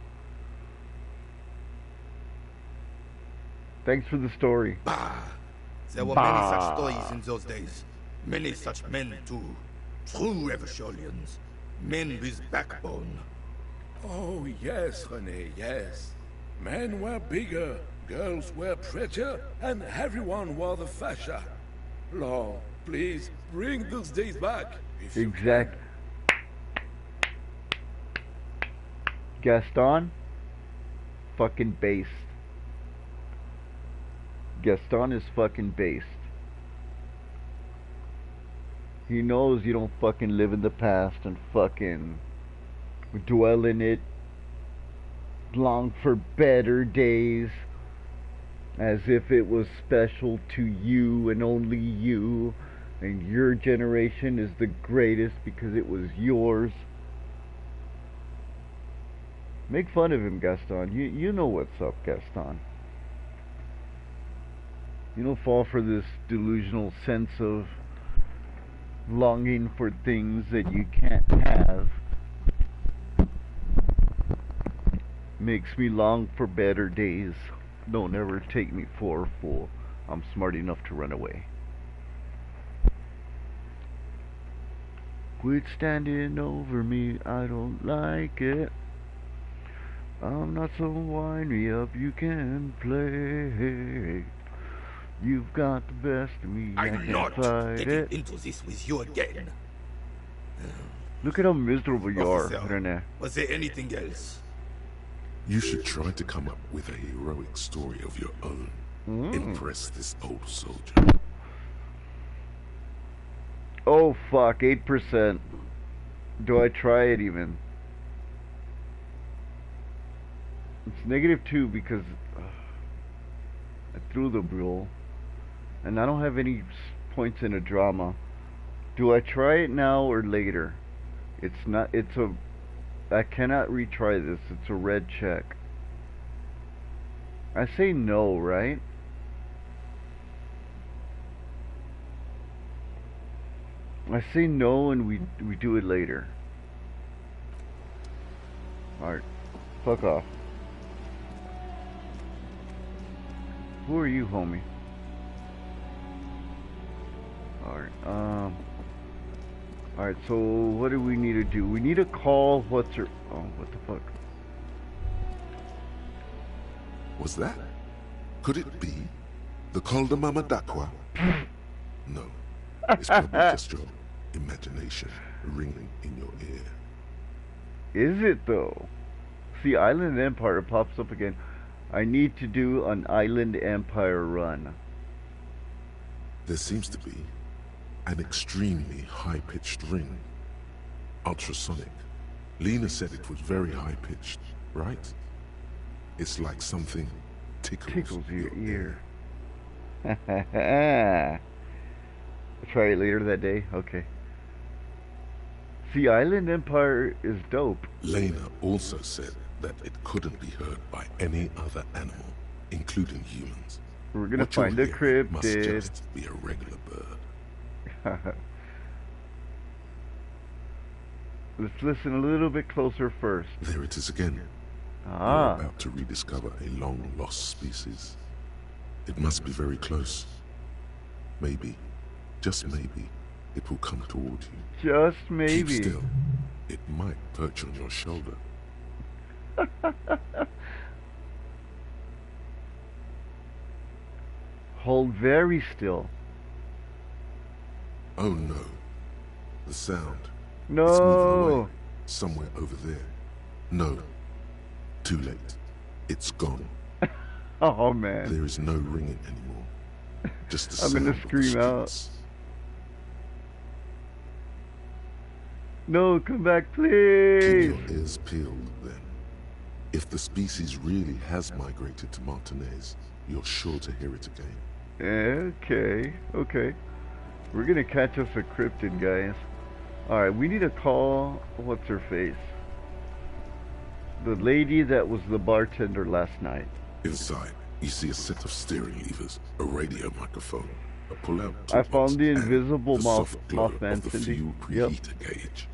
Thanks for the story. Bah! There were many such stories in those days. Many such men, too. True Evasholians. Men with backbone. Oh, yes, René, yes. Men were bigger, girls were prettier, and everyone wore the fascia. Lord, please, bring those days back. Exact. Gaston? Fucking based. Gaston is fucking based. He knows you don't fucking live in the past and fucking dwell in it, long for better days, as if it was special to you and only you, and your generation is the greatest because it was yours. Make fun of him, Gaston. You know what's up, Gaston. You don't fall for this delusional sense of longing for things that you can't have. Makes me long for better days. Don't ever take me for a fool. I'm smart enough to run away. Quit standing over me, I don't like it. I'm not so wind me up, you can play. You've got the best of me, I I'm can't not fight getting it. into this with you again. Look at how miserable you are, René. Was there anything else? You should try to come up with a heroic story of your own. Impress this old soldier. Oh fuck, 8%. Do I try it even? It's -2 because I threw the roll. And I don't have any points in a drama. Do I try it now or later? It's not, I cannot retry this. It's a red check. I say no, right? I say no and we do it later. Alright. Fuck off. Who are you, homie? Alright, alright, so what do we need to do? We need to call what's her... Oh, what the fuck? Was that? Could it be the Col de Mama Dakwa? No. It's probably just your imagination ringing in your ear. Is it, though? See, Island Empire pops up again. I need to do an Island Empire run. There seems to be an extremely high-pitched ring. Ultrasonic. Lena said it was very high-pitched, right? It's like something tickles your ear. Try it later that day? Okay. See, Island Empire is dope. Lena also said that it couldn't be heard by any other animal, including humans. We're gonna What you'll find a hear must cryptid. just be a regular bird. Let's listen a little bit closer first. There it is again. Ah. We're about to rediscover a long-lost species. It must be very close. Maybe, just maybe, it will come toward you. Just maybe. Keep still. It might perch on your shoulder. Hold very still. Oh no. The sound. No. It's moving away. Somewhere over there. No. Too late. It's gone. Oh man. There is no ringing anymore. Just the I'm sound gonna of the scream out. streets. No, come back, Keep please. your ears peeled, then. If the species really has migrated to Martinez, you're sure to hear it again. Okay, okay. We're gonna catch us a cryptid, guys. Alright, we need to call, what's her face? The lady that was the bartender last night. Inside, you see a set of steering levers, a radio microphone, a pull-out I toolbox, found the and invisible the soft glow Mothman, of the Cindy. fuel Yep. preheater gauge.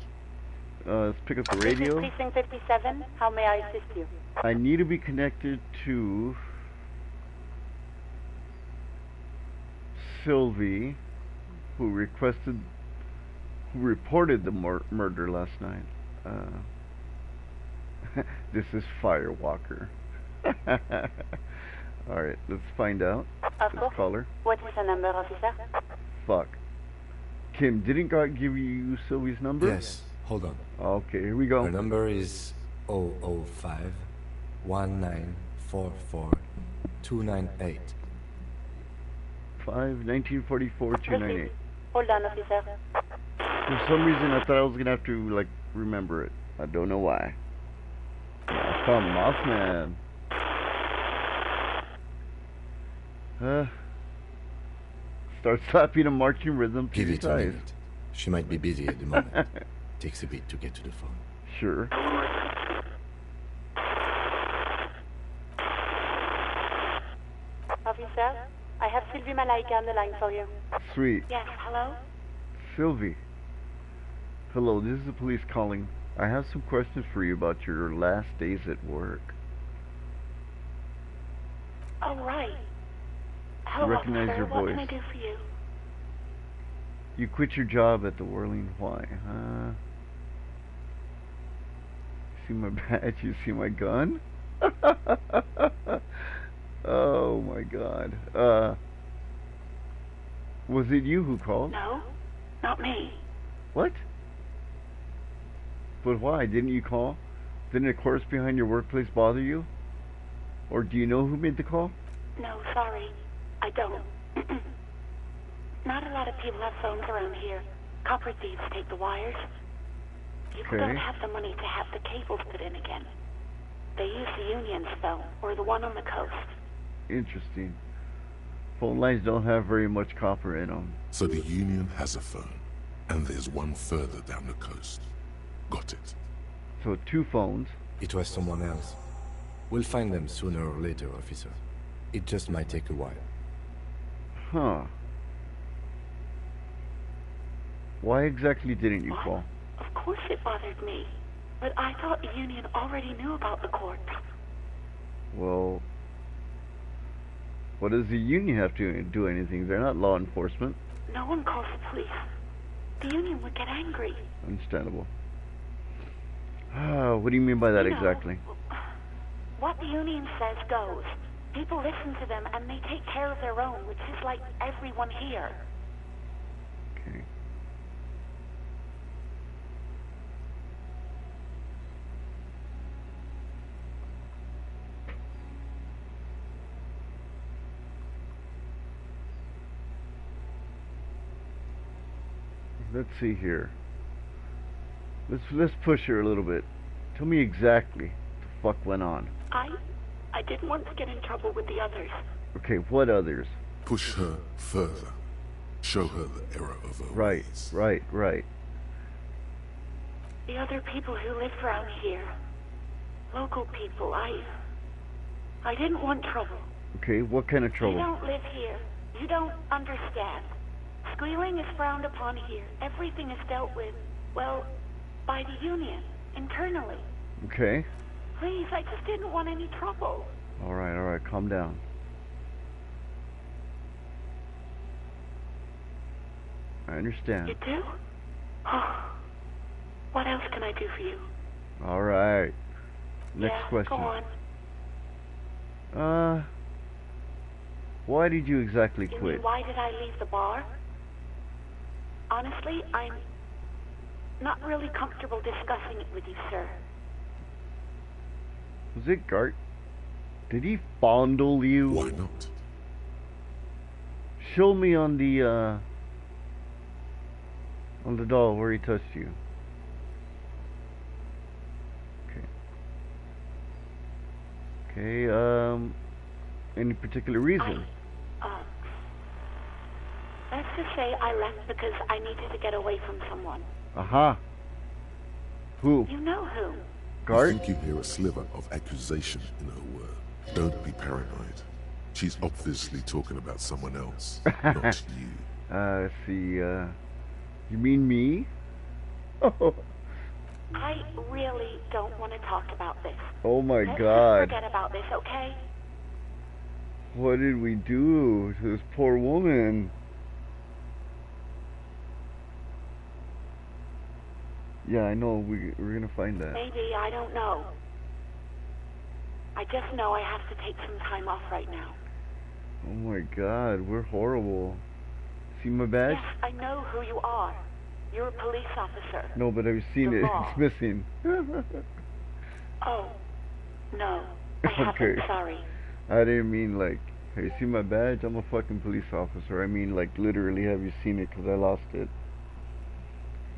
Let's pick up the This radio. is Precinct 57. How may I assist you? I need to be connected to Sylvie, who reported the murder last night. This is Firewalker. Alright, let's find out. Let's call her. What is the number, officer? Fuck. Kim, didn't God give you Sylvie's number? Yes, hold on. Okay, here we go. Her number is 005 1944 298. 1944 298. Hold on, officer. For some reason, I thought I was gonna have to like remember it. I don't know why. I found Mothman. Start slapping a marching rhythm to Give your it a thighs. minute. She might be busy at the moment. Takes a bit to get to the phone. Sure. Officer, I have Sylvie Malaika on the line for you. Sweet. Yes, hello? Sylvie. Hello, this is the police calling. I have some questions for you about your last days at work. Oh, right. Hello, Recognize officer. your What voice. can I do for you? You quit your job at the Whirling. Why? See my badge? You see my gun? Oh my god. Was it you who called? No, not me. What? But why? Didn't you call? Didn't a course behind your workplace bother you? Or do you know who made the call? No, sorry. I don't. Not a lot of people have phones around here. Copper thieves take the wires. People don't have the money to have the cables put in again. They use the Union's phone, or the one on the coast. Interesting. Phone lines don't have very much copper in them. So the Union has a phone, and there's one further down the coast. Got it. So 2 phones. It was someone else. We'll find them sooner or later, officer. It just might take a while. Huh. Why exactly didn't you call? Of course it bothered me. But I thought the Union already knew about the corpse. Well, what does the Union have to do anything? They're not law enforcement. No one calls the police. The Union would get angry. Understandable. What do you mean by that You know, exactly? What the Union says goes. People listen to them and they take care of their own, which is like everyone here. Okay. Let's see here. Let's push her a little bit. Tell me exactly what the fuck went on. I didn't want to get in trouble with the others. Okay, what others? Push her further. Show her the error of her ways. Right. The other people who live around here. Local people. I didn't want trouble. Okay, what kind of You trouble? don't live here. You don't understand. Squealing is frowned upon here. Everything is dealt with, well, by the Union, internally. Okay. Please, I just didn't want any trouble. Alright, calm down. I understand. You do? Oh. What else can I do for you? All right. Next question. Go on. Why did you exactly You quit? mean why did I leave the bar? Honestly, I'm not really comfortable discussing it with you, sir. Was it Gart? Did he fondle you? Why not? Show me on the doll where he touched you. Okay, any particular reason? Let's just say I left because I needed to get away from someone. Aha. Who? You know who. Gart? I think you hear a sliver of accusation in her word. Don't be paranoid. She's obviously talking about someone else, not you. See, you mean me? I really don't want to talk about this. Oh my Let's God. Just forget about this, okay? What did we do to this poor woman? Yeah, I know. We're gonna find that. Maybe, I don't know. I just know I have to take some time off right now. Oh my God, we're horrible. See my badge? Yes, I know who you are. You're a police officer. No, but I've seen The it. law. It's missing. Oh, no. I haven't, Okay. sorry. I didn't mean like, hey, see my badge? I'm a fucking police officer. I mean like literally, have you seen it? Because I lost it.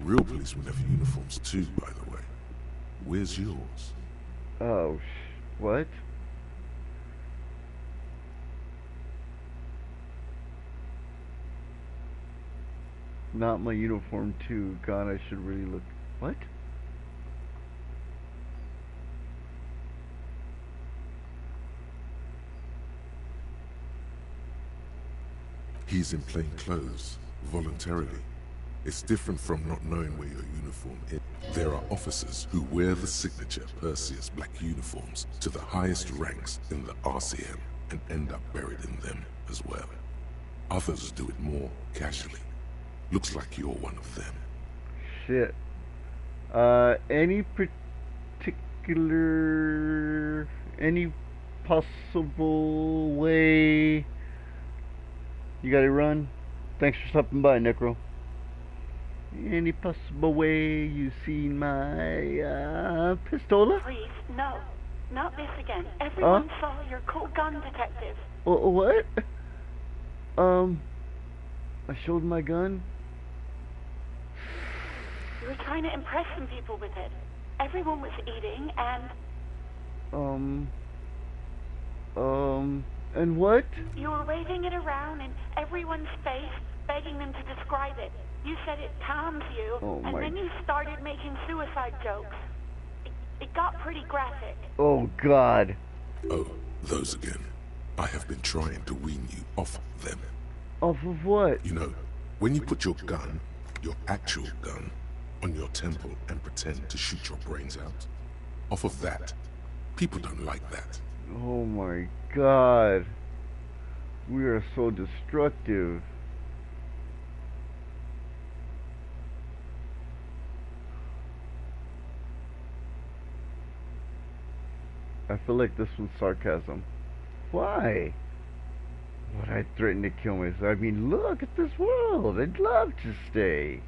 Real policemen have uniforms too, by the way. Where's yours? Oh, what? Not my uniform too. God, I should really look. What? He's in plain clothes, voluntarily. It's different from not knowing where your uniform is. There are officers who wear the signature Perseus black uniforms to the highest ranks in the RCM and end up buried in them as well. Others do it more casually. Looks like you're one of them. Shit. Any any possible way you gotta run? Thanks for stopping by, Necro. Any possible way you seen my pistola? Please, no. Not this again. Everyone saw your cool gun, detective. What? I showed my gun. You were trying to impress some people with it. Everyone was eating and... And what? You were waving it around in everyone's face, begging them to describe it. You said it calms you, and then you started making suicide jokes. It got pretty graphic. Oh, God. Oh, those again. I have been trying to wean you off them. Off of what? You know, when you put your gun, your actual gun, on your temple and pretend to shoot your brains out, off of that, people don't like that. Oh my God. We are so destructive. I feel like this was sarcasm. Why? Would I threaten to kill myself? I mean, look at this world. I'd love to stay.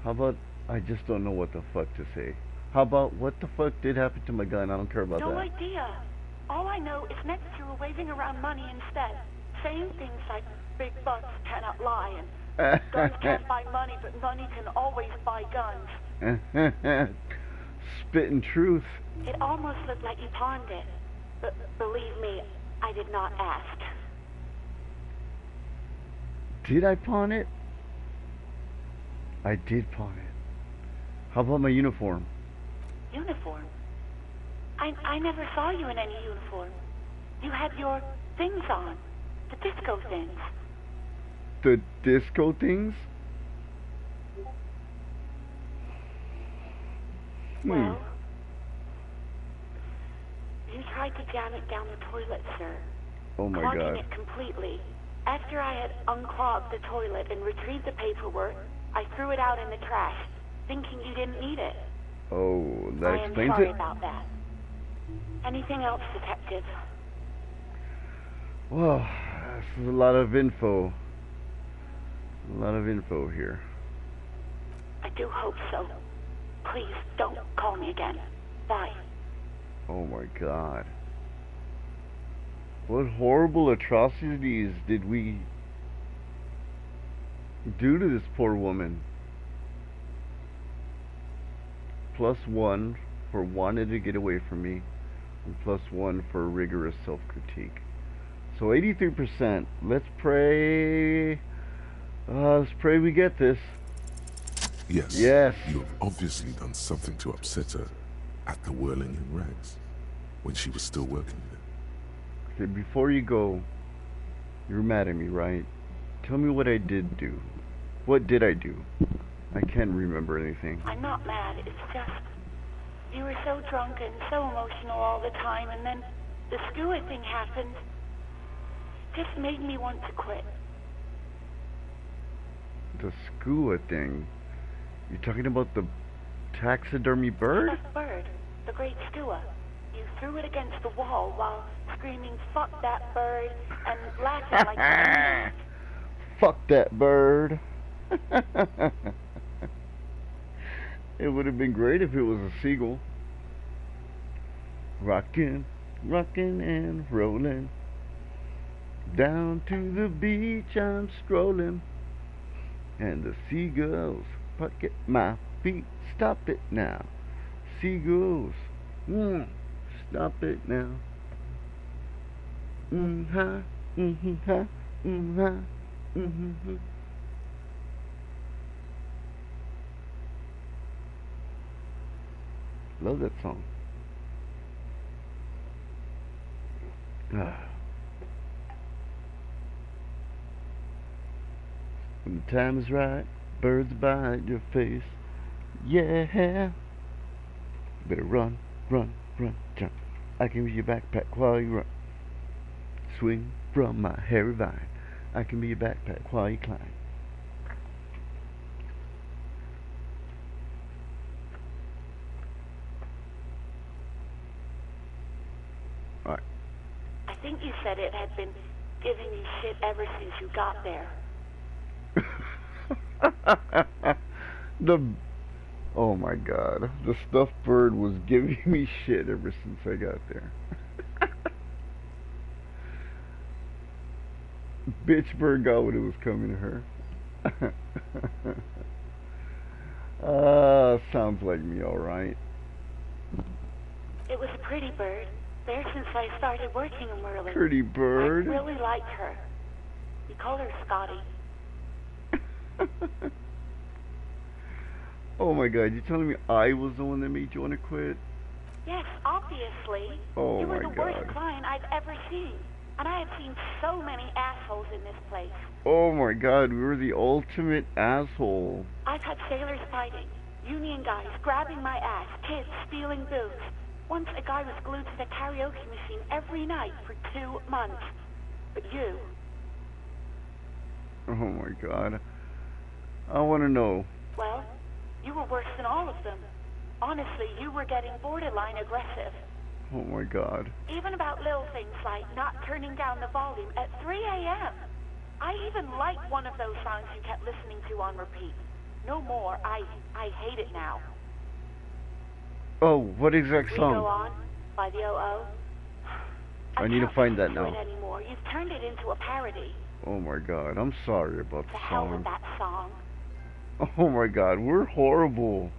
How about I just don't know what the fuck to say? How about what the fuck did happen to my gun? I don't care about No that. idea. All I know is next you were waving around money instead, saying things like big bucks cannot lie and guns can't buy money, but money can always buy guns. Spitting truth. It almost looked like you pawned it, but believe me, I did not ask. Did I pawn it? I did pawn it. How about my uniform? Uniform? I never saw you in any uniform. You had your things on. The disco things. The disco things? Well, you tried to jam it down the toilet, sir. Oh my Clogging God. it completely. After I had unclogged the toilet and retrieved the paperwork, I threw it out in the trash, thinking you didn't need it. Oh, that explains it. I am sorry about that. Anything else, Detective? Well, this is a lot of info. A lot of info here. I do hope so. Please, don't call me again. Bye. Oh my God. What horrible atrocities did we do to this poor woman? +1 for wanting to get away from me, and +1 for rigorous self-critique. So 83%. Let's pray. Let's pray we get this. Yes. Yes. You have obviously done something to upset her at the Whirling in Rags when she was still working there. Okay, before you go, you're mad at me, right? Tell me what I did do. What did I do? I can't remember anything. I'm not mad. It's just you were so drunk and so emotional all the time, and then the skua thing happened. It just made me want to quit. The skua thing? You're talking about the taxidermy bird? That bird, the great skua. You threw it against the wall while screaming, "Fuck that bird," and laughing like a Fuck that bird. It would have been great if it was a seagull. Rockin', rockin' and rollin'. Down to the beach I'm strolling. And the seagulls pluck at my feet. Stop it now. Seagulls. Stop it now. Ha, ha, ha, Love that song. When the time is right, birds behind your face. Yeah. Better run, run, run, jump. I can be your backpack while you run. Swing from my hairy vine. I can be your backpack while you climb. Alright. I think you said it had been giving you shit ever since you got there. Oh my God. The stuffed bird was giving me shit ever since I got there. Bitch bird got what it was coming to her. Sounds like me, alright. It was a pretty bird. There since I started working in Merlin. Pretty bird. I really liked her. We call her Scotty. Oh my God, you telling me I was the one that made you want to quit? Yes, obviously. Oh you were my the God. worst client I've ever seen. And I have seen so many assholes in this place. Oh my God, we were the ultimate asshole. I've had sailors fighting, union guys grabbing my ass, kids stealing booze. Once a guy was glued to the karaoke machine every night for 2 months. But you... Oh my God. I want to know. Well, you were worse than all of them. Honestly, you were getting borderline aggressive. Oh my God. Even about little things like not turning down the volume at 3 a.m. I even liked one of those songs you kept listening to on repeat. No more. I hate it now. Oh, what exact We song? Go On by the O.O. I need to find that now. It anymore. You've turned it into a parody. Oh my God, I'm sorry about the The hell with song. that song. Oh my God, we're horrible.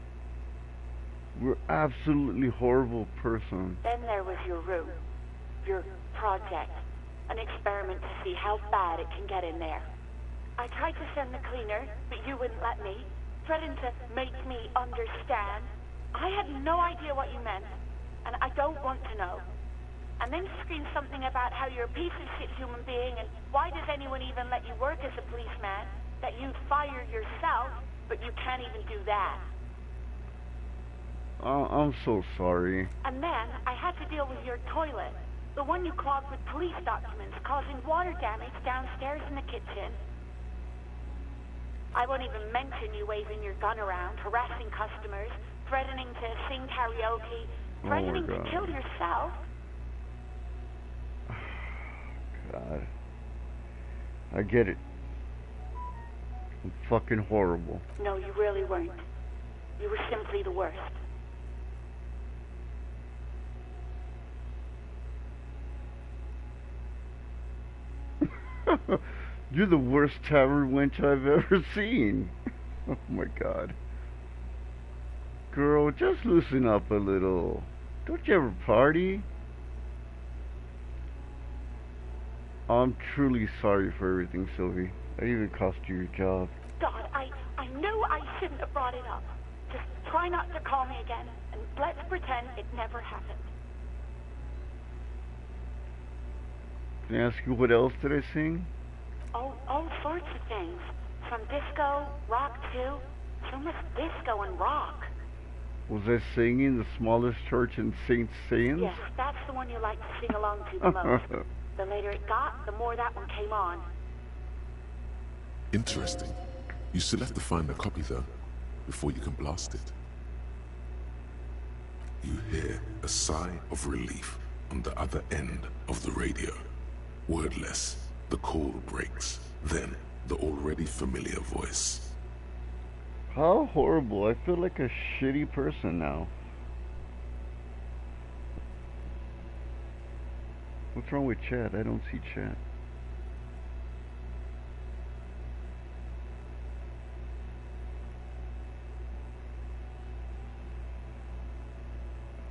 We're absolutely horrible person. Then there was your room, your project, an experiment to see how bad it can get in there. I tried to send the cleaner, but you wouldn't let me, threatened to make me understand. I had no idea what you meant, and I don't want to know. And then you screamed something about how you're a piece of shit human being, and why does anyone even let you work as a policeman, that you'd fire yourself, but you can't even do that. I'm so sorry. And then I had to deal with your toilet. The one you clogged with police documents, causing water damage downstairs in the kitchen. I won't even mention you waving your gun around, harassing customers, threatening to sing karaoke, threatening to kill yourself. God. I get it. I'm fucking horrible. No, you really weren't. You were simply the worst. You're the worst tavern wench I've ever seen. Oh my God. Girl, just loosen up a little. Don't you ever party? I'm truly sorry for everything, Sylvie. I even cost you your job. God, I knew I shouldn't have brought it up. Just try not to call me again, and let's pretend it never happened. Can I ask you what else did I sing? All sorts of things. From disco, rock too. So much disco and rock. Was I singing The Smallest Church in St. Saëns? Yes, that's the one you like to sing along to the most. The later it got, the more that one came on. Interesting. You still have to find a copy, though, before you can blast it. You hear a sigh of relief on the other end of the radio. Wordless, the call breaks. Then, the already familiar voice. How horrible. I feel like a shitty person now. What's wrong with chat? I don't see chat.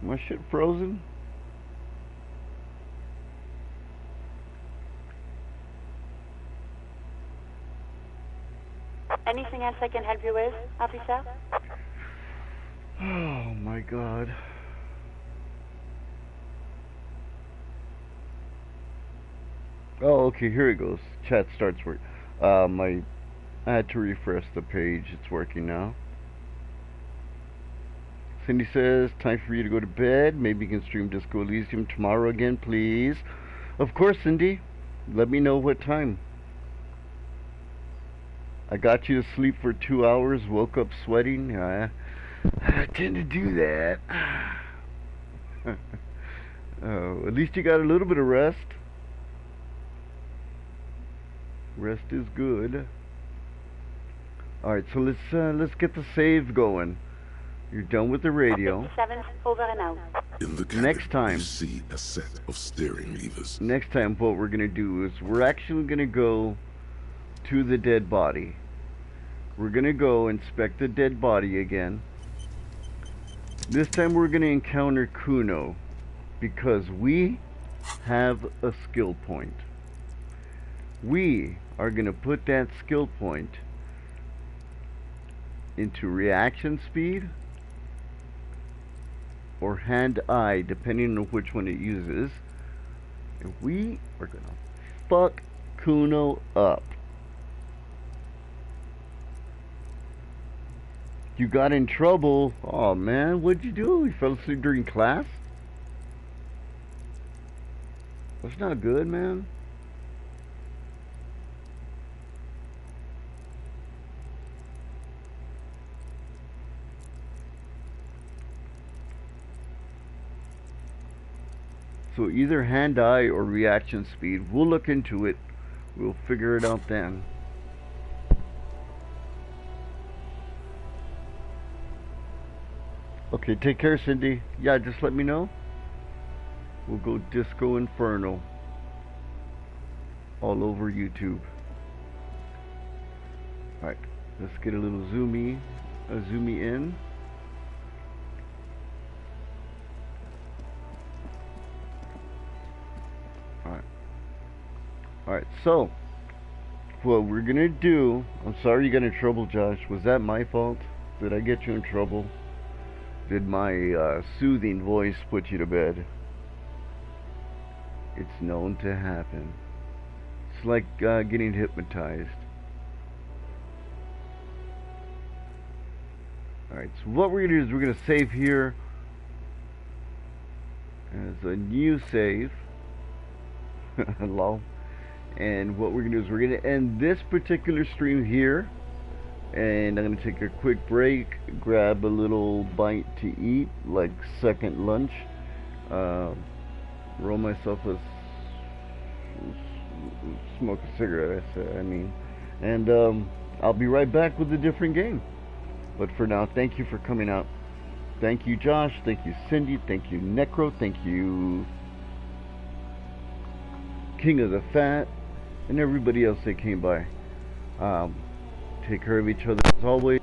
My shit frozen? Anything else I can help you with, officer? Oh my God. Oh, okay, here it goes. Chat starts work. I had to refresh the page. It's working now. Cindy says, time for you to go to bed. Maybe you can stream Disco Elysium tomorrow again, please. Of course, Cindy. Let me know what time. I got you to sleep for 2 hours, woke up sweating. I tend to do that. At least you got a little bit of rest. Rest is good. Alright, so let's get the save going. You're done with the radio. 7 over and out. In the cabin, next time, you see a set of steering levers. Next time, what we're gonna do is we're actually gonna go to the dead body. We're gonna go inspect the dead body again. This time we're gonna encounter Kuno because we have a skill point. We are gonna put that skill point into reaction speed or hand-eye, depending on which one it uses. And we are gonna fuck Kuno up. You got in trouble. Oh man, what'd you do? You fell asleep during class? That's not good, man. So either hand-eye or reaction speed. We'll look into it. We'll figure it out then. Okay, take care, Cindy. Yeah, just let me know. We'll go Disco Inferno all over YouTube. Alright, let's get a little zoomy in. Alright, so what we're gonna do, I'm sorry you got in trouble, Josh. Was that my fault? Did I get you in trouble? Did my soothing voice put you to bed? It's known to happen. It's like getting hypnotized. Alright, so what we're gonna do is we're gonna save here as a new save. Lol. And what we're gonna do is we're gonna end this particular stream here, and I'm gonna take a quick break, grab a little bite to eat, like second lunch, roll myself a smoke a cigarette. I mean, and I'll be right back with a different game. But for now, thank you for coming out. Thank you, Josh. Thank you, Cindy. Thank you, Necro. Thank you, King of the Fat, and everybody else that came by. Take care of each other as always.